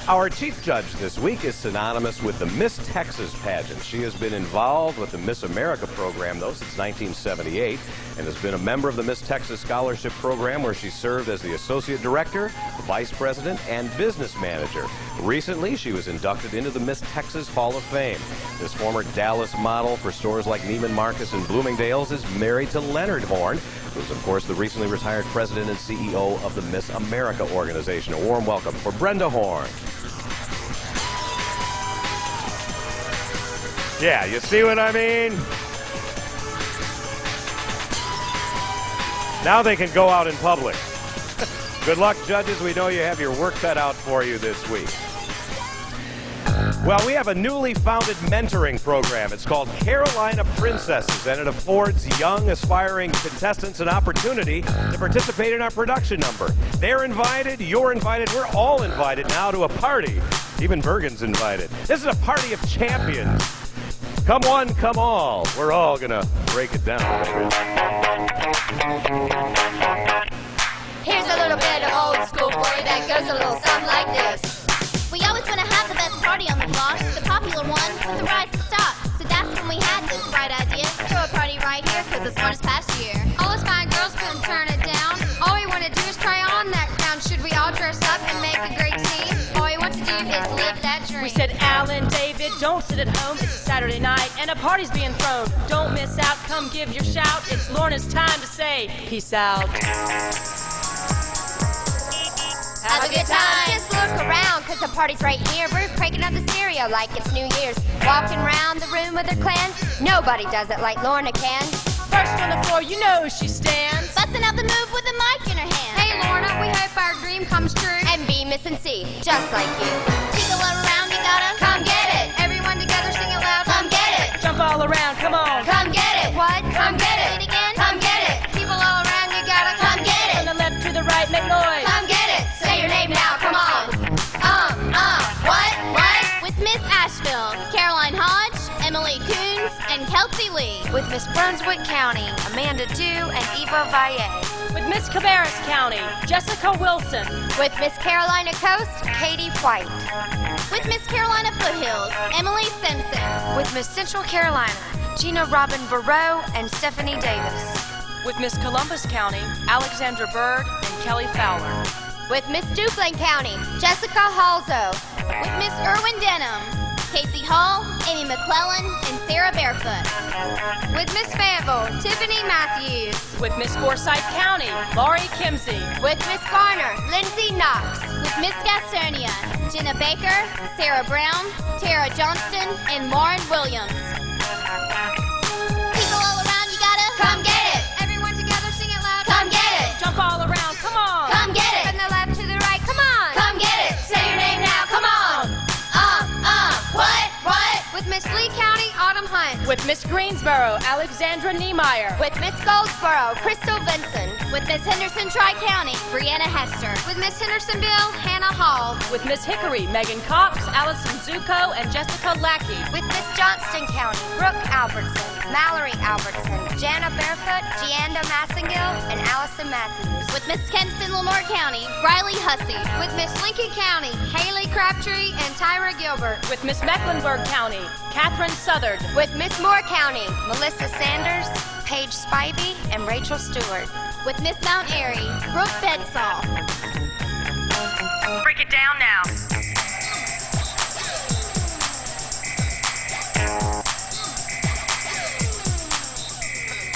Our chief judge this week is synonymous with the Miss Texas pageant. She has been involved with the Miss America program, though, since 1978, and has been a member of the Miss Texas Scholarship Program, where she served as the Associate Director, Vice President, and Business Manager. Recently, she was inducted into the Miss Texas Hall of Fame. This former Dallas model for stores like Neiman Marcus and Bloomingdale's is married to Leonard Horn, who is, of course, the recently retired President and CEO of the Miss America organization. A warm welcome for Brenda Horn. Yeah, you see what I mean? Now they can go out in public. Good luck, judges. We know you have your work cut out for you this week. Well, we have a newly founded mentoring program. It's called Carolina Princesses, and it affords young, aspiring contestants an opportunity to participate in our production number. They're invited, you're invited, we're all invited now to a party. Even Bergen's invited. This is a party of champions. Come one, come all. We're all going to break it down, baby. Here's a little bit of old school glory that goes a little something like this. We always want to have the best party on the block, the popular one with the rise to stop. So that's when we had this bright idea. Throw a party right here, cause it's smartest past year. All us fine girls couldn't turn it down. All we want to do is try on that crown. Should we all dress up and make a great scene? All we want to do is live that dream. We said, Alan, David, don't sit sit at home, it's a Saturday night, and a party's being thrown. Don't miss out, come give your shout. It's Lorna's time to say, peace out. Have a good time. Just look around, cause the party's right here. We're cranking up the stereo like it's New Year's. Walking around the room with her clan. Nobody does it like Lorna can. First on the floor, you know she stands. Busting out the move with a mic in her hand. Hey Lorna, we hope our dream comes true. And be Miss and C, just like you. People all around, you gotta come get it. Everyone together, sing it loud. Come get it. Jump all around, come on. Come get it. What? Come get it. Again? Come get it. People all around, you gotta come get it. From the left to the right, make noise. Come get it. Say your name now, come on. What? With Miss Asheville, Caroline Hodge, Emily Coons, and Kelsey Lee. With Miss Brunswick County, Amanda Dew and Eva Valle. With Miss Cabarrus County, Jessica Wilson. With Miss Carolina Coast, Katie White. with Miss Carolina Foothills, Emily Simpson. With Miss Central Carolina, Gina Robin Barreau and Stephanie Davis. With Miss Columbus County, Alexandra Bird and Kelly Fowler. With Miss Duplin County, Jessica Halzo. With Miss Irwin Denham, Casey Hall, Amy McClellan, and Sarah Barefoot. With Miss Fayetteville, Tiffany Matthews. With Miss Forsyth County, Laurie Kimsey. With Miss Garner, Lindsay Knox. With Miss Gastonia, Jenna Baker, Sarah Brown, Tara Johnston, and Lauren Williams. People all around, you gotta come get it. Everyone together, sing it loud. Come get it. Jump all around, come on. Come get it. From the left to the right, come on. Come get it. Say your name now, come on. What? With Miss Lee County, Autumn Hunt. With Miss Greensboro, Alexandra Niemeyer. With Miss Goldsboro, Crystal Vinson. With Miss Henderson Tri-County, Brianna Hester. With Miss Hendersonville, Hannah Hall. With Miss Hickory, Megan Cox, Allison Zuko, and Jessica Lackey. With Miss Johnston County, Brooke Albertson, Mallory Albertson, Jana Barefoot, Gianda Massengill, and Allison Matthews. With Miss Kenston-Lamar County, Riley Hussey. With Miss Lincoln County, Haley Crabtree and Tyra Gilbert. With Miss Mecklenburg County, Catherine Southard. With Miss Moore County, Melissa Sanders, Paige Spivey, and Rachel Stewart. with Miss Mount Airy, Brooke Bedsall. Break it down now.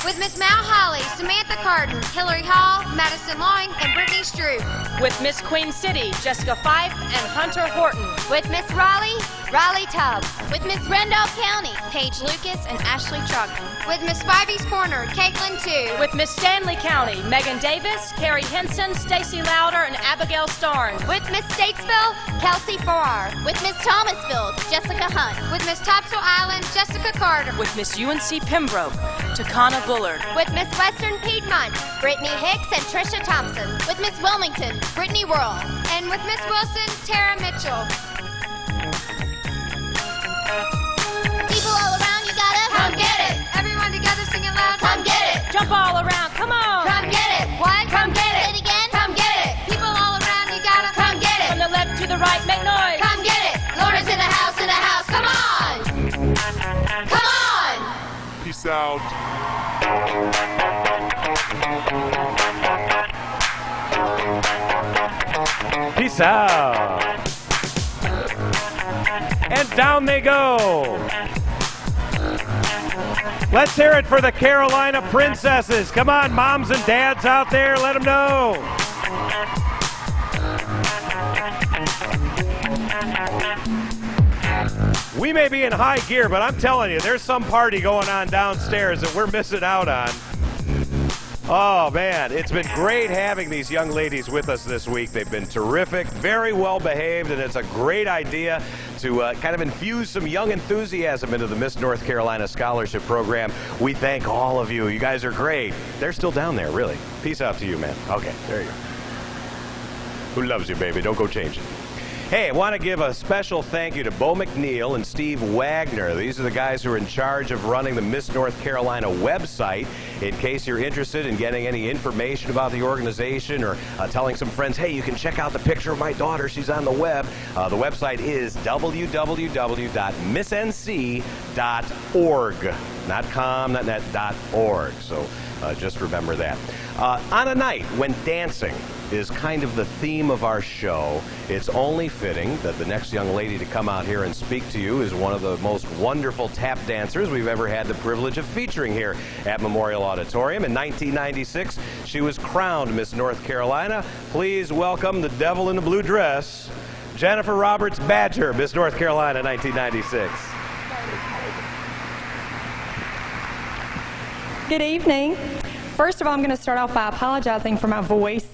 With Miss Mal Holly, Samantha Carden, Hillary Hall, Madison Long, and Brittany Stroop. With Miss Queen City, Jessica Fife and Hunter Horton. With Miss Raleigh, Riley Tubb. With Miss Randolph County, Paige Lucas and Ashley Trogdon. With Miss Spivey's Corner, Caitlin Tu. With Miss Stanley County, Megan Davis, Carrie Henson, Stacy Lauder, and Abigail Starnes. With Miss Statesville, Kelsey Farrar. With Miss Thomasville, Jessica Hunt. With Miss Topsail Island, Jessica Carter. With Miss UNC Pembroke, Takana Bullard. With Miss Western Piedmont, Brittany Hicks and Trisha Thompson. With Miss Wilmington, Brittany Whirl. And with Miss Wilson, Tara Mitchell. People all around, you gotta come get it. Everyone together, sing it loud. Come get it. Jump all around, come on. Come get it. What? Come get it. Say it again. Come get it. People all around, you gotta come get it. From the left to the right, make noise. Come get it. Lorna's in the house, Come on. Come on. Peace out. Peace out. And down they go. Let's hear it for the Carolina Princesses. Come on, moms and dads out there, let them know. We may be in high gear, but I'm telling you, there's some party going on downstairs that we're missing out on. Oh, man, it's been great having these young ladies with us this week. They've been terrific, very well behaved, and it's a great idea to kind of infuse some young enthusiasm into the Miss North Carolina Scholarship Program. We thank all of you. You guys are great. They're still down there, really. Peace out to you, man. Okay, there you go. Who loves you, baby? Don't go changing. Hey, I want to give a special thank you to Bo McNeil and Steve Wagner. These are the guys who are in charge of running the Miss North Carolina website. In case you're interested in getting any information about the organization or telling some friends, hey, you can check out the picture of my daughter. She's on the web. The website is www.missnc.org. Not .com, not .net, .org. So just remember that. On a night when dancing is kind of the theme of our show, it's only fitting that the next young lady to come out here and speak to you is one of the most wonderful tap dancers we've ever had the privilege of featuring here at Memorial Auditorium. In 1996, she was crowned Miss North Carolina. Please welcome the devil in the blue dress, Jennifer Roberts Badger, Miss North Carolina 1996. Good evening. First of all, I'm going to start off by apologizing for my voice.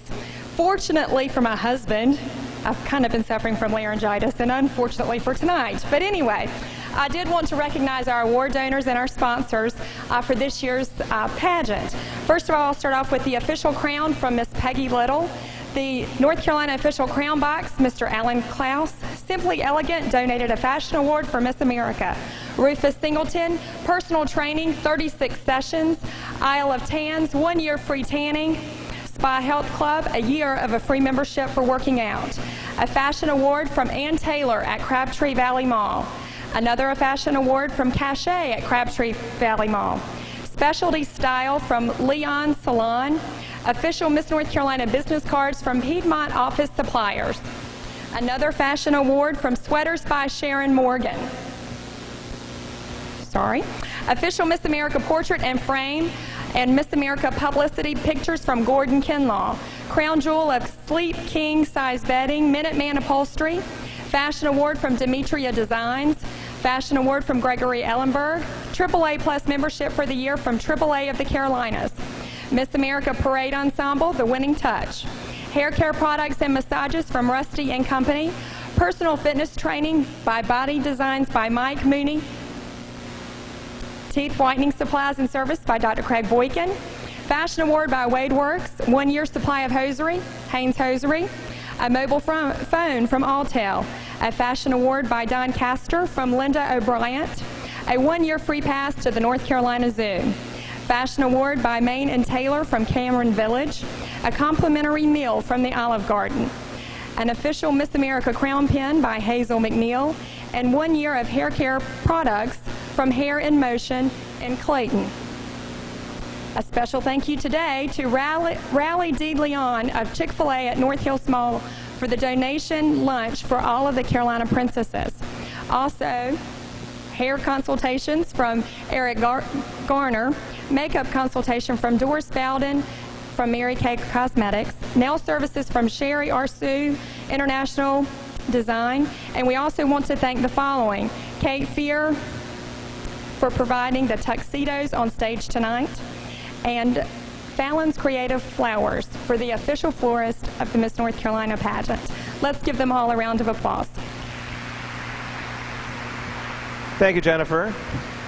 Fortunately for my husband, I've kind of been suffering from laryngitis, and unfortunately for tonight. But anyway, I did want to recognize our award donors and our sponsors for this year's pageant. First of all, I'll start off with the official crown from Miss Peggy Little. The North Carolina official crown box, Mr. Alan Klaus. Simply Elegant donated a fashion award for Miss America. Rufus Singleton, personal training, 36 sessions. Isle of Tans, 1 year free tanning. Spa Health Club, a year of a free membership for working out. A fashion award from Ann Taylor at Crabtree Valley Mall. Another fashion award from Cachet at Crabtree Valley Mall. Specialty style from Leon Salon. Official Miss North Carolina business cards from Piedmont Office Suppliers. Another fashion award from Sweaters by Sharon Morgan. Official Miss America portrait and frame and Miss America publicity pictures from Gordon Kinlaw. Crown jewel of Sleep King size bedding, Minuteman upholstery. Fashion award from Demetria Designs. Fashion award from Gregory Ellenberg. AAA plus membership for the year from AAA of the Carolinas. Miss America Parade Ensemble, The Winning Touch. Hair care products and massages from Rusty and Company. Personal fitness training by Body Designs by Mike Mooney. Teeth whitening supplies and service by Dr. Craig Boykin. Fashion award by Wade Works. 1 year supply of hosiery, Haynes Hosiery. A mobile phone from Alltel. A fashion award by Don Castor from Linda O'Brien. A 1 year free pass to the North Carolina Zoo. Fashion award by Main and Taylor from Cameron Village. A complimentary meal from the Olive Garden. An official Miss America crown pin by Hazel McNeil. And 1 year of hair care products from Hair in Motion in Clayton. A special thank you today to Raleigh D. Leon of Chick-fil-A at North Hills Mall for the donation lunch for all of the Carolina princesses. Also, hair consultations from Eric Garner, makeup consultation from Doris Bowden from Mary Kay Cosmetics, nail services from Sherry Arsu International Design, and we also want to thank the following: Kate Fear for providing the tuxedos on stage tonight, and Fallon's Creative Flowers for the official florist of the Miss North Carolina pageant. Let's give them all a round of applause. Thank you, Jennifer.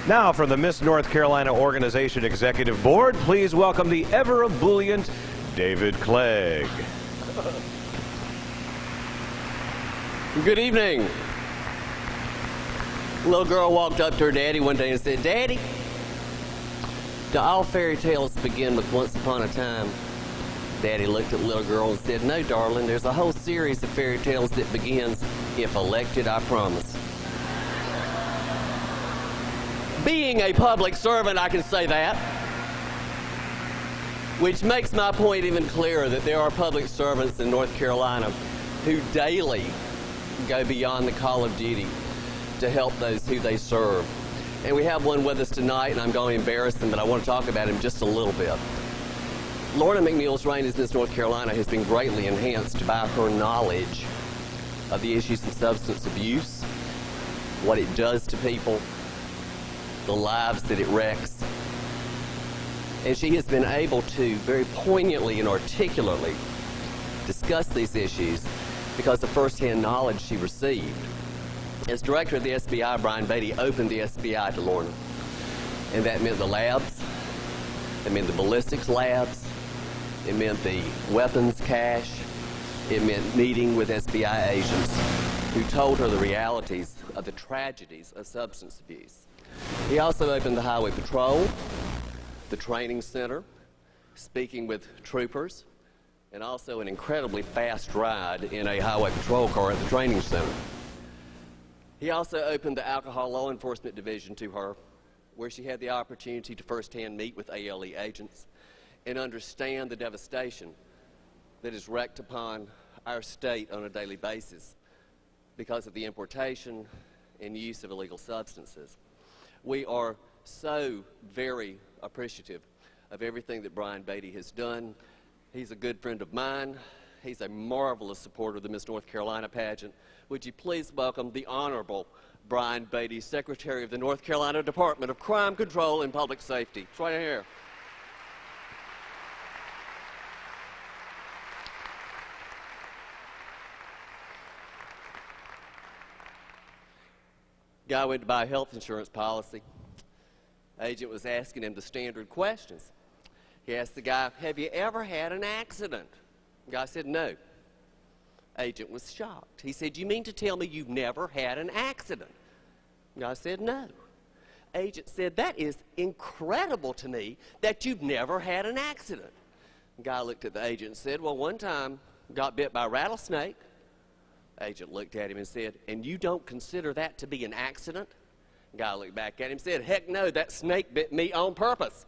Now, from the Miss North Carolina Organization Executive Board, please welcome the ever ebullient David Clegg. Good evening. A little girl walked up to her daddy one day and said, "Daddy, do all fairy tales begin with once upon a time?" Daddy looked at the little girl and said, "No, darling, there's a whole series of fairy tales that begins, if elected, I promise." Being a public servant, I can say that. Which makes my point even clearer, that there are public servants in North Carolina who daily go beyond the call of duty to help those who they serve. And we have one with us tonight, and I'm going to embarrass him, but I want to talk about him just a little bit. Lorna McNeil's reign as Miss North Carolina has been greatly enhanced by her knowledge of the issues of substance abuse, what it does to people, the lives that it wrecks. And she has been able to very poignantly and articulately discuss these issues because of first-hand knowledge she received. As director of the SBI, Brian Beatty opened the SBI to Lorna. And that meant the labs, it meant the ballistics labs, it meant the weapons cache, it meant meeting with SBI agents who told her the realities of the tragedies of substance abuse. He also opened the Highway Patrol, the training center, speaking with troopers, and also an incredibly fast ride in a highway patrol car at the training center. He also opened the Alcohol Law Enforcement Division to her, where she had the opportunity to firsthand meet with ALE agents and understand the devastation that is wreaked upon our state on a daily basis because of the importation and use of illegal substances. We are so very appreciative of everything that Brian Beatty has done. He's a good friend of mine. He's a marvelous supporter of the Miss North Carolina pageant. Would you please welcome the Honorable Brian Beatty, Secretary of the North Carolina Department of Crime Control and Public Safety. It's right here. Guy went to buy a health insurance policy. Agent was asking him the standard questions. He asked the guy, "Have you ever had an accident?" The guy said, "No." Agent was shocked. He said, "You mean to tell me you've never had an accident?" The guy said, "No." Agent said, "That is incredible to me that you've never had an accident." The guy looked at the agent and said, "Well, one time got bit by a rattlesnake." Agent looked at him and said, "And you don't consider that to be an accident?" The guy looked back at him and said, "Heck no, that snake bit me on purpose."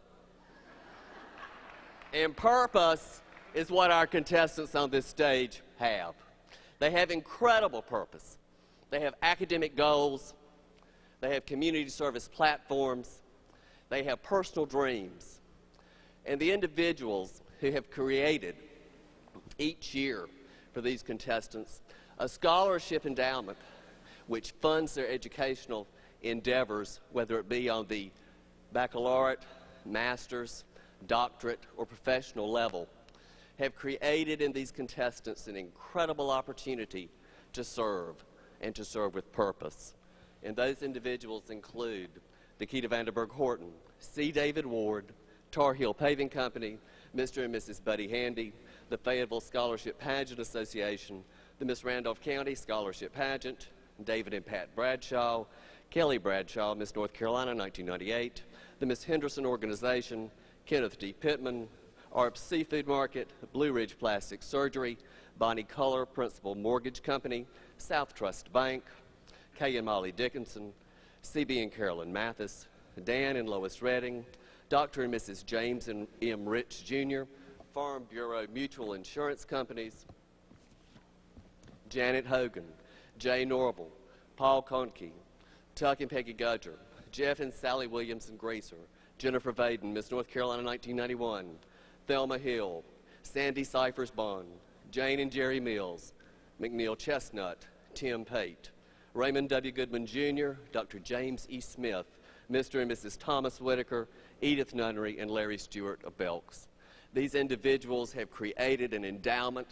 And purpose is what our contestants on this stage have. They have incredible purpose. They have academic goals. They have community service platforms. They have personal dreams. And the individuals who have created each year for these contestants a scholarship endowment which funds their educational endeavors, whether it be on the baccalaureate, master's, doctorate, or professional level, have created in these contestants an incredible opportunity to serve and to serve with purpose. And those individuals include Nikita Vanderburg Horton, C. David Ward, Tar Heel Paving Company, Mr. and Mrs. Buddy Handy, the Fayetteville Scholarship Pageant Association, the Miss Randolph County Scholarship Pageant, David and Pat Bradshaw, Kelly Bradshaw, Miss North Carolina 1998, the Miss Henderson Organization, Kenneth D. Pittman, ARP Seafood Market, Blue Ridge Plastic Surgery, Bonnie Culler, Principal Mortgage Company, South Trust Bank, Kay and Molly Dickinson, CB and Carolyn Mathis, Dan and Lois Redding, Dr. and Mrs. James and M. Rich Jr., Farm Bureau Mutual Insurance Companies, Janet Hogan, Jay Norval, Paul Conkey, Tuck and Peggy Gudger, Jeff and Sally Williamson Greaser, Jennifer Vaden, Miss North Carolina 1991, Thelma Hill, Sandy Cyphers Bond, Jane and Jerry Mills, McNeil Chestnut, Tim Pate, Raymond W. Goodman Jr., Dr. James E. Smith, Mr. and Mrs. Thomas Whitaker, Edith Nunnery, and Larry Stewart of Belks. These individuals have created an endowment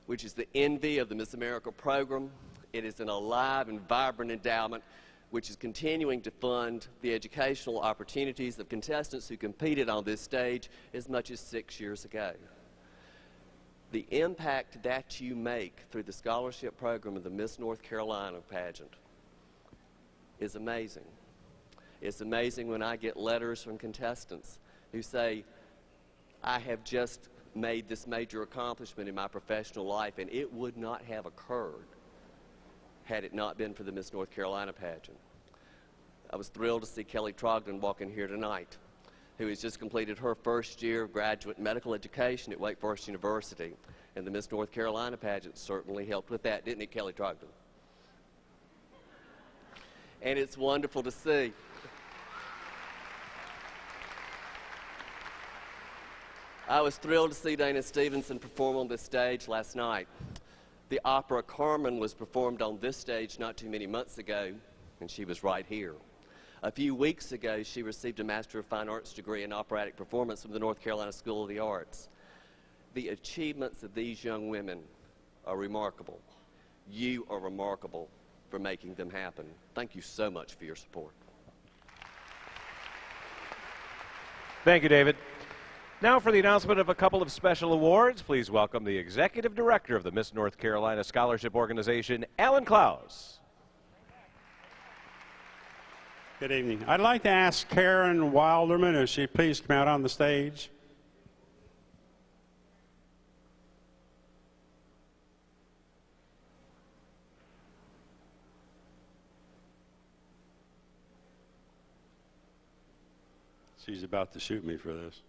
which is the envy of the Miss America program. It is an alive and vibrant endowment which is continuing to fund the educational opportunities of contestants who competed on this stage as much as 6 years ago. The impact that you make through the scholarship program of the Miss North Carolina pageant is amazing. It's amazing when I get letters from contestants who say, "I have just made this major accomplishment in my professional life, and it would not have occurred had it not been for the Miss North Carolina pageant." I was thrilled to see Kelly Trogdon walk in here tonight, who has just completed her first year of graduate medical education at Wake Forest University. And the Miss North Carolina pageant certainly helped with that, didn't it, Kelly Trogdon? And it's wonderful to see. I was thrilled to see Dana Stevenson perform on this stage last night. The opera Carmen was performed on this stage not too many months ago, and she was right here. A few weeks ago, she received a Master of Fine Arts degree in operatic performance from the North Carolina School of the Arts. The achievements of these young women are remarkable. You are remarkable for making them happen. Thank you so much for your support. Thank you, David. Now for the announcement of a couple of special awards, please welcome the Executive Director of the Miss North Carolina Scholarship Organization, Alan Klaus. Good evening. I'd like to ask Karen Wilderman if she'd please come out on the stage. She's about to shoot me for this.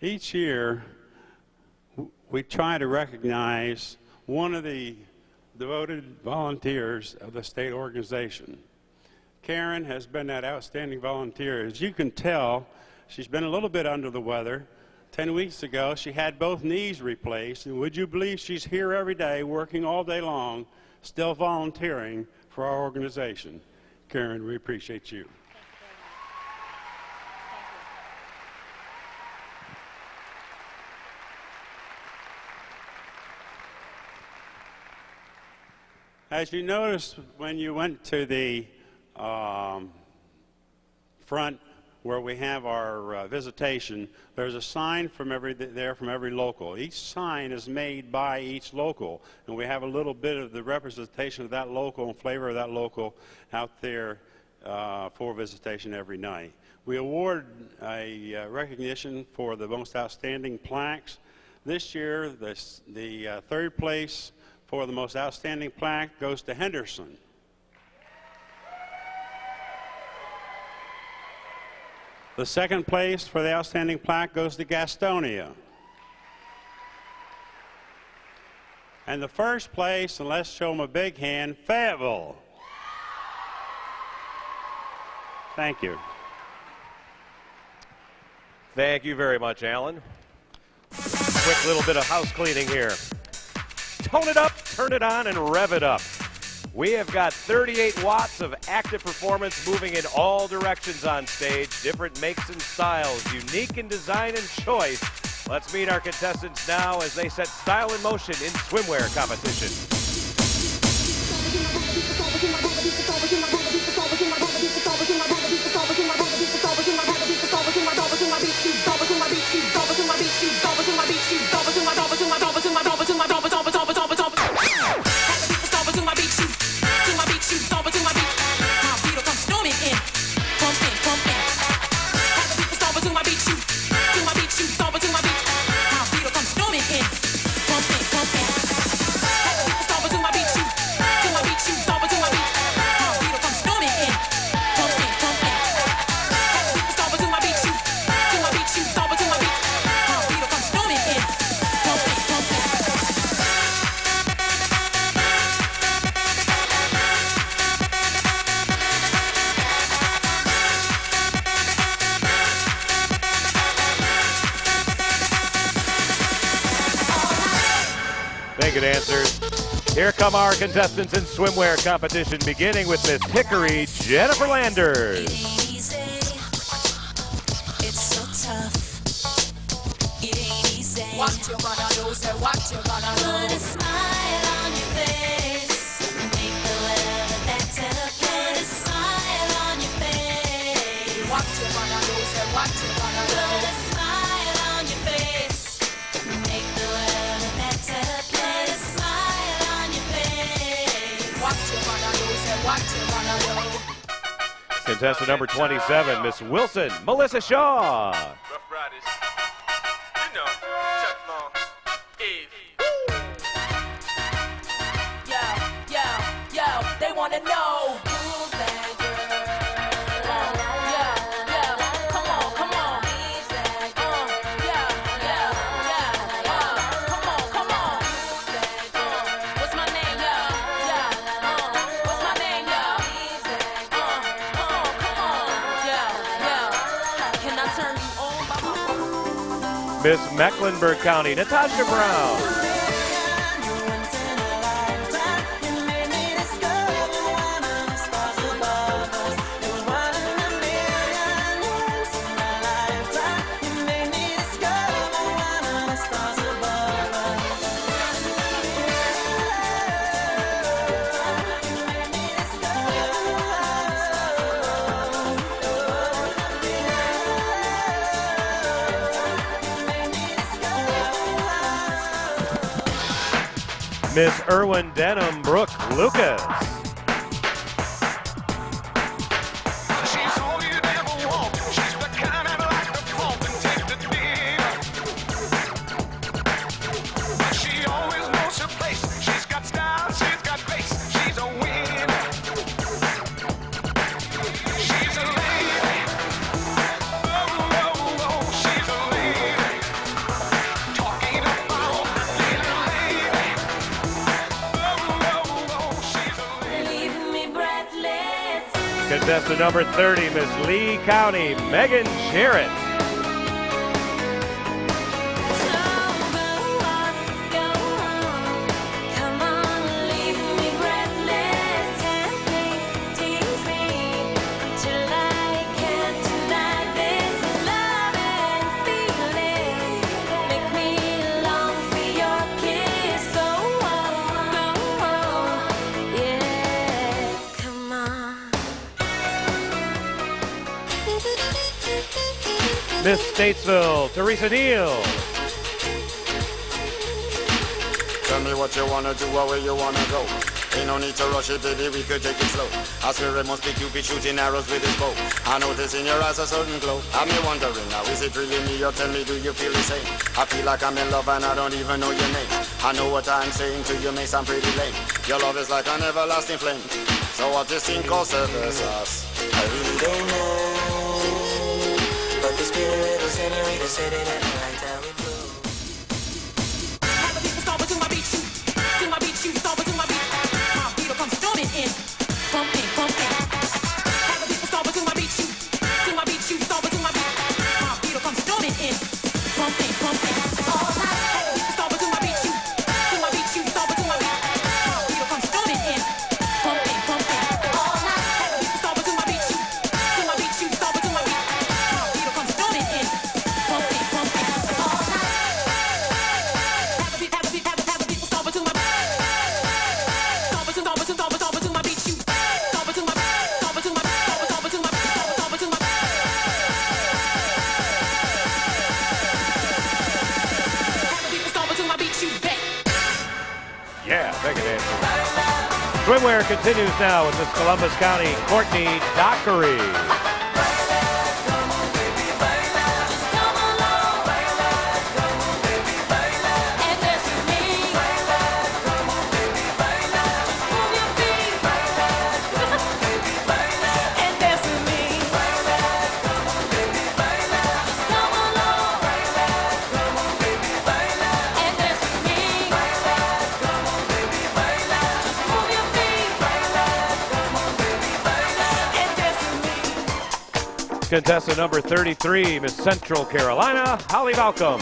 Each year, we try to recognize one of the devoted volunteers of the state organization. Karen has been that outstanding volunteer. As you can tell, she's been a little bit under the weather. 10 weeks ago, she had both knees replaced, and would you believe she's here every day, working all day long, still volunteering for our organization. Karen, we appreciate you. As you noticed when you went to the front where we have our visitation, there's a sign from every local. Each sign is made by each local, and we have a little bit of the representation of that local and flavor of that local out there for visitation every night. We award a recognition for the most outstanding plaques. This year, the third place for the most outstanding plaque goes to Henderson. The second place for the outstanding plaque goes to Gastonia. And the first place, and let's show them a big hand, Fayetteville. Thank you. Thank you very much, Alan. Quick little bit of house cleaning here. Tone it up, turn it on, and rev it up. We have got 38 watts of active performance moving in all directions on stage, different makes and styles, unique in design and choice. Let's meet our contestants now as they set style in motion in swimwear competition. Good answers. Here come our contestants in swimwear competition, beginning with Miss Hickory, Jennifer Landers. It's so tough. It ain't easy. What you gonna do? Say what you gonna do? Put a smile on your face. Make the weather better. Put a smile on your face. What you gonna do? Say what you gonna do? Put a smile on your face. Make the weather better. Contestant number 27, Miss Wilson, Melissa Shaw. Rough Riders, you know, Teflon, Eve. Yo, they wanna know who's that girl? Come on. Come on. Who's that girl? What's my name, What's my name, Can I turn you on, Miss Mecklenburg County, Natasha Brown. Miss Irwin Denham Brooke Lucas. Contestant number 30, Miss Lee County, Megan Jarrett. Miss Statesville, Teresa Neal. Tell me what you wanna do or where you wanna go. Ain't no need to rush it, baby, we could take it slow. I swear it must be Cupid shooting arrows with his bow. I notice in your eyes a certain glow. I'm me wondering now, is it really me or tell me, do you feel the same? I feel like I'm in love and I don't even know your name. I know what I'm saying to you may sound pretty lame. Your love is like an everlasting flame. So what this thing called service us? I really don't know. But the spirit of senorita said it at the right time it flew. Have the people start to my beat, shoot. To my beat, shoot. Start to my beat. My beat will come storming in. Pumping, pumping. Have the people start to my beat, shoot. To my beat, shoot. Start to my beat. My beat will come storming in. Pumping, pumping. All night. Have the people start to my beat, shoot. To my beat, shoot. Start to my beat. My beat will come storming in. Pumping, pumping. All night. Have the people start to my beat, shoot. To my beat, shoot. Start to my beat. My beat will come storming in. Pumping, pumping. All night. Have the people start to my beat. Yeah, Megan dancing. Swimwear continues now with Miss Columbus County, Courtney Dockery. Contestant number 33, Miss Central Carolina, Holly Malcolm.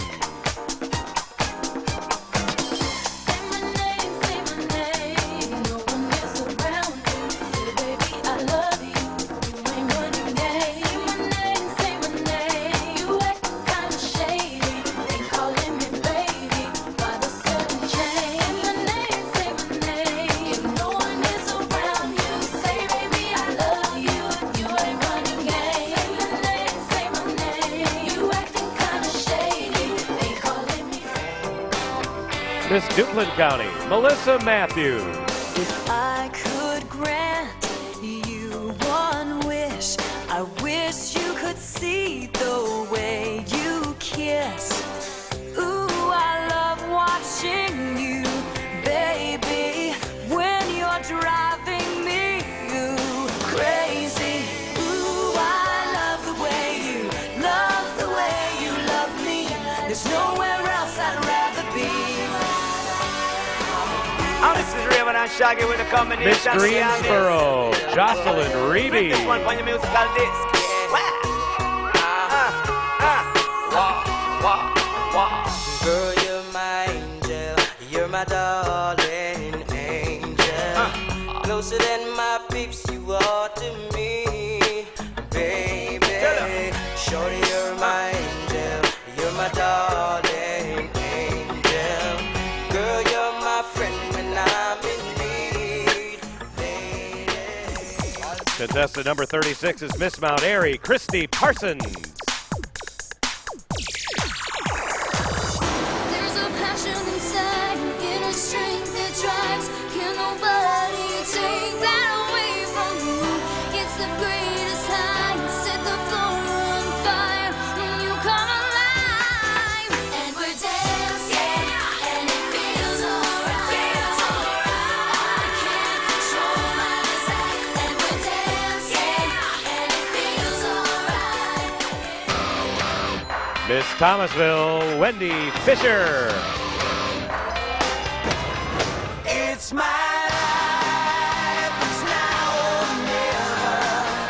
Miss Duplin County, Melissa Matthews. If I could grant you one wish, I wish you could see the way you kiss. Ooh, I love watching you, baby, when you're driving me crazy. Ooh, I love the way you love me. There's nowhere else I'd rather be. This is Raven and Shaggy with a combination. Miss Greensboro, Jocelyn Reedy. This one on your musical disc. Girl, you're my angel. You're my darling angel. Closer than my peeps, you are to me, baby. Shorty, you're my angel. You're my darling angel. Girl, you're my friend when I'm in need, baby. Contestant number 36 is Miss Mount Airy, Christy Parsons. There's a passion inside, an inner strength that drives. Can nobody take that away from you? It's the greatest high, set the floor on fire when you come alive. And we're dancing, and it feels alright. I can't control myself. And we're dancing, and it feels alright. Miss Thomasville, Wendy Fisher. It's my life, it's now or never.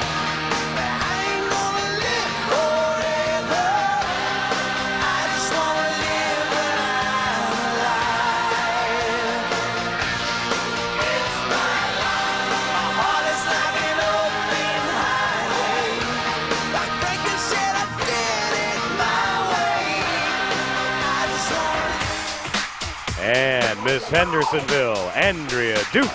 Miss Hendersonville, Andrea Duke.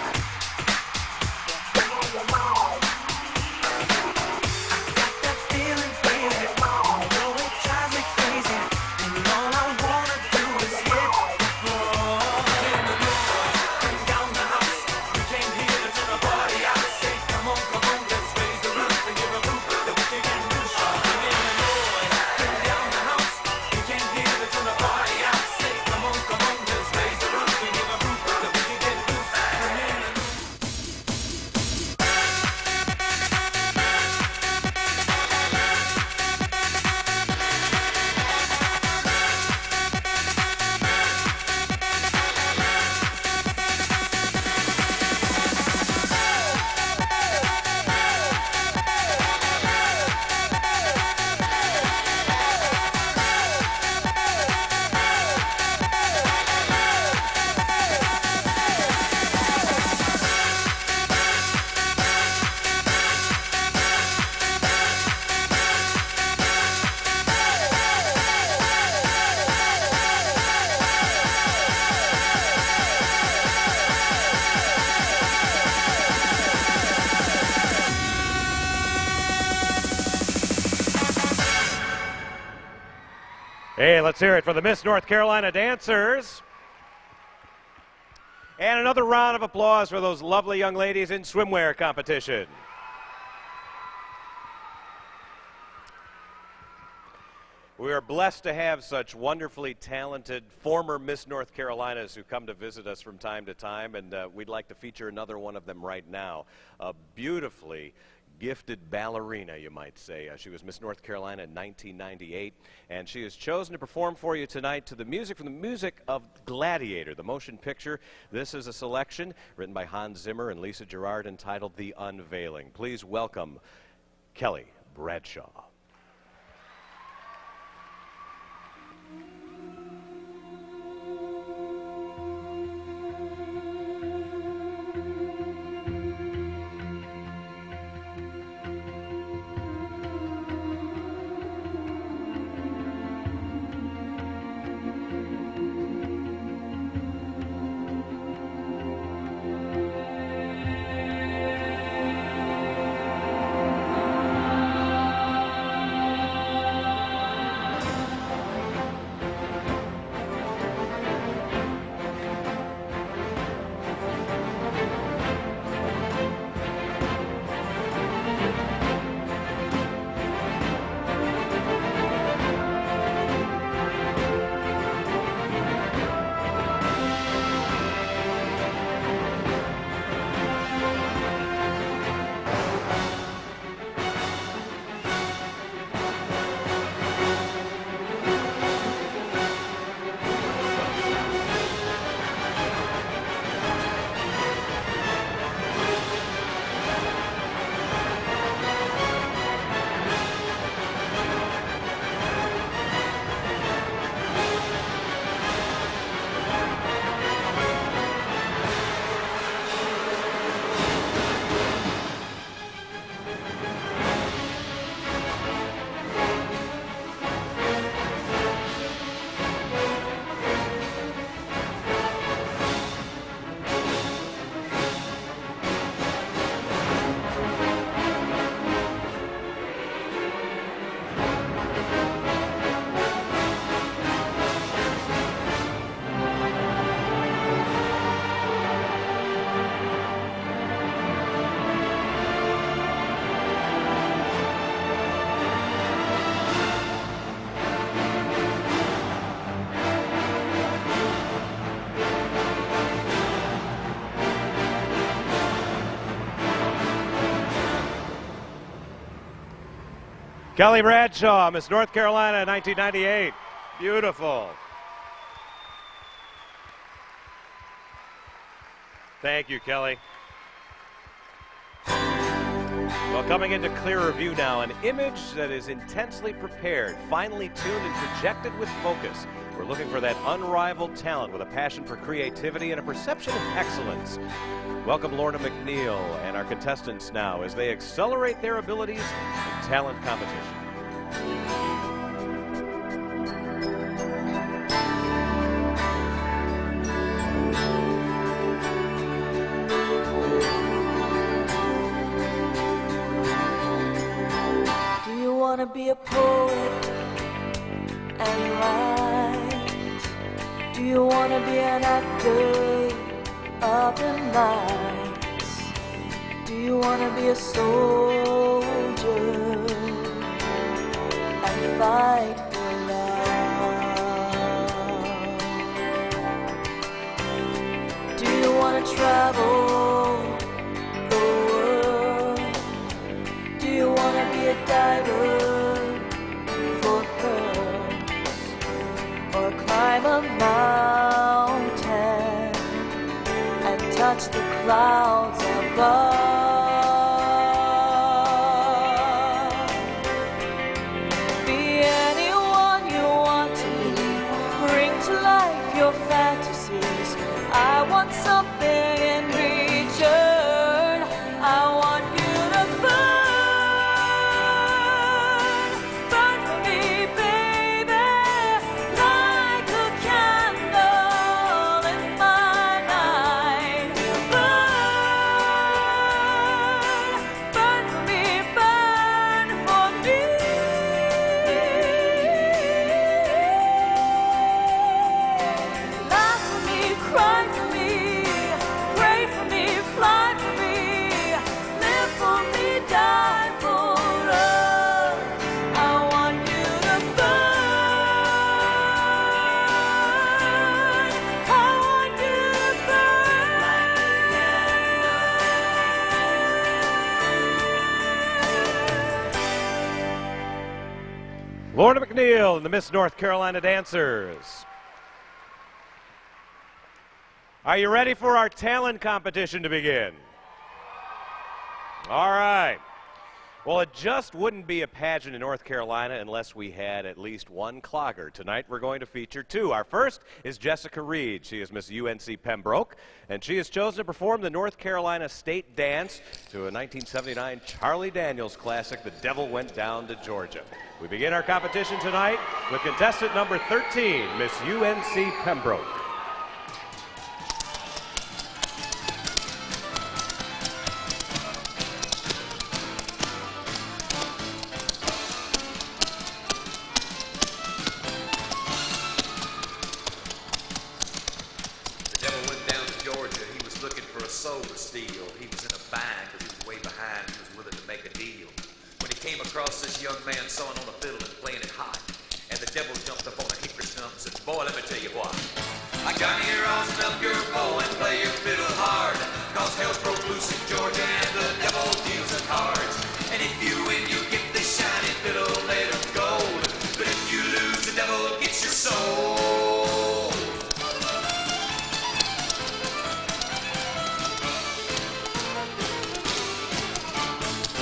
Hey, let's hear it for the Miss North Carolina dancers. And another round of applause for those lovely young ladies in swimwear competition. We are blessed to have such wonderfully talented former Miss North Carolinas who come to visit us from time to time, and we'd like to feature another one of them right now. A beautifully gifted ballerina, you might say. She was Miss North Carolina in 1998, and she has chosen to perform for you tonight to the music from the music of Gladiator, the motion picture. This is a selection written by Hans Zimmer and Lisa Gerard entitled The Unveiling. Please welcome Kelly Bradshaw. Kelly Bradshaw, Miss North Carolina, 1998. Beautiful. Thank you, Kelly. Well, coming into clearer view now, an image that is intensely prepared, finely tuned and projected with focus. We're looking for that unrivaled talent with a passion for creativity and a perception of excellence. Welcome Lorna McNeil and our contestants now as they accelerate their abilities in talent competition. want to be a poet and write? Do you want to be an actor up in lights? Do you want to be a soldier and fight for love? Do you want to travel the world? Do you want to be a diver for pearls, or climb a mountain and touch the clouds above? Be anyone you want to be. Bring to life your fantasies. I want something in return. I want you to burn, burn for me, baby, like a candle in my night. Burn, burn for me, burn for me. Laugh for me, cry for me, pray for me, fly for me, live for me, die for us. I want you to burn. I want you to Lorna McNeil and the Miss North Carolina Dancers. Are you ready for our talent competition to begin? All right. Well, it just wouldn't be a pageant in North Carolina unless we had at least one clogger. Tonight we're going to feature two. Our first is Jessica Reed. She is Miss UNC Pembroke, and she has chosen to perform the North Carolina State Dance to a 1979 Charlie Daniels classic, The Devil Went Down to Georgia. We begin our competition tonight with contestant number 13, Miss UNC Pembroke. The devil went down to Georgia. He was looking for a soul to steal. He was in a bind because he was way behind. He was willing to make a deal. When he came across this young man sawing on a fiddle and playing it hot, and the devil jumped up on a hickory stump and said, "Boy, let me tell you what. I got here all up your bow and play your fiddle hard, cause hell's broke loose in Georgia and the devil deals the cards. And if you win, you get this shiny fiddle made of gold. But if you lose, the devil gets your soul."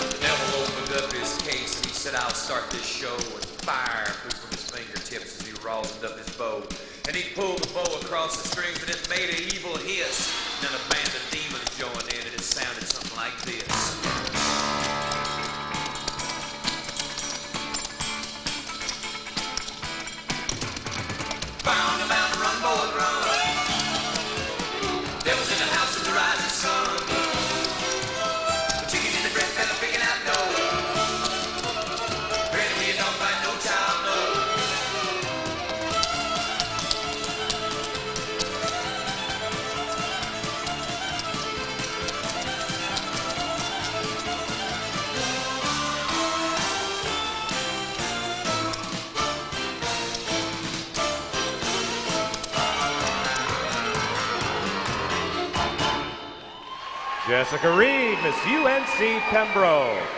The devil opened up his case and he said, "I'll start this show with fire flew from his fingertips as he rosined up his bow. And he pulled the bow across the strings and it made an evil hiss. And then a band of demons joined in and it sounded something like this. Bound to mountain, run, boys, run. Devil's in the house of the rising sun. The chicken in the bread pan picking out dough. Granny, we don't bite no child, no. Jessica Reed, Miss UNC Pembroke.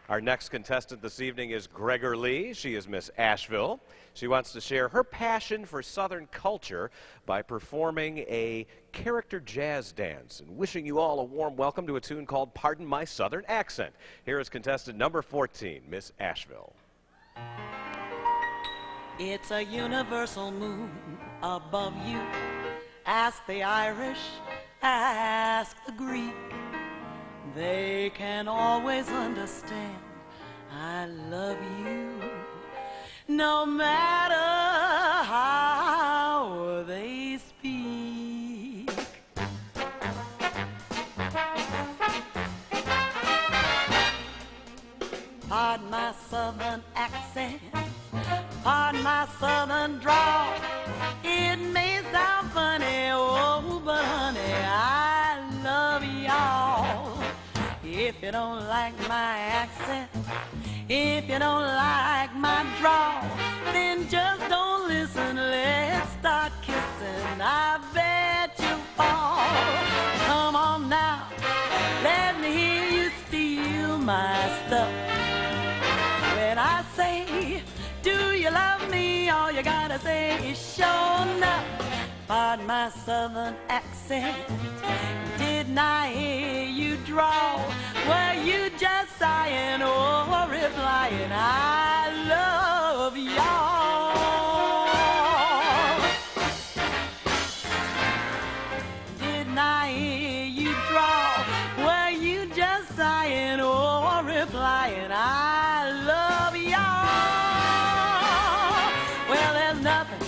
Our next contestant this evening is Gregor Lee. She is Miss Asheville. She wants to share her passion for Southern culture by performing a character jazz dance. And wishing you all a warm welcome to a tune called Pardon My Southern Accent. Here is contestant number 14, Miss Asheville. It's a universal moon above you. Ask the Irish, ask the Greek. They can always understand I love you, no matter how they speak. Pardon my southern accent, pardon my southern drawl. It may sound funny, oh, but honey, I love y'all. If you don't like my accent, if you don't like my drawl, then just don't listen, let's start kissing. I bet you'll fall. Come on now, let me hear you steal my stuff. When I say, do you love me? All you gotta say is sure enough. Pardon my southern accent, didn't I hear you drawl? Were you just sighing or replying, I love y'all? Didn't I hear you drawl? Were you just sighing or replying, I love y'all? Well, there's nothing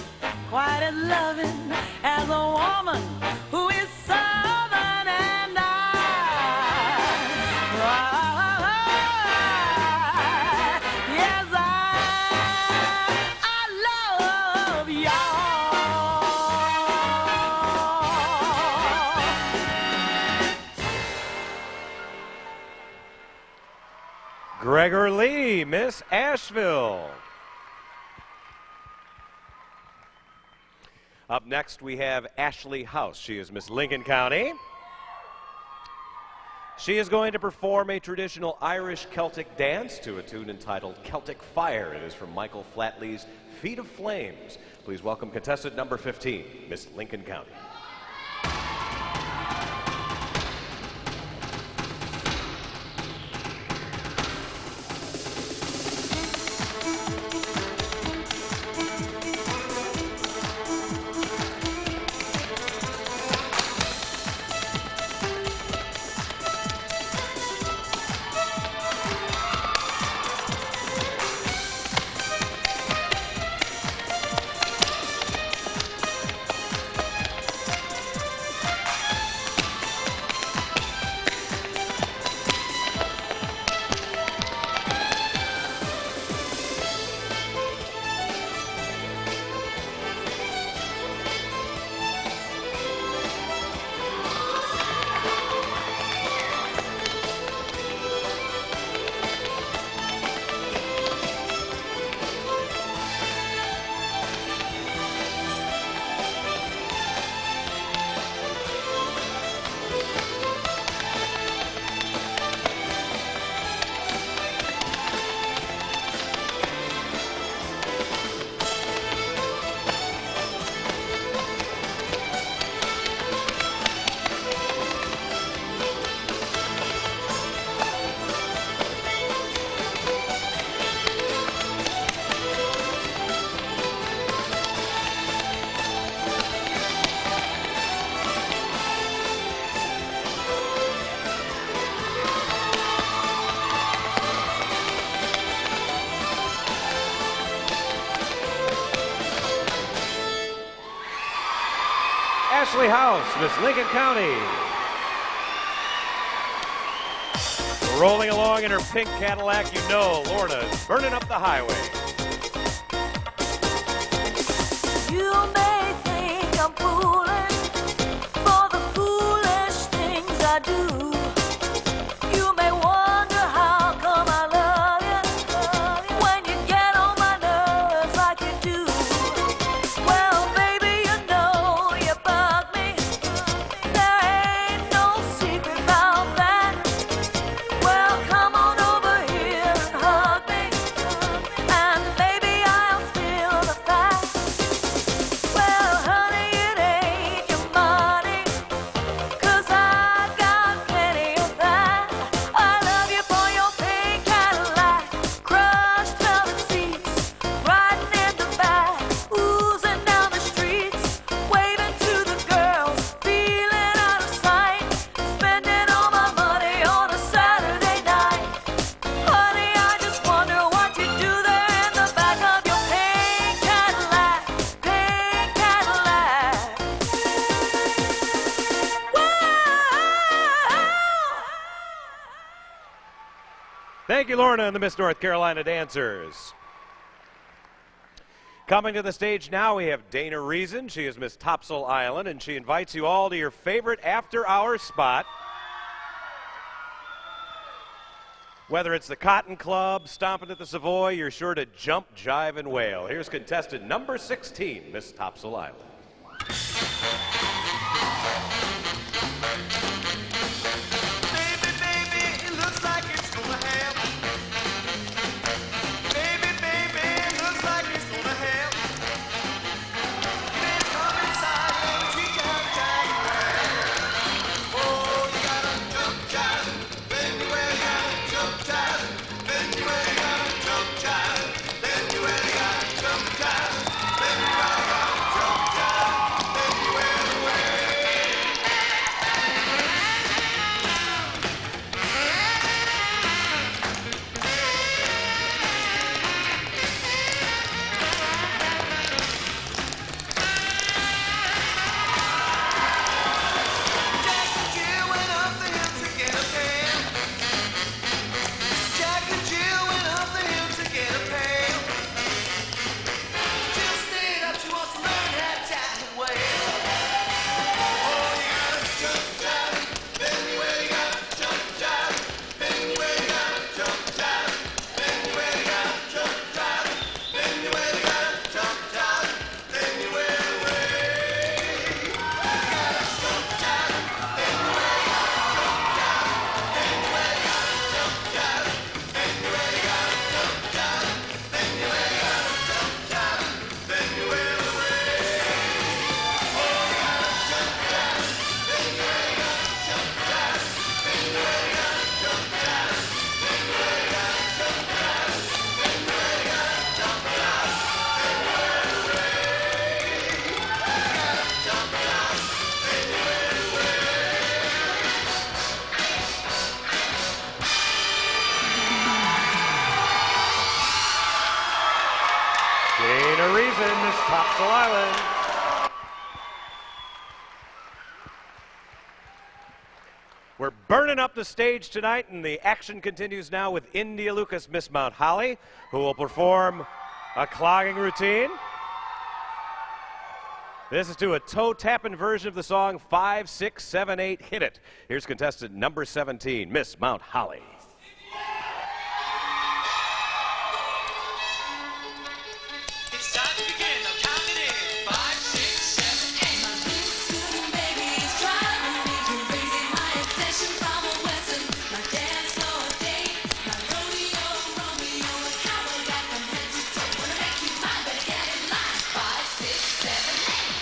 quite as loving as a woman who is southern, and yes, I love y'all. Gregor Lee, Miss Asheville. Up next, we have Ashley House. She is Miss Lincoln County. She is going to perform a traditional Irish Celtic dance to a tune entitled Celtic Fire. It is from Michael Flatley's Feet of Flames. Please welcome contestant number 15, Miss Lincoln County. Ashley House, Miss Lincoln County. Rolling along in her pink Cadillac, you know Lorna's burning up the highway. You may think I'm foolish for the foolish things I do. You may wonder how come I love you when you get on my nerves like you do. Well, baby, you know you bug me. There ain't no secret about that. Well, come on over here and hug me, and maybe I'll spill the facts. Well, Thank you, Lorna and the Miss North Carolina dancers. Coming to the stage now, we have Dana Reason. She is Miss Topsail Island, and she invites you all to your favorite after-hours spot. Whether it's the Cotton Club, stomping at the Savoy, you're sure to jump, jive, and wail. Here's contestant number 16, Miss Topsail Island. Dana Reason, Miss Topsail Island. We're burning up the stage tonight, and the action continues now with India Lucas, Miss Mount Holly, who will perform a clogging routine. This is to a toe-tapping version of the song 5, 6, 7, 8, Hit It. Here's contestant number 17, Miss Mount Holly. It's time to begin. I'm counting in. 5, 6, 7, 8. My blue scooter baby is driving me crazy. My obsession from a western. My dance floor date. My rodeo Romeo. A cowboy got from head to toe. Wanna make you mine, better get in line. 5, 6, 7, 8.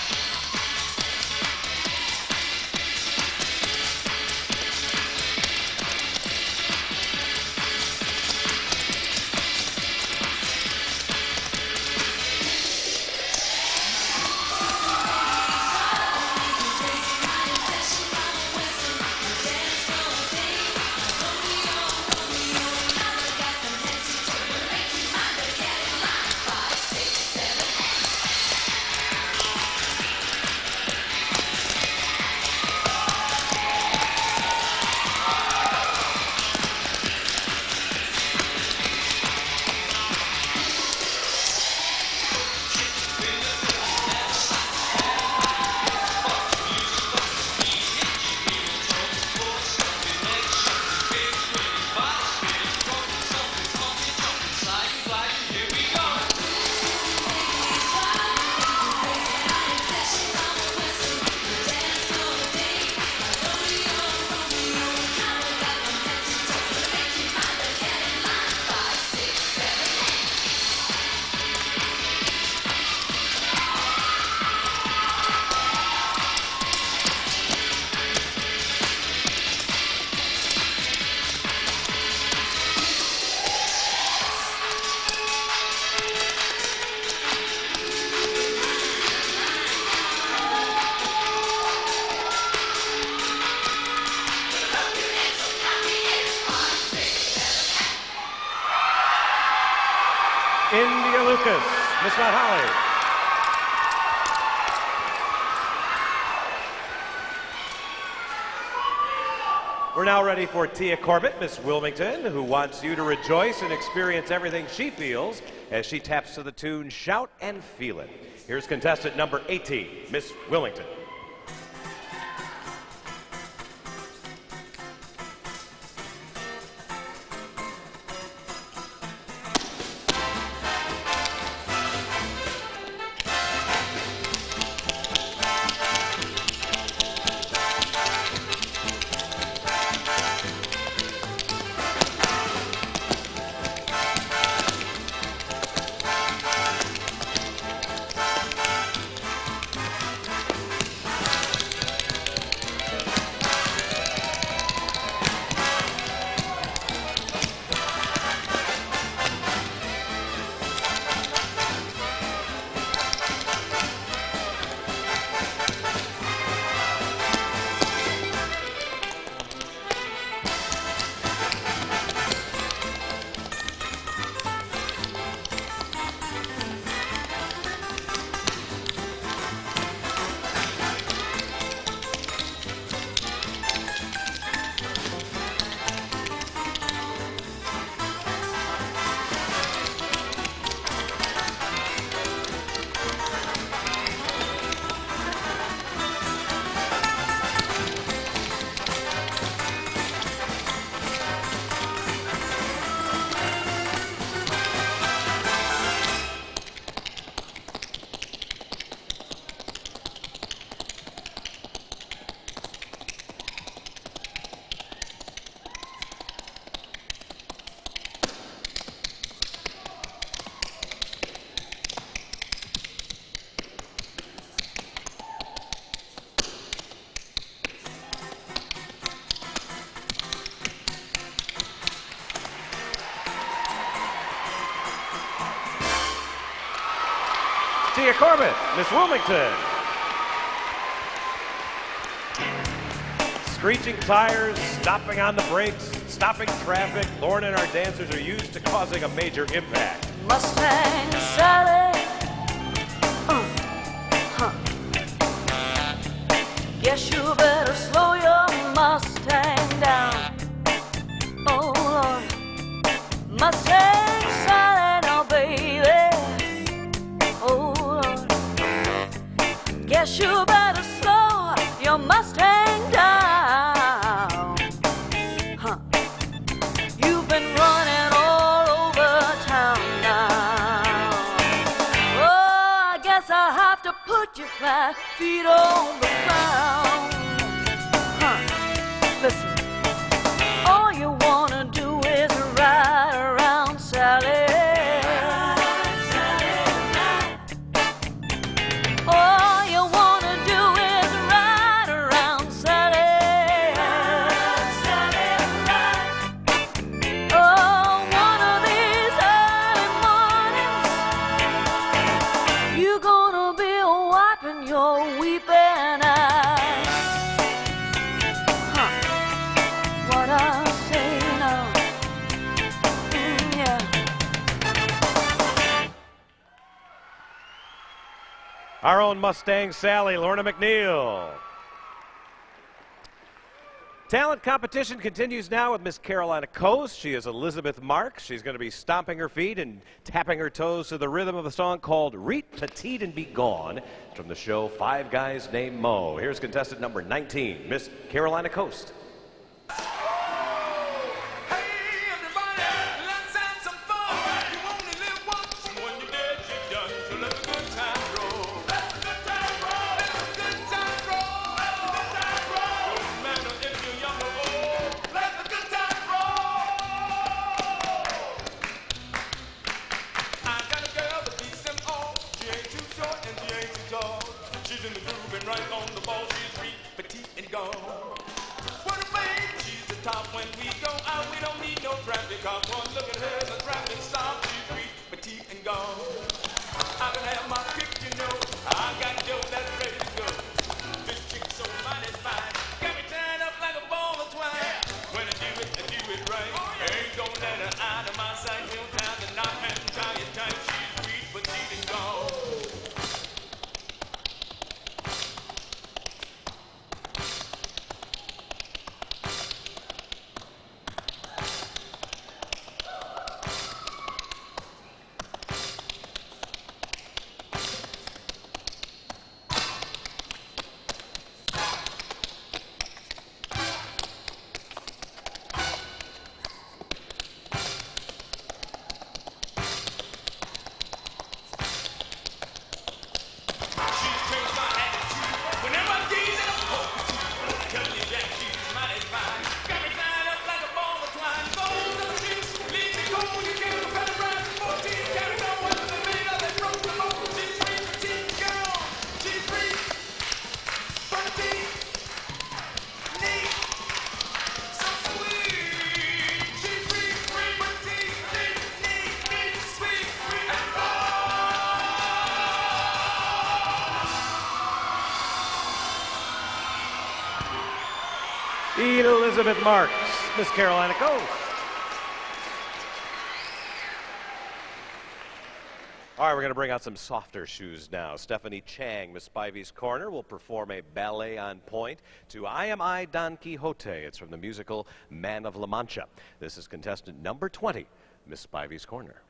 India Lucas, Miss Mount Holly. We're now ready for Tia Corbett, Miss Wilmington, who wants you to rejoice and experience everything she feels as she taps to the tune Shout and Feel It. Here's contestant number 18, Miss Wilmington. Tia Corbett, Miss Wilmington. Screeching tires, stopping on the brakes, stopping traffic. Lauren and our dancers are used to causing a major impact. Mustang Sally. Guess you better slow your Mustang down. Oh Lord. Mustang Sally now, baby. Oh Lord. Guess you better slow your Mustang down. You've been running all over town now. Oh, I guess I'll have to put your flat feet on the ground. Listen, all you wanna do is ride around, Sally. All you wanna do is ride around, Sally. Oh, one of these early mornings, you're gonna be wiping your weeping eyes. What I say now, yeah. Our own Mustang Sally, Lorna McNeil. Talent competition continues now with Miss Carolina Coast. She is Elizabeth Marks. She's going to be stomping her feet and tapping her toes to the rhythm of a song called Reet Petite and Be Gone. It's from the show Five Guys Named Mo. Here's contestant number 19, Miss Carolina Coast. She's in the groove and right on the ball. She's Reet Petite and gone. What a babe, she's the top when we go out. We don't need no traffic cop. One look at her, the traffic stops. She's Reet Petite and gone. I can have my pick, you know. I got dough that's ready to go. This chick's so mighty fine. Got me tied up like a ball of twine. When I do it right. Ain't gonna let her out of my sight. No time to knock and tie it tight. She's Reet Petite and gone. Elizabeth Marks. Miss Carolina, go. All right, we're going to bring out some softer shoes now. Stephanie Chang, Miss Spivey's Corner, will perform a ballet on point to I Am I, Don Quixote. It's from the musical Man of La Mancha. This is contestant number 20, Miss Spivey's Corner.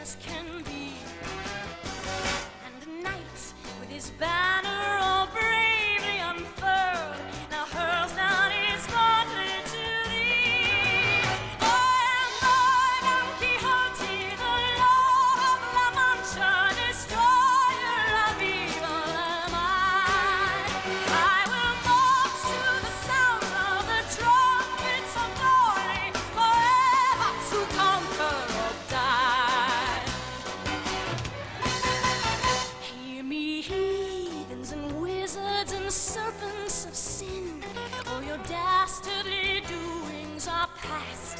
As can be, and a knight with his banner all bravely unfurled now hurls down his gauntlet to thee. I am I, Don Quixote, the Lord of La Mancha, destroyer of evil am I. I will march to the sounds of the trumpets of glory, forever to conquer or die. Serpents of sin, all your dastardly doings are past.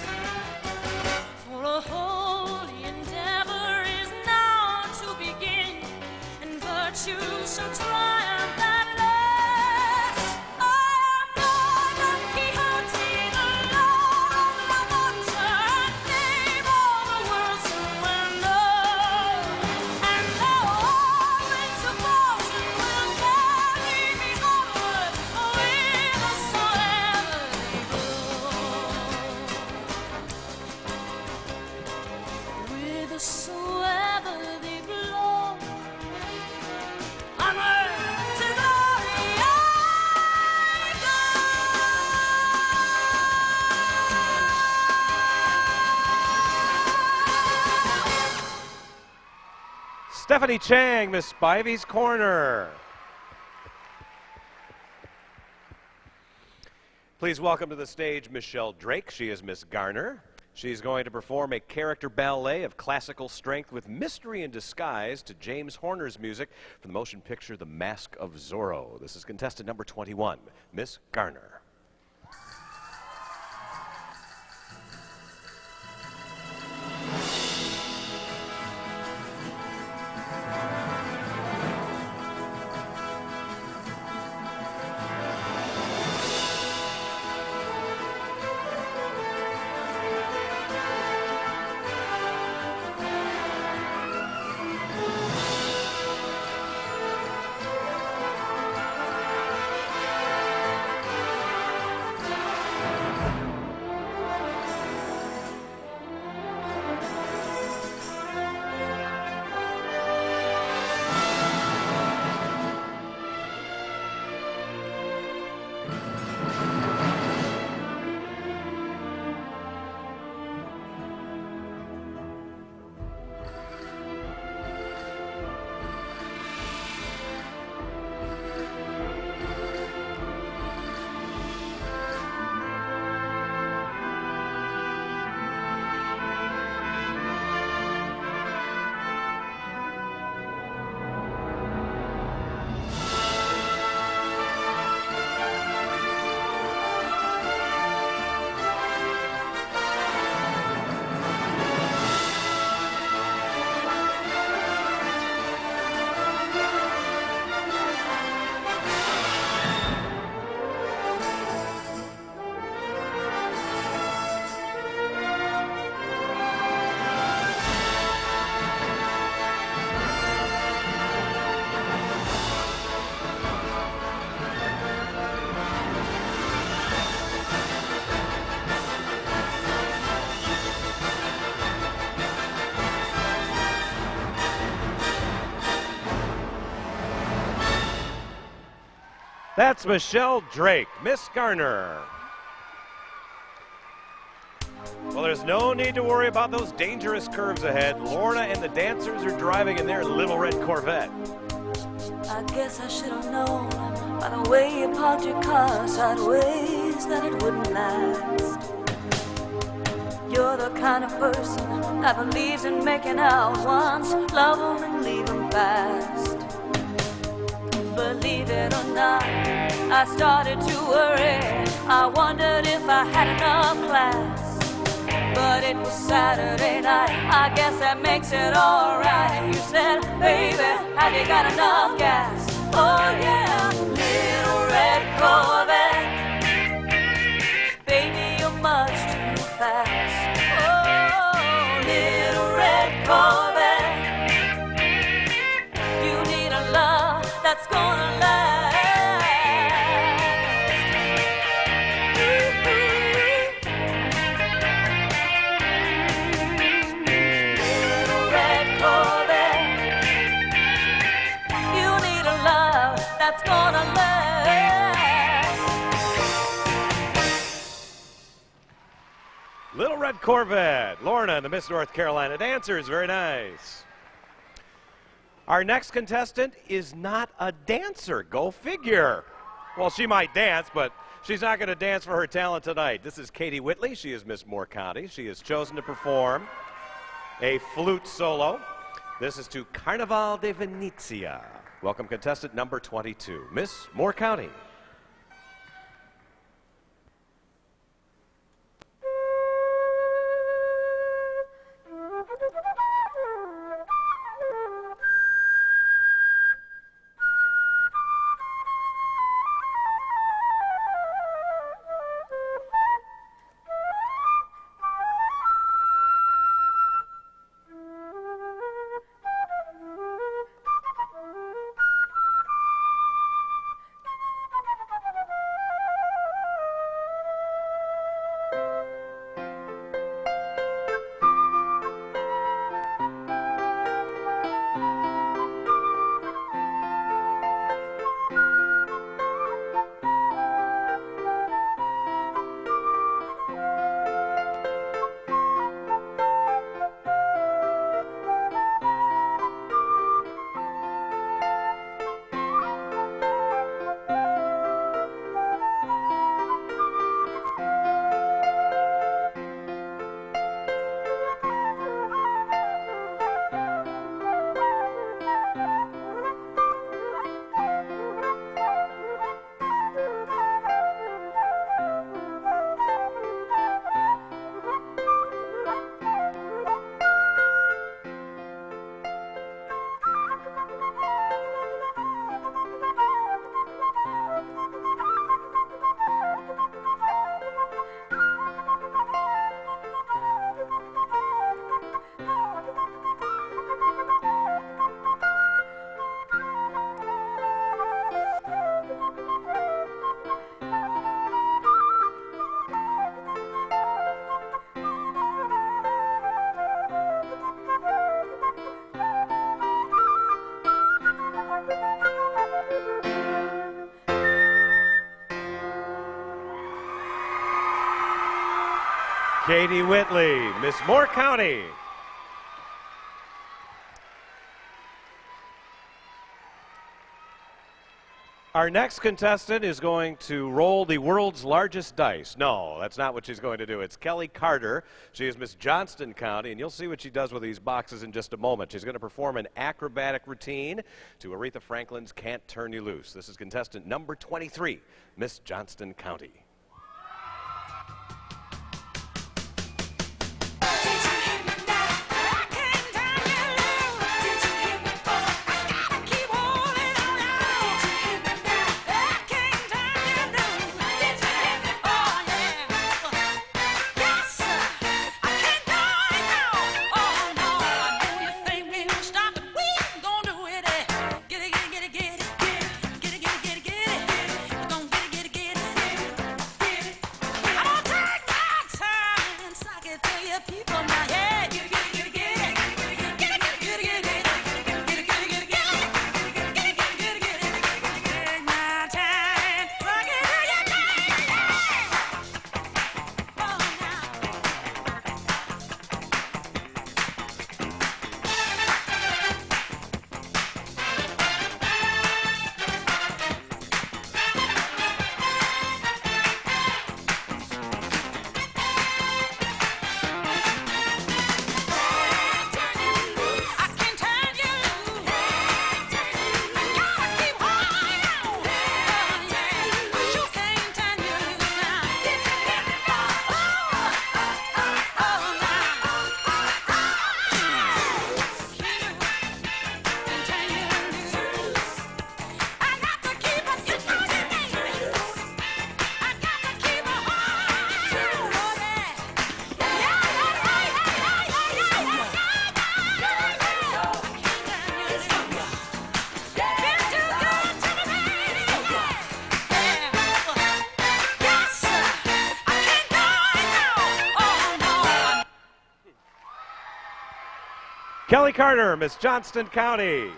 For a holy endeavor is now to begin, and virtue shall triumph at last. I am Don Quixote, the Lord of La Mancha, and name all the world soon will know. And though all winds of fortune will carry me onward, whithersoever they blow, onward to glory I go. Stephanie Chang, Miss Spivey's Corner. Please welcome to the stage Michelle Drake. She is Miss Garner. She's going to perform a character ballet of classical strength with mystery and disguise to James Horner's music from the motion picture The Mask of Zorro. This is contestant number 21, Miss Garner. That's Michelle Drake, Miss Garner. Well, there's no need to worry about those dangerous curves ahead. Lorna and the dancers are driving in their little red Corvette. I guess I should have known by the way you parked your car sideways. promise that it wouldn't last. You're the kind of person that believes in making out once, love 'em and leave 'em fast. Believe it or not, I started to worry. I wondered if I had enough class. But it was Saturday night, I guess that makes it alright. You said, baby, have you got enough gas? Oh yeah, little red Corvette. Baby, you're much too fast. Oh, little red Corvette. You need a love that's gonna last. Little red Corvette. You need a love that's gonna last. Little Red Corvette, Lorna and the Miss North Carolina Dancers, very nice. Our next contestant is not a dancer, go figure. Well, she might dance, but she's not going to dance for her talent tonight. This is Katie Whitley, she is Miss Moore County. She has chosen to perform a flute solo. This is to Carnaval de Venezia. Welcome contestant number 22, Miss Moore County. Katie Whitley, Miss Moore County. Our next contestant is going to roll the world's largest dice. No, that's not what she's going to do. It's Kelly Carter. She is Miss Johnston County, and you'll see what she does with these boxes in just a moment. She's going to perform an acrobatic routine to Aretha Franklin's Can't Turn You Loose. This is contestant number 23, Miss Johnston County. Kelly Carter, Miss Johnston County.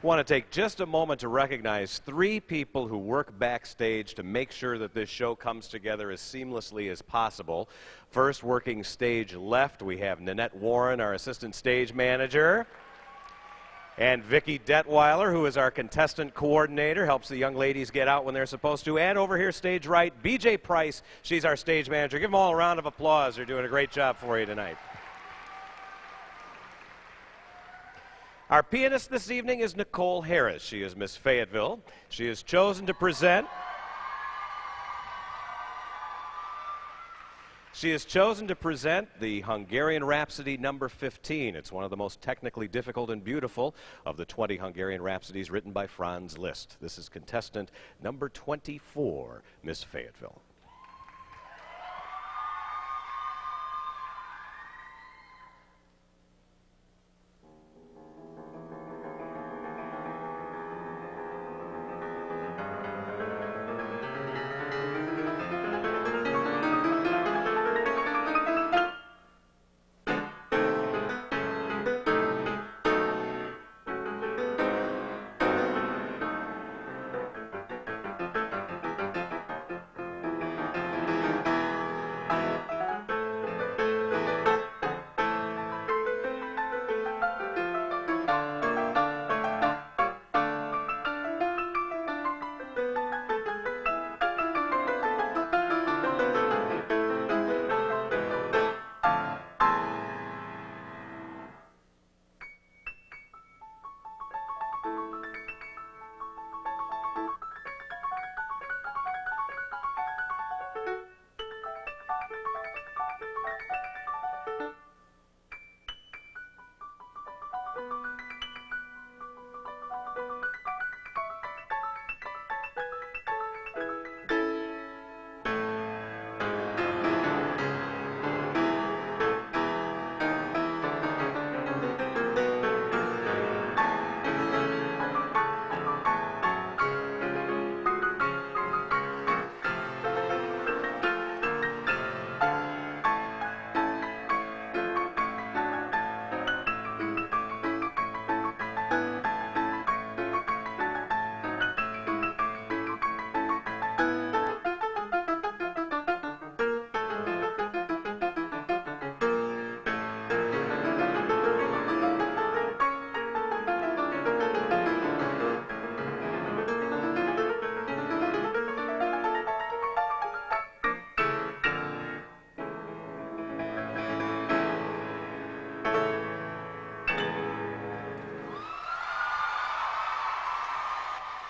Want to take just a moment to recognize 3 people who work backstage to make sure that this show comes together as seamlessly as possible. First, working stage left, we have Nanette Warren, our assistant stage manager, and Vicki Detweiler, who is our contestant coordinator, helps the young ladies get out when they're supposed to. And over here, stage right, BJ Price, she's our stage manager. Give them all a round of applause. They're doing a great job for you tonight. Our pianist this evening is Nicole Harris. She is Miss Fayetteville. She has chosen to present. She has chosen to present the Hungarian Rhapsody number 15. It's one of the most technically difficult and beautiful of the 20 Hungarian Rhapsodies written by Franz Liszt. This is contestant number 24, Miss Fayetteville.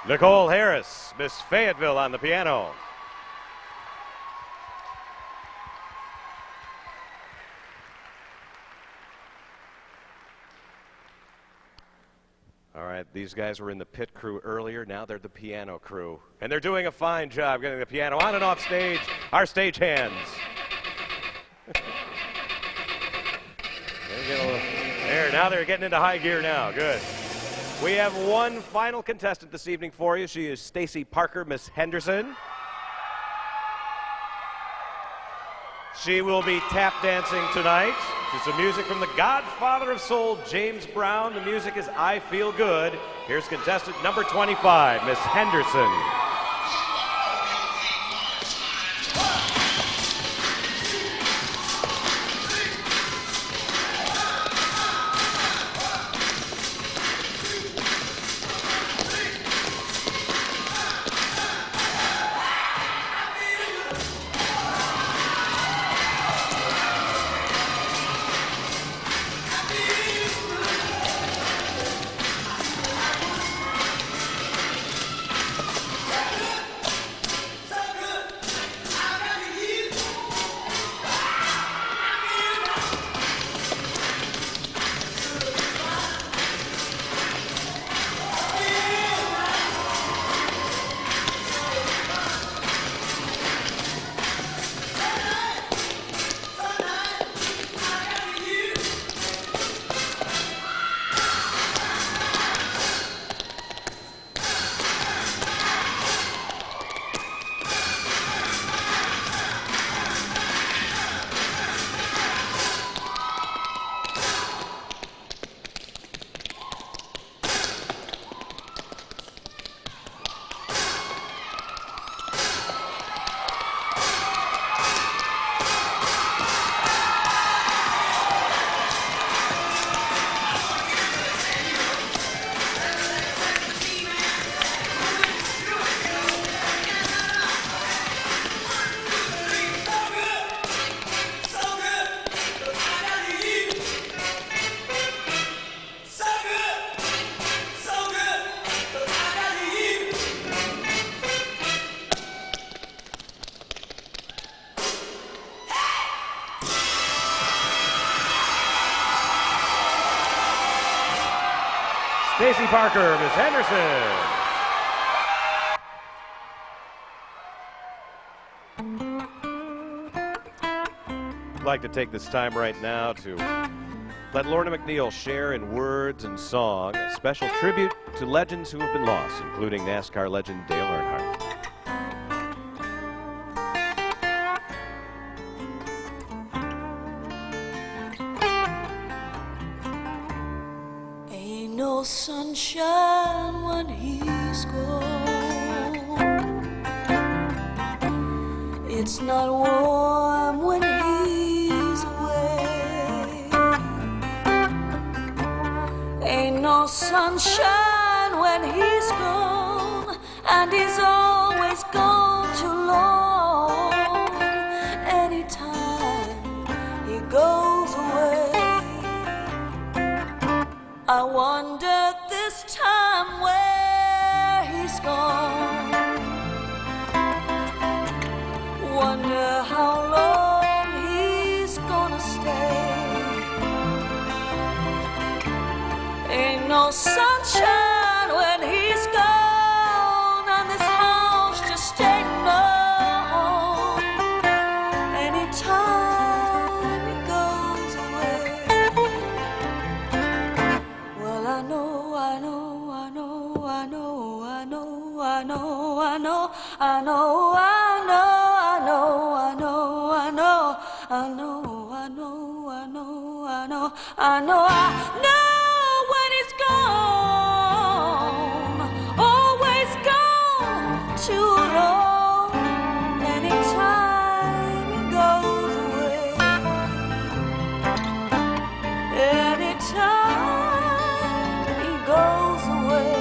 Nicole Harris, Miss Fayetteville on the piano. All right, these guys were in the pit crew earlier. Now they're the piano crew. And they're doing a fine job getting the piano on and off stage. Our stage hands. There, now they're getting into high gear now. Good. We have one final contestant this evening for you. She is Stacy Parker, Miss Henderson. She will be tap dancing tonight to some music from the Godfather of Soul, James Brown. The music is I Feel Good. Here's contestant number 25, Miss Henderson. Stacy Parker, Miss Henderson. I'd like to take this time right now to let Lorna McNeil share in words and song a special tribute to legends who have been lost, including NASCAR legend Dale Earnhardt. Ain't no sunshine when he's gone. It's not warm when he's away. Ain't no sunshine when he's gone, and he's always gone too long. Anytime he goes away, I wonder this time where he's gone. Wonder how long he's gonna stay. Ain't no sunshine when he's gone, and this house just ain't no home. Anytime he goes away, well, I know, I know, I know, I know, I know, I know, I know, I know, I know. I know, I know, I know, I know, I know, I know, I know, I know, I know when it's gone, always gone too long. Anytime he goes away, anytime he goes away.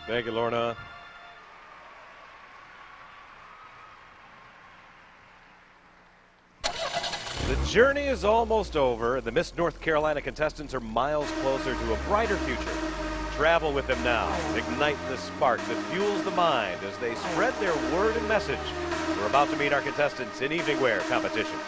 Thank you, Lorna. The journey is almost over, and the Miss North Carolina contestants are miles closer to a brighter future. Travel with them now. Ignite the spark that fuels the mind as they spread their word and message. We're about to meet our contestants in evening wear competition.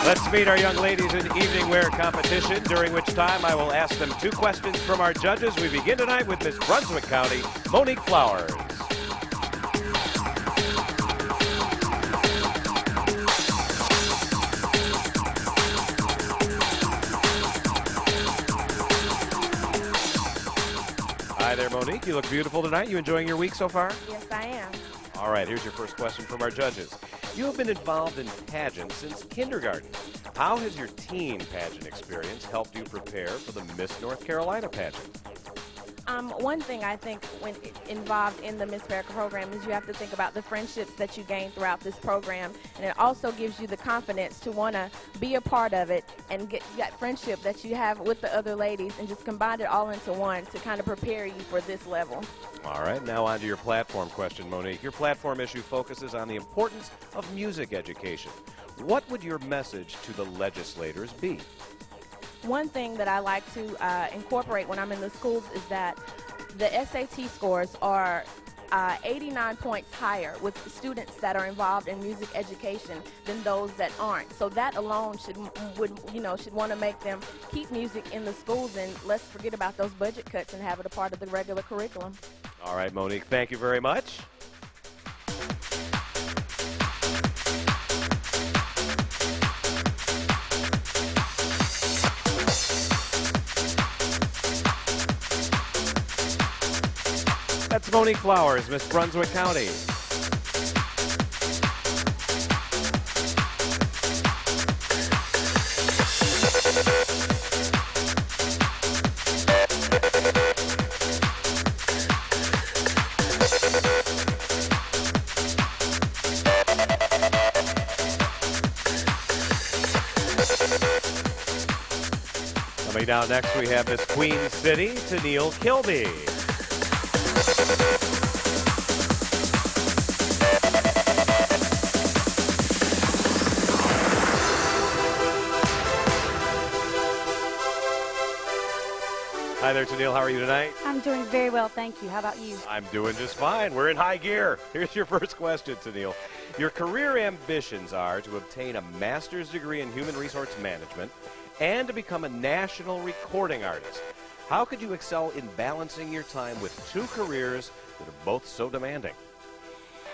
Let's meet our young ladies in evening wear competition, during which time I will ask them 2 questions from our judges. We begin tonight with Miss Brunswick County, Monique Flowers. Hi there, Monique. You look beautiful tonight. You enjoying your week so far? Yes, I am. All right, here's your first question from our judges. You have been involved in pageants since kindergarten. How has your teen pageant experience helped you prepare for the Miss North Carolina pageant? One thing I think when involved in the Miss America program is you have to think about the friendships that you gain throughout this program, and it also gives you the confidence to want to be a part of it and get that friendship that you have with the other ladies and just combine it all into one to kind of prepare you for this level. All right, now on to your platform question, Monique. Your platform issue focuses on the importance of music education. What would your message to the legislators be? One thing that I like to incorporate when I'm in the schools is that the SAT scores are 89 points higher with students that are involved in music education than those that aren't. So that alone should want to make them keep music in the schools, and let's forget about those budget cuts and have it a part of the regular curriculum. All right, Monique, thank you very much. That's Monique Flowers, Miss Brunswick County. Coming down next, we have Miss Queen City, Tennille Kilby. Hi there, Tennille. How are you tonight? I'm doing very well, thank you. How about you? I'm doing just fine. We're in high gear. Here's your first question, Tennille. Your career ambitions are to obtain a master's degree in human resource management and to become a national recording artist. How could you excel in balancing your time with two careers that are both so demanding?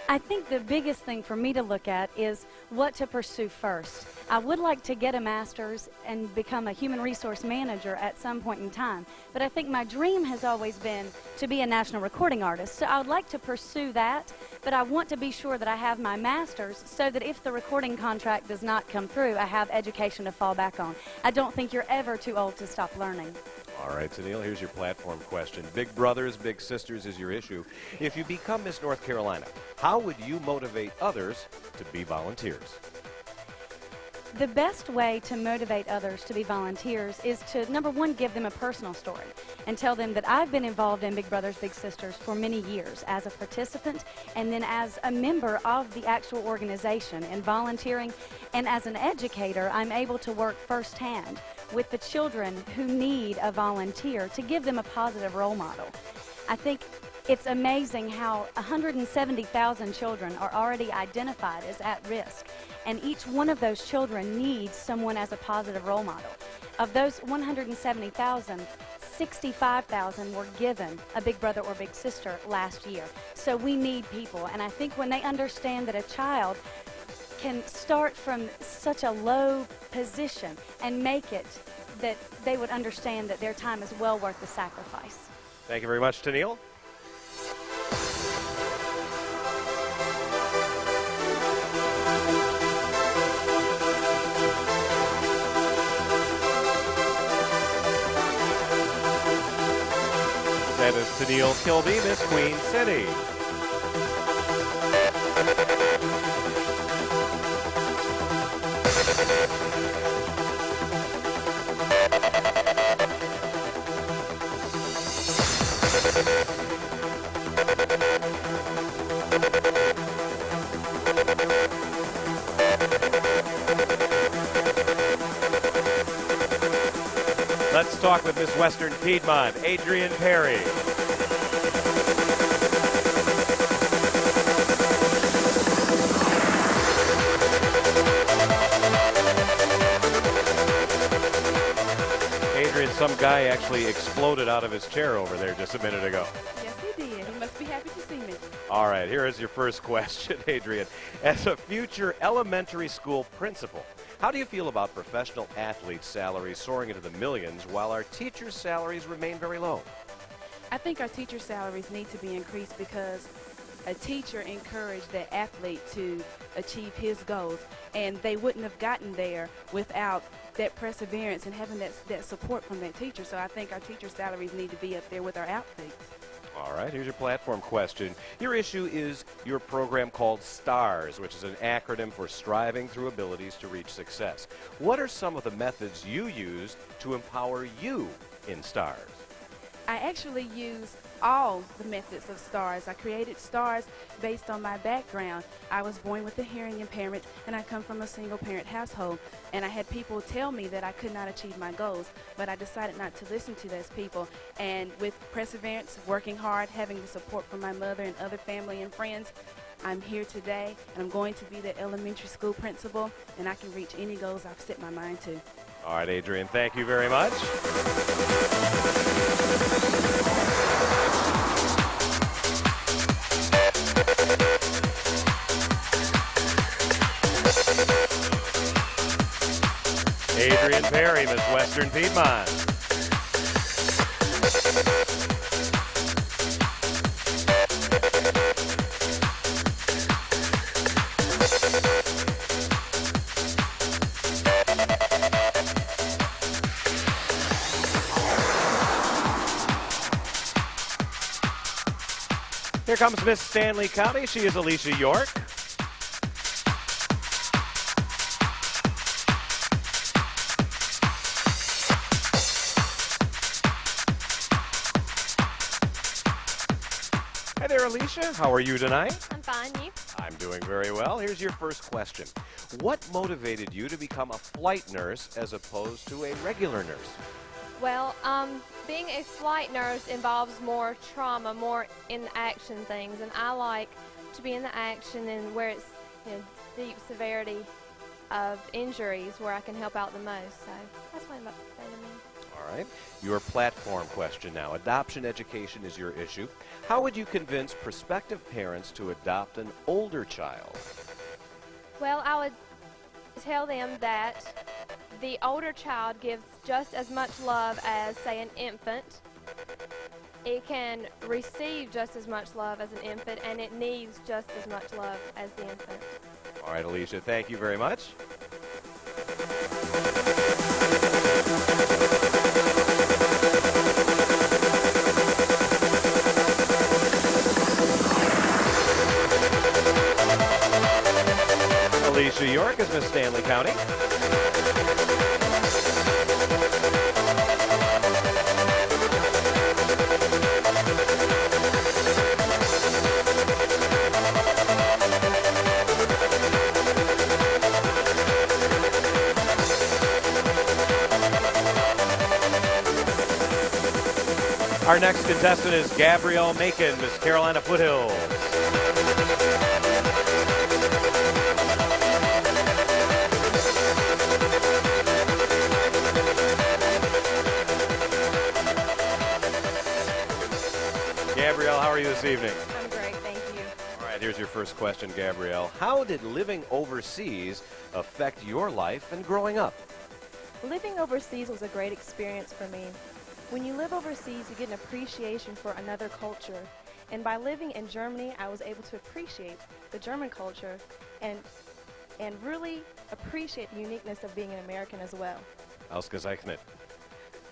I think the biggest thing for me to look at is what to pursue first. I would like to get a master's and become a human resource manager at some point in time, but I think my dream has always been to be a national recording artist. So I would like to pursue that, but I want to be sure that I have my master's so that if the recording contract does not come through, I have education to fall back on. I don't think you're ever too old to stop learning. All right, Tennille, here's your platform question. Big brothers, big sisters is your issue. If you become Miss North Carolina, how would you motivate others to be volunteers? The best way to motivate others to be volunteers is to, number one, give them a personal story and tell them that I've been involved in Big Brothers Big Sisters for many years as a participant and then as a member of the actual organization and volunteering. And as an educator, I'm able to work firsthand with the children who need a volunteer to give them a positive role model. I think it's amazing how 170,000 children are already identified as at risk, and each one of those children needs someone as a positive role model. Of those 170,000, 65,000 were given a big brother or big sister last year. So we need people, and I think when they understand that a child can start from such a low position and make it, that they would understand that their time is well worth the sacrifice. Thank you very much, Tennille. That is Tennille Kilby, Miss Queen City. Let's talk with Miss Western Piedmont, Adrian Perry. Adrian, some guy actually exploded out of his chair over there just a minute ago. Yes, he did. He must be happy to see me. All right, here is your first question, Adrian. As a future elementary school principal, how do you feel about professional athletes' salaries soaring into the millions while our teachers' salaries remain very low? I think our teachers' salaries need to be increased because a teacher encouraged the athlete to achieve his goals, and they wouldn't have gotten there without that perseverance and having that support from that teacher. So I think our teachers' salaries need to be up there with our athletes. All right, here's your platform question. Your issue is your program called STARS, which is an acronym for Striving Through Abilities to Reach Success. What are some of the methods you use to empower you in STARS? I actually use all the methods of stars. I created stars based on my background. I was born with a hearing impairment, and I come from a single-parent household. And I had people tell me that I could not achieve my goals, but I decided not to listen to those people. And with perseverance, working hard, having the support from my mother and other family and friends, I'm here today, and I'm going to be the elementary school principal, and I can reach any goals I've set my mind to. All right, Adrian, thank you very much. Adrian Perry, Miss Western Piedmont. Here comes Miss Stanley County. She is Alicia York. Hi there, Alicia. How are you tonight? I'm fine, you? I'm doing very well. Here's your first question. What motivated you to become a flight nurse as opposed to a regular nurse? Well, being a flight nurse involves more trauma, more in action things, and I like to be in the action and where it's deep severity of injuries where I can help out the most. So that's why I'm up to me. All right. Your platform question now. Adoption education is your issue. How would you convince prospective parents to adopt an older child? Well, I would tell them that the older child gives just as much love as, say, an infant. It can receive just as much love as an infant, and it needs just as much love as the infant. All right, Alicia, thank you very much. Alicia York is Miss Stanley County. Our next contestant is Gabrielle Macon, Miss Carolina Foothills. Gabrielle, how are you this evening? I'm great, thank you. All right, here's your first question, Gabrielle. How did living overseas affect your life and growing up? Living overseas was a great experience for me. When you live overseas, you get an appreciation for another culture. And by living in Germany, I was able to appreciate the German culture and really appreciate the uniqueness of being an American as well. Ausgezeichnet.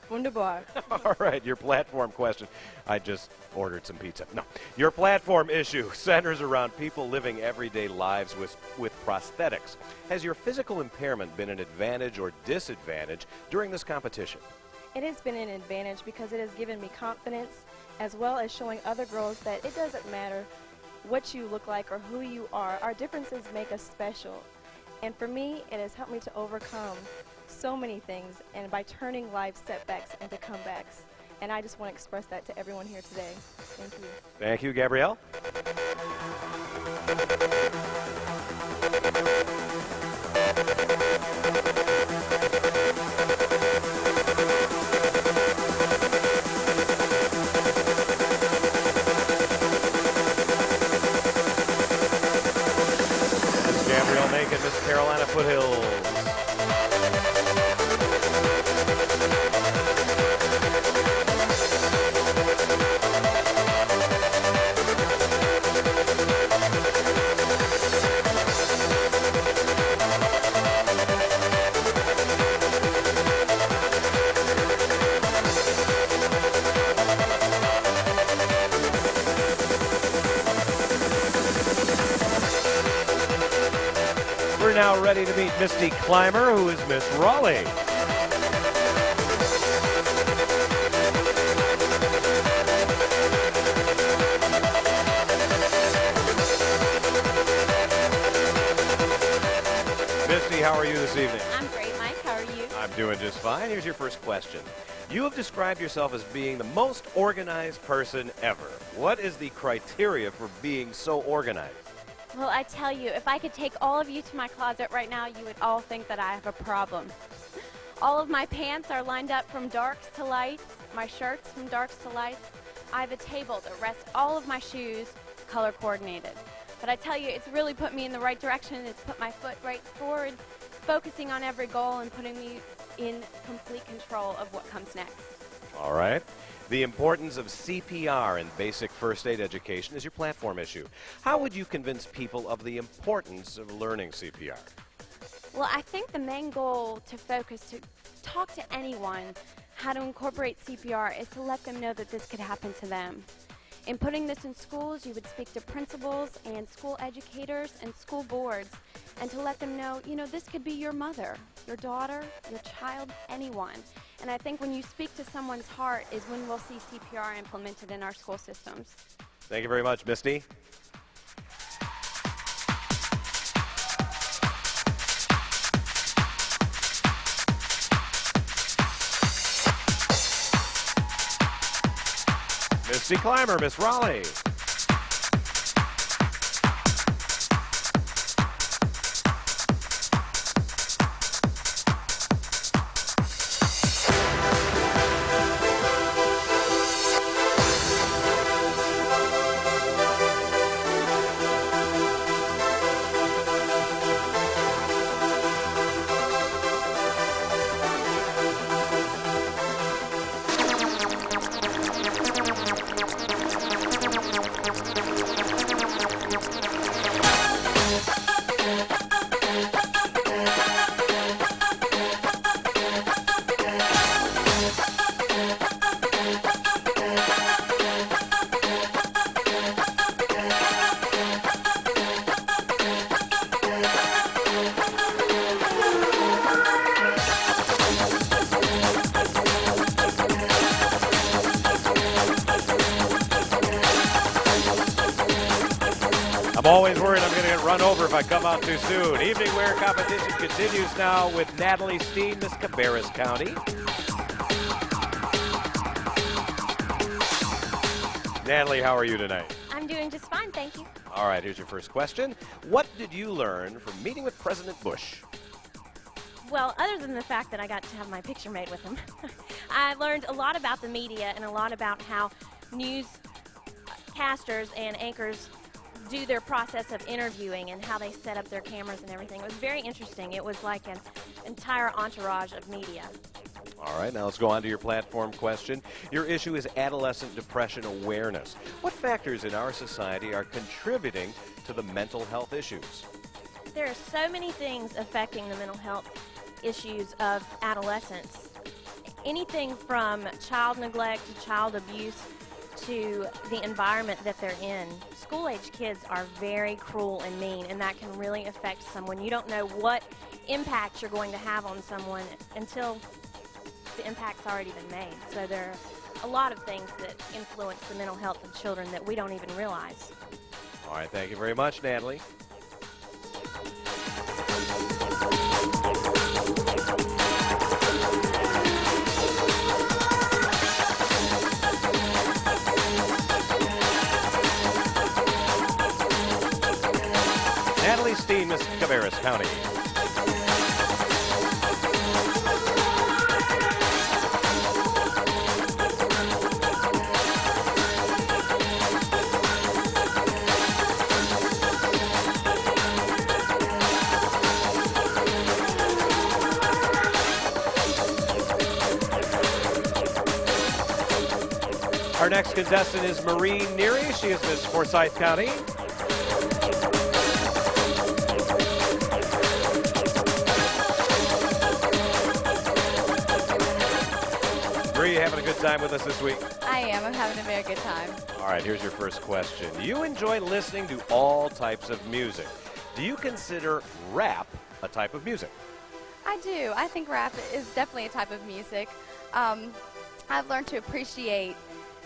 Wunderbar. All right, your platform question. I just ordered some pizza. No. Your platform issue centers around people living everyday lives with prosthetics. Has your physical impairment been an advantage or disadvantage during this competition? It has been an advantage because it has given me confidence, as well as showing other girls that it doesn't matter what you look like or who you are. Our differences make us special. And for me, it has helped me to overcome so many things, and by turning life's setbacks into comebacks. And I just want to express that to everyone here today. Thank you. Thank you, Gabrielle. Miss Gabrielle Macon, Miss Carolina Foothills. We're now ready to meet Misty Clymer, who is Miss Raleigh. how are you this evening? I'm great, Mike. How are you? I'm doing just fine. Here's your first question. You have described yourself as being the most organized person ever. What is the criteria for being so organized? Well, I tell you, if I could take all of you to my closet right now, you would all think that I have a problem. All of my pants are lined up from darks to lights, my shirts from darks to lights. I have a table that rests all of my shoes color coordinated. But I tell you, it's really put me in the right direction. It's put my foot right forward, focusing on every goal and putting me in complete control of what comes next. All right. The importance of CPR and basic first aid education is your platform issue. How would you convince people of the importance of learning CPR? Well, I think the main goal to focus, to talk to anyone how to incorporate CPR is to let them know that this could happen to them. In putting this in schools, you would speak to principals and school educators and school boards and to let them know, you know, this could be your mother, your daughter, your child, anyone. And I think when you speak to someone's heart is when we'll see CPR implemented in our school systems. Thank you very much, Misty. Misty Clymer, Miss Raleigh. I'm always worried I'm going to get run over if I come out too soon. Evening wear competition continues now with Natalie Steen, Miss Cabarrus County. Natalie, how are you tonight? I'm doing just fine, thank you. All right, here's your first question. What did you learn from meeting with President Bush? Well, other than the fact that I got to have my picture made with him, I learned a lot about the media and a lot about how newscasters and anchors do their process of interviewing and how they set up their cameras and everything. It was very interesting. It was like an entire entourage of media. All right, now let's go on to your platform question. Your issue is adolescent depression awareness. What factors in our society are contributing to the mental health issues? There are so many things affecting the mental health issues of adolescents. Anything from child neglect to child abuse to the environment that they're in. School-age kids are very cruel and mean, and that can really affect someone. You don't know what impact you're going to have on someone until the impact's already been made. So there are a lot of things that influence the mental health of children that we don't even realize. All right, thank you very much, Natalie. Natalie Steen, Miss Cabarrus County. Our next contestant is Marie Neary. She is Miss Forsyth County. Marie, you having a good time with us this week? I am. I'm having a very good time. All right, here's your first question. You enjoy listening to all types of music. Do you consider rap a type of music? I do. I think rap is definitely a type of music. I've learned to appreciate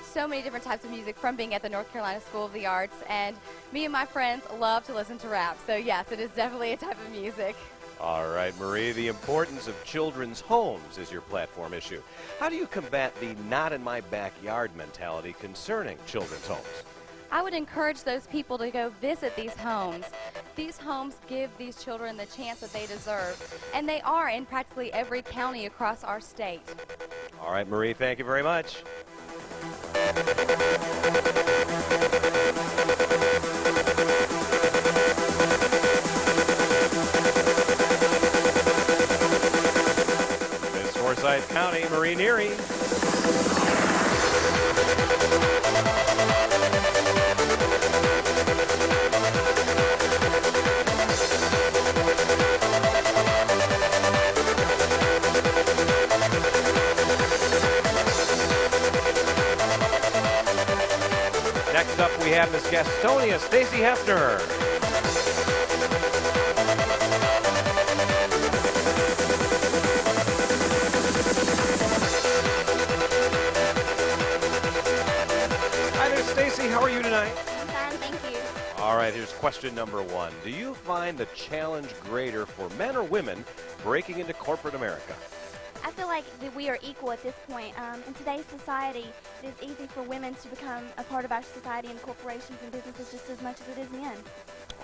so many different types of music from being at the North Carolina School of the Arts, and me and my friends love to listen to rap. So yes, it is definitely a type of music. All right, Marie, the importance of children's homes is your platform issue. How do you combat the not in my backyard mentality concerning children's homes? I would encourage those people to go visit these homes. These homes give these children the chance that they deserve, and they are in practically every county across our state. All right, Marie, thank you very much. Miss Forsyth County, Marie Neary. Next up, we have Miss Gastonia, Stacy Hefner. Hi there, Stacy. How are you tonight? I'm fine, thank you. All right, here's question number 1. Do you find the challenge greater for men or women breaking into corporate America? I feel like that we are equal at this point. In today's society, it is easy for women to become a part of our society and corporations and businesses just as much as it is men.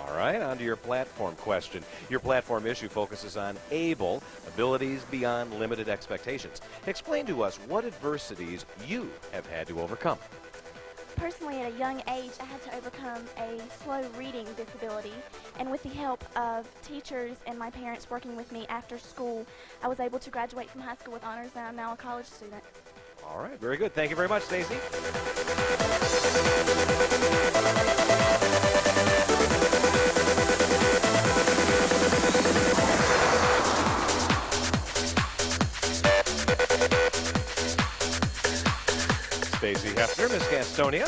All right, on to your platform question. Your platform issue focuses on able, abilities beyond limited expectations. Explain to us what adversities you have had to overcome. Personally, at a young age, I had to overcome a slow reading disability, and with the help of teachers and my parents working with me after school, I was able to graduate from high school with honors, and I'm now a college student. All right, very good. Thank you very much, Stacy. Stacy Hefner, Miss Gastonia.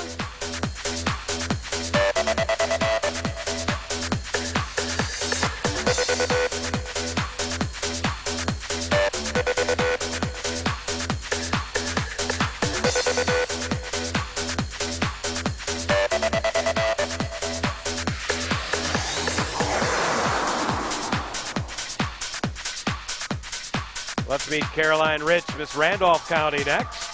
Let's meet Caroline Rich, Miss Randolph County next.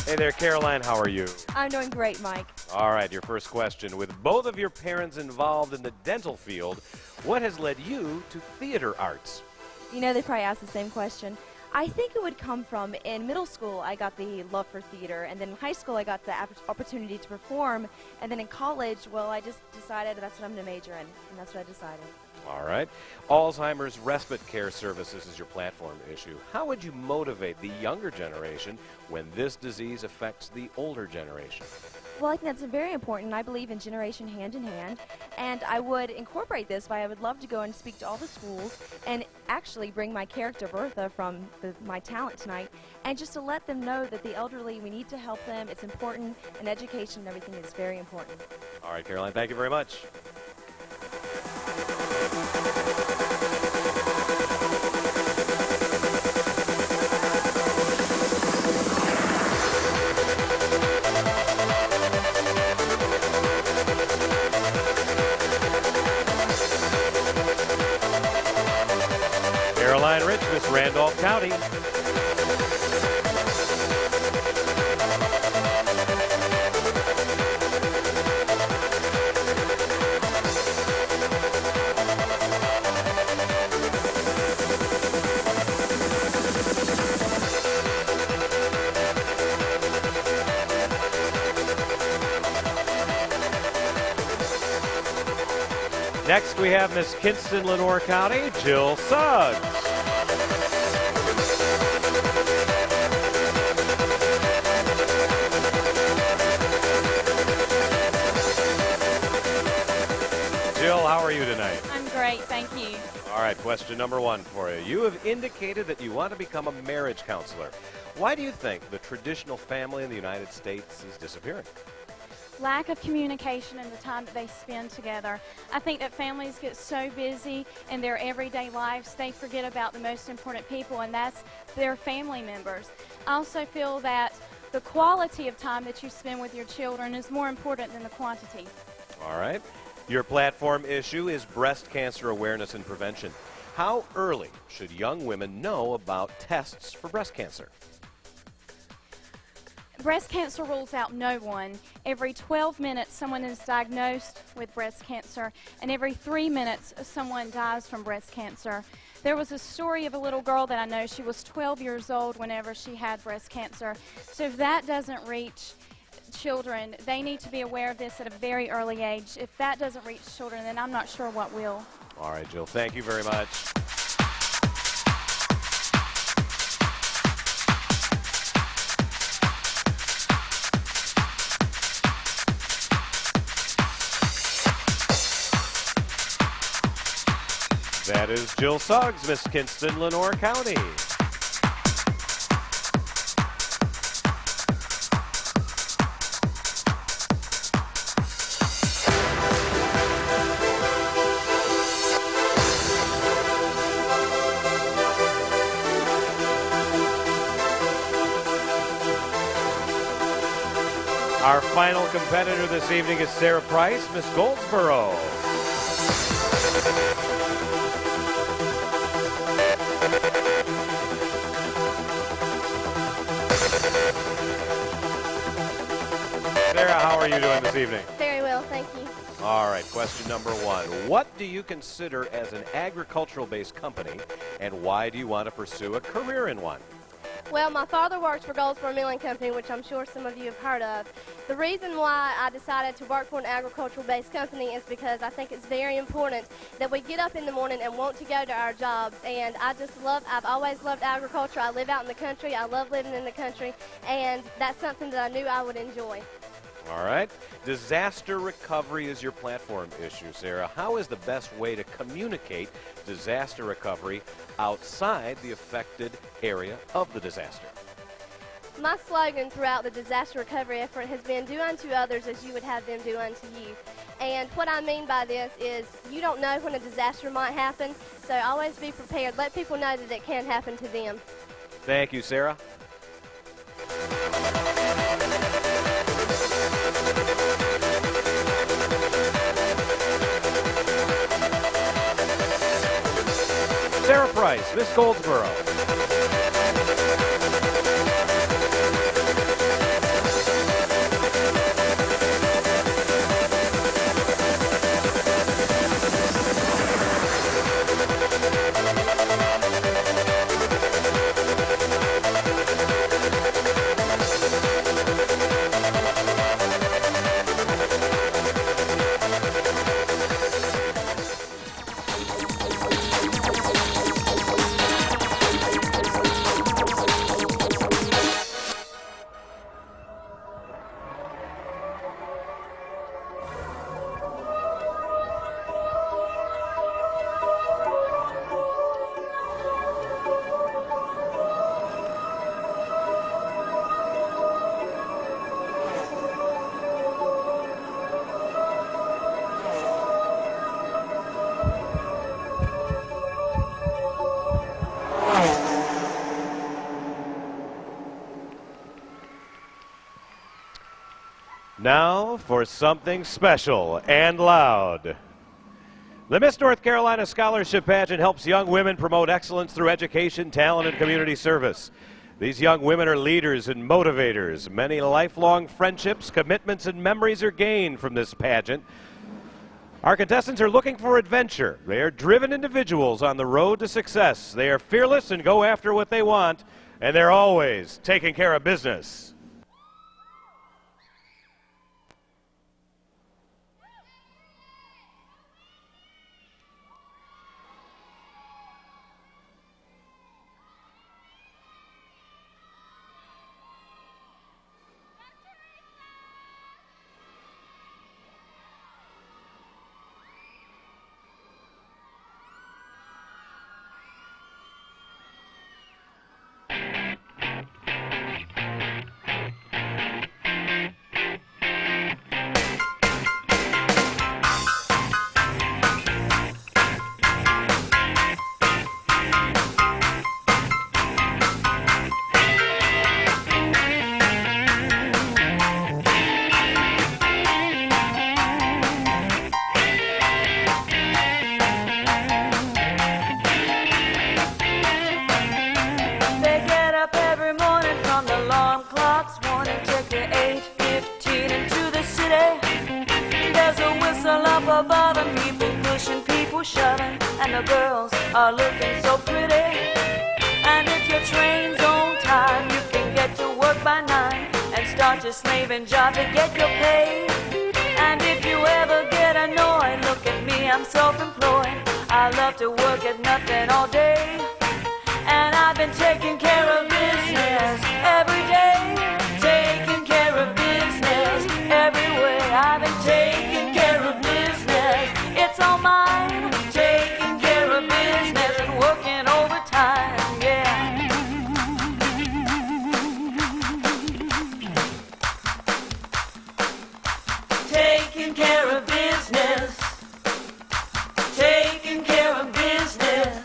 Hey there, Caroline. How are you? I'm doing great, Mike. All right, your first question. With both of your parents involved in the dental field, what has led you to theater arts? You know, they probably asked the same question. I think it would come from, in middle school, I got the love for theater, and then in high school, I got the opportunity to perform, and then in college, well, I just decided that's what I'm going to major in, and that's what I decided. All right. Alzheimer's Respite Care Services is your platform issue. How would you motivate the younger generation when this disease affects the older generation? Well, I think that's very important. I believe in generation hand in hand, and I would incorporate this by I would love to go and speak to all the schools and actually bring my character Bertha from my talent tonight, and just to let them know that the elderly, we need to help them. It's important, and education and everything is very important. All right, Caroline, thank you very much. Caroline Rich, Miss Randolph County. Next, we have Miss Kinston, Lenoir County, Jill Suggs. Jill, how are you tonight? I'm great, thank you. All right, question number 1 for you. You have indicated that you want to become a marriage counselor. Why do you think the traditional family in the United States is disappearing? lack of communication in the time that they spend together. I think that families get so busy in their everyday lives, they forget about the most important people, and that's their family members. I also feel that the quality of time that you spend with your children is more important than the quantity. All right. Your platform issue is breast cancer awareness and prevention. How early should young women know about tests for breast cancer? Breast cancer rules out no one. Every 12 minutes, someone is diagnosed with breast cancer, and every 3 minutes, someone dies from breast cancer. There was a story of a little girl that I know. She was 12 years old whenever she had breast cancer. So if that doesn't reach children, they need to be aware of this at a very early age. If that doesn't reach children, then I'm not sure what will. All right, Jill, thank you very much. That is Jill Suggs, Miss Kinston, Lenoir County. Our final competitor this evening is Sarah Price, Miss Goldsboro. Sarah, how are you doing this evening? Very well, thank you. All right, question number one. What do you consider as an agricultural-based company, and why do you want to pursue a career in one? Well, my father works for Goldsboro Milling Company, which I'm sure some of you have heard of. The reason why I decided to work for an agricultural-based company is because I think it's very important that we get up in the morning and want to go to our jobs. And I've always loved agriculture. I live out in the country. I love living in the country. And that's something that I knew I would enjoy. All right. Disaster recovery is your platform issue, Sarah. How is the best way to communicate disaster recovery outside the affected area of the disaster? My slogan throughout the disaster recovery effort has been, do unto others as you would have them do unto you. And what I mean by this is you don't know when a disaster might happen, so always be prepared. Let people know that it can happen to them. Thank you, Sarah. Sarah Price, Miss Goldsboro. Now for something special and loud. The Miss North Carolina Scholarship Pageant helps young women promote excellence through education, talent, and community service. These young women are leaders and motivators. Many lifelong friendships, commitments, and memories are gained from this pageant. Our contestants are looking for adventure. They are driven individuals on the road to success. They are fearless and go after what they want, and they're always taking care of business. and the girls are looking so pretty. And if your train's on time, you can get to work by 9 and start your slaving job to get your pay. And if you ever get annoyed, look at me, I'm self-employed. I love to work at nothing all day. And I've been taking care of business every day. Taking care of business every way. I've been taking care of business. It's all mine. Taking care of business and working overtime. Yeah. Taking care of business. Taking care of business.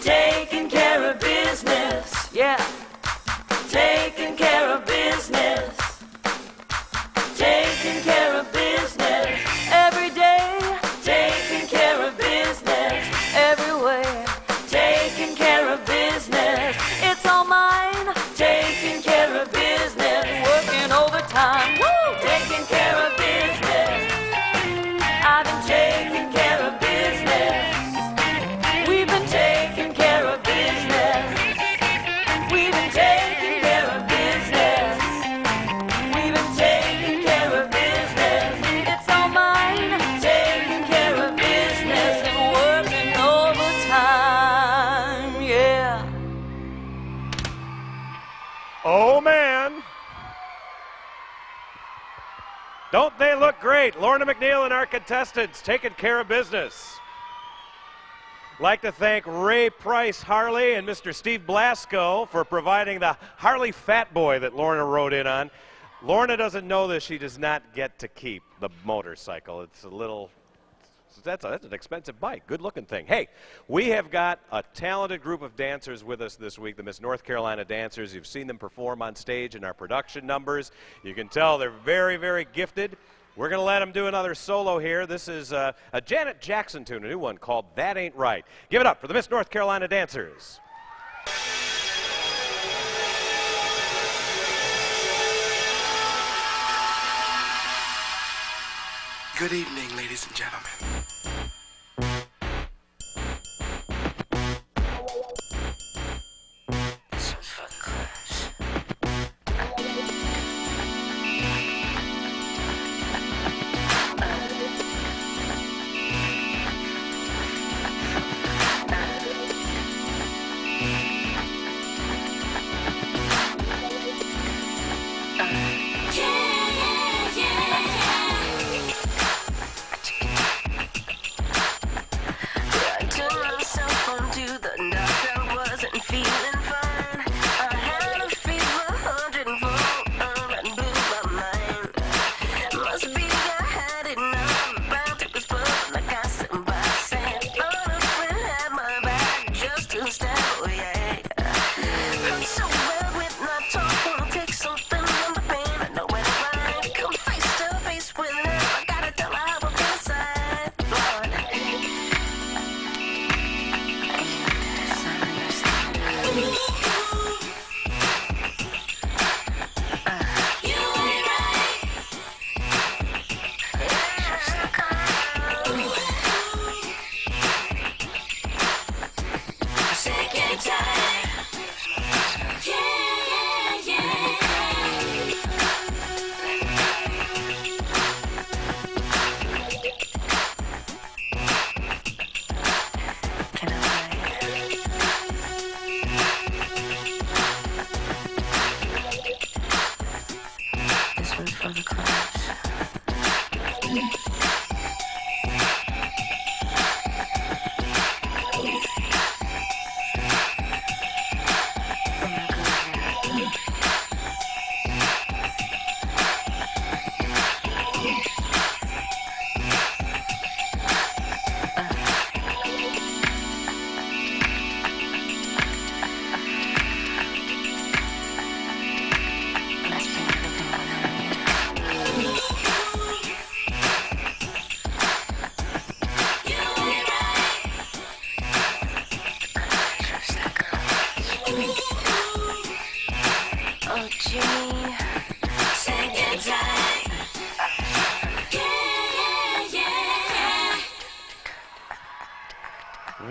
Taking care of business. Yeah. Taking care of business. Taking care of business every day. Taking care of business everywhere. Taking care of business. It's all mine. Taking care of business. Working overtime. Woo! Taking care of business. I've been taking care of business. We've been taking care of business. We've been taking care of business. We've been taking care of business. It's all mine. Taking care of business and working overtime. Yeah. Oh, man. Don't they look great? Lorna McNeil and our contestants taking care of business. Like to thank Ray Price Harley and Mr. Steve Blasco for providing the Harley Fat Boy that Lorna rode in on. Lorna doesn't know this. She does not get to keep the motorcycle. It's a little, that's an expensive bike. Good looking thing. Hey, we have got a talented group of dancers with us this week, the Miss North Carolina Dancers. You've seen them perform on stage in our production numbers. You can tell they're very, very gifted. We're going to let them do another solo here. This is a Janet Jackson tune, a new one called That Ain't Right. Give it up for the Miss North Carolina Dancers. Good evening, ladies and gentlemen.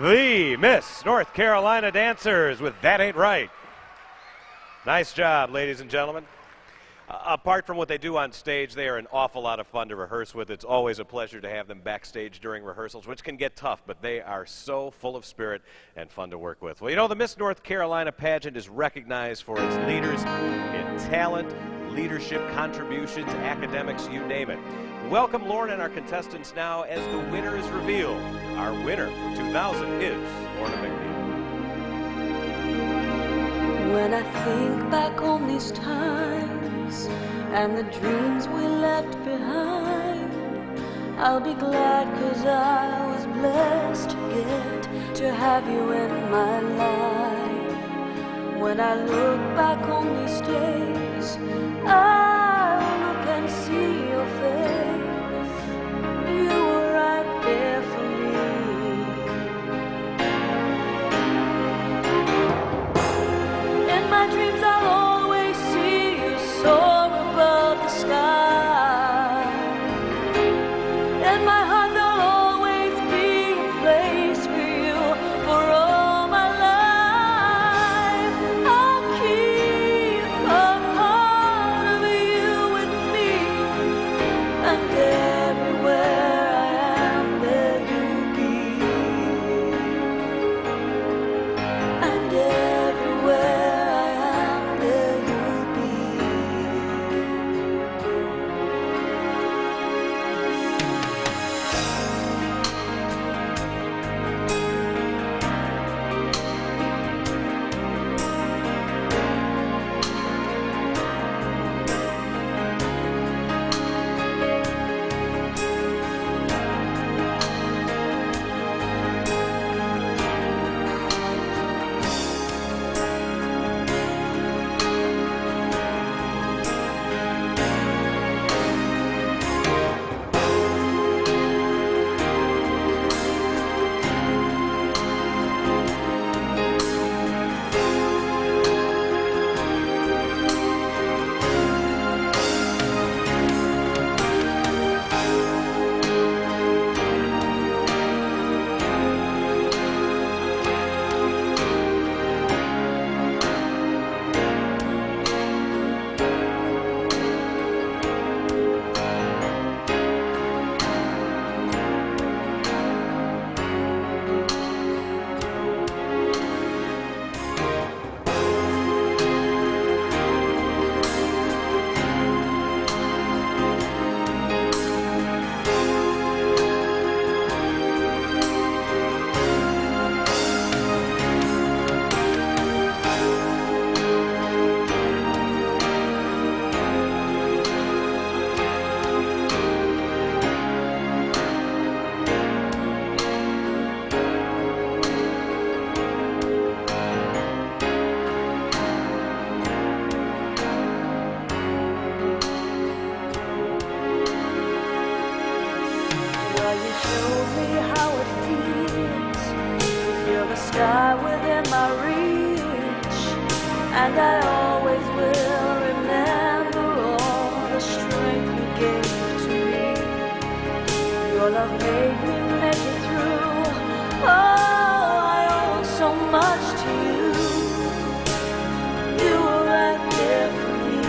the Miss North Carolina dancers with That Ain't Right. Nice job, ladies and gentlemen. Apart from what they do on stage, they are an awful lot of fun to rehearse with. It's always a pleasure to have them backstage during rehearsals, which can get tough, but they are so full of spirit and fun to work with. Well, you know, the Miss North Carolina pageant is recognized for its leaders in talent, leadership, contributions, academics, you name it. Welcome Lauren and our contestants now as the winner is revealed. Our winner for 2000 is Lorna McNeil. When I think back on these times and the dreams we left behind, I'll be glad 'cause I was blessed to get to have you in my life. When I look back on these days, I look and see your face. You were right there for me. In my dreams I'll always see you soar above the sky. In my heart there'll always be a place for you for all my life. I'll keep a part of you with me, and everywhere I am there you'll be, and everywhere I am there you'll be. Well, you showed me how it feels to feel the sky within my reach, and I always will remember all the strength you gave to me. Your love made me make it through. Oh, I owe so much to you. You were right there for me.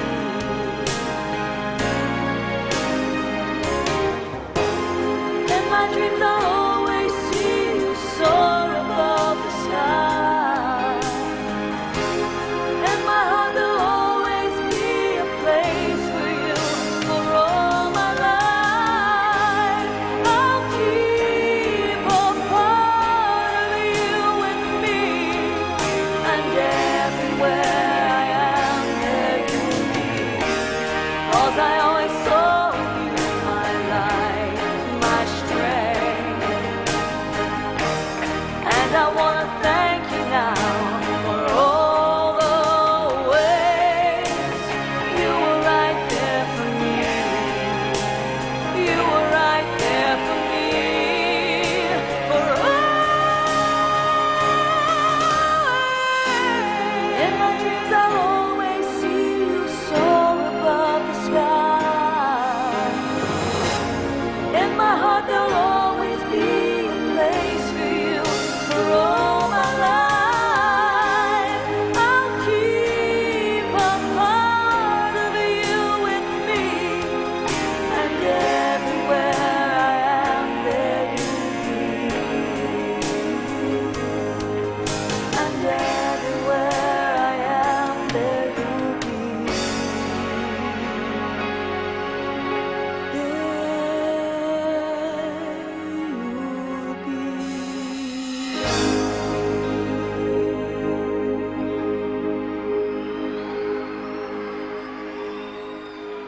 In my dreams I'll always see you soar above the sky. In my heart there'll always be a place for you for all my life. I'll keep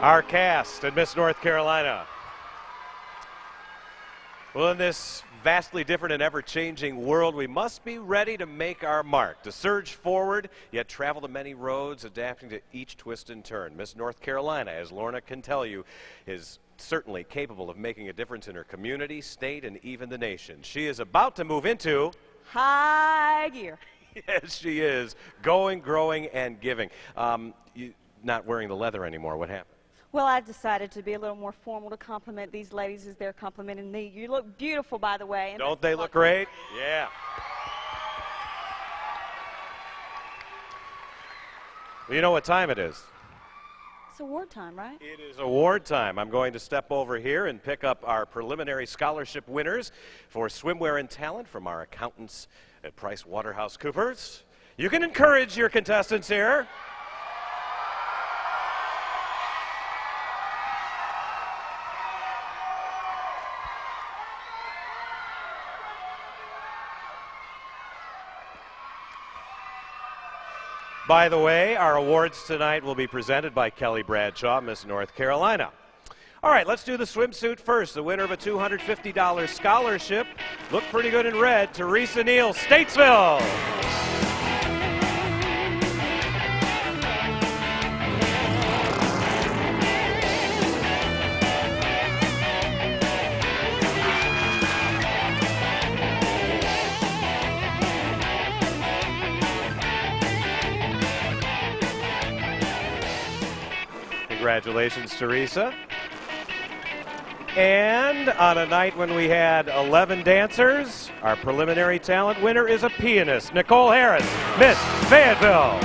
our cast at Miss North Carolina. Well, in this vastly different and ever-changing world, we must be ready to make our mark, to surge forward, yet travel the many roads, adapting to each twist and turn. Miss North Carolina, as Lorna can tell you, is certainly capable of making a difference in her community, state, and even the nation. She is about to move into high gear. Yes, she is. Going, growing, and giving. You not wearing the leather anymore. What happened? Well, I decided to be a little more formal to compliment these ladies as they're complimenting me. You look beautiful, by the way. Don't they look great? Yeah. Well, you know what time it is? It's award time, right? It is award time. I'm going to step over here and pick up our preliminary scholarship winners for swimwear and talent from our accountants at PricewaterhouseCoopers. You can encourage your contestants here. By the way, our awards tonight will be presented by Kelly Bradshaw, Miss North Carolina. All right, let's do the swimsuit first. The winner of a $250 scholarship. Looked pretty good in red. Teresa Neal, Statesville. Congratulations, Teresa. And on a night when we had 11 dancers, our preliminary talent winner is a pianist, Nicole Harris, Miss Fayetteville.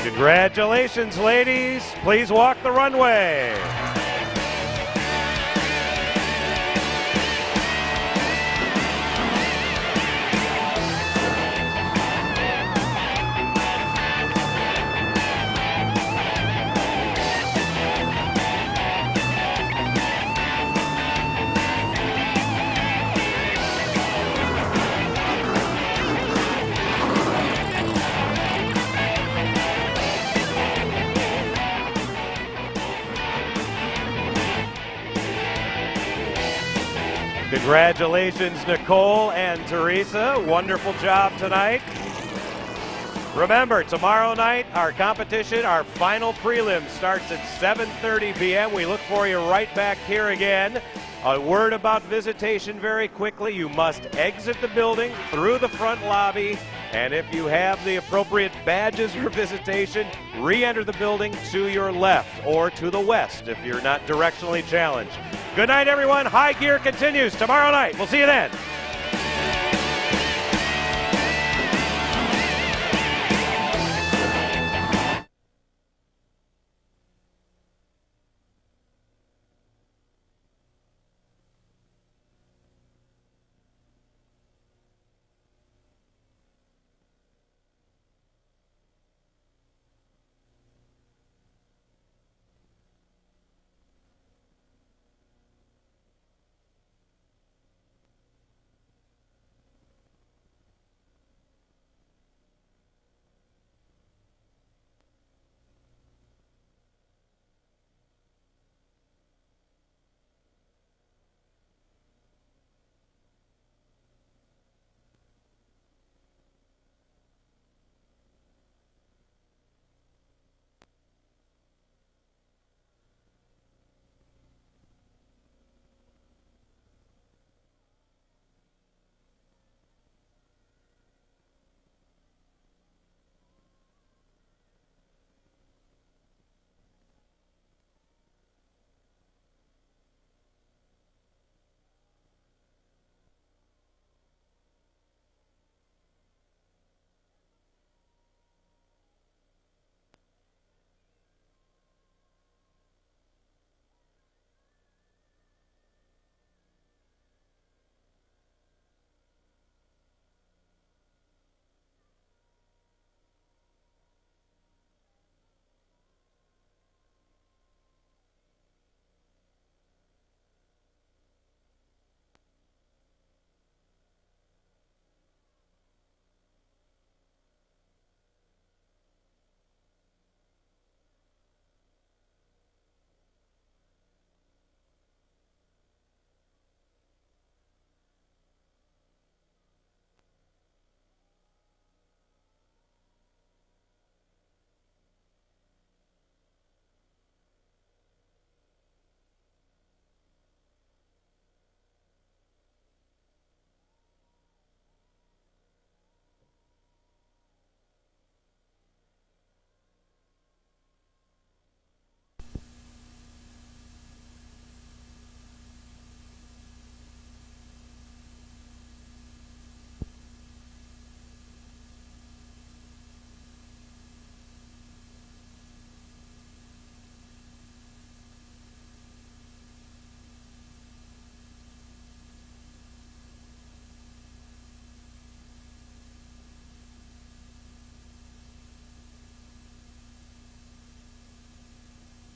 Congratulations, ladies. Please walk the runway. Congratulations, Nicole and Teresa. Wonderful job tonight. Remember, tomorrow night, our competition, our final prelim starts at 7:30 p.m. We look for you right back here again. A word about visitation very quickly. You must exit the building through the front lobby, and if you have the appropriate badges for visitation, re-enter the building to your left or to the west if you're not directionally challenged. Good night, everyone. High Gear continues tomorrow night. We'll see you then.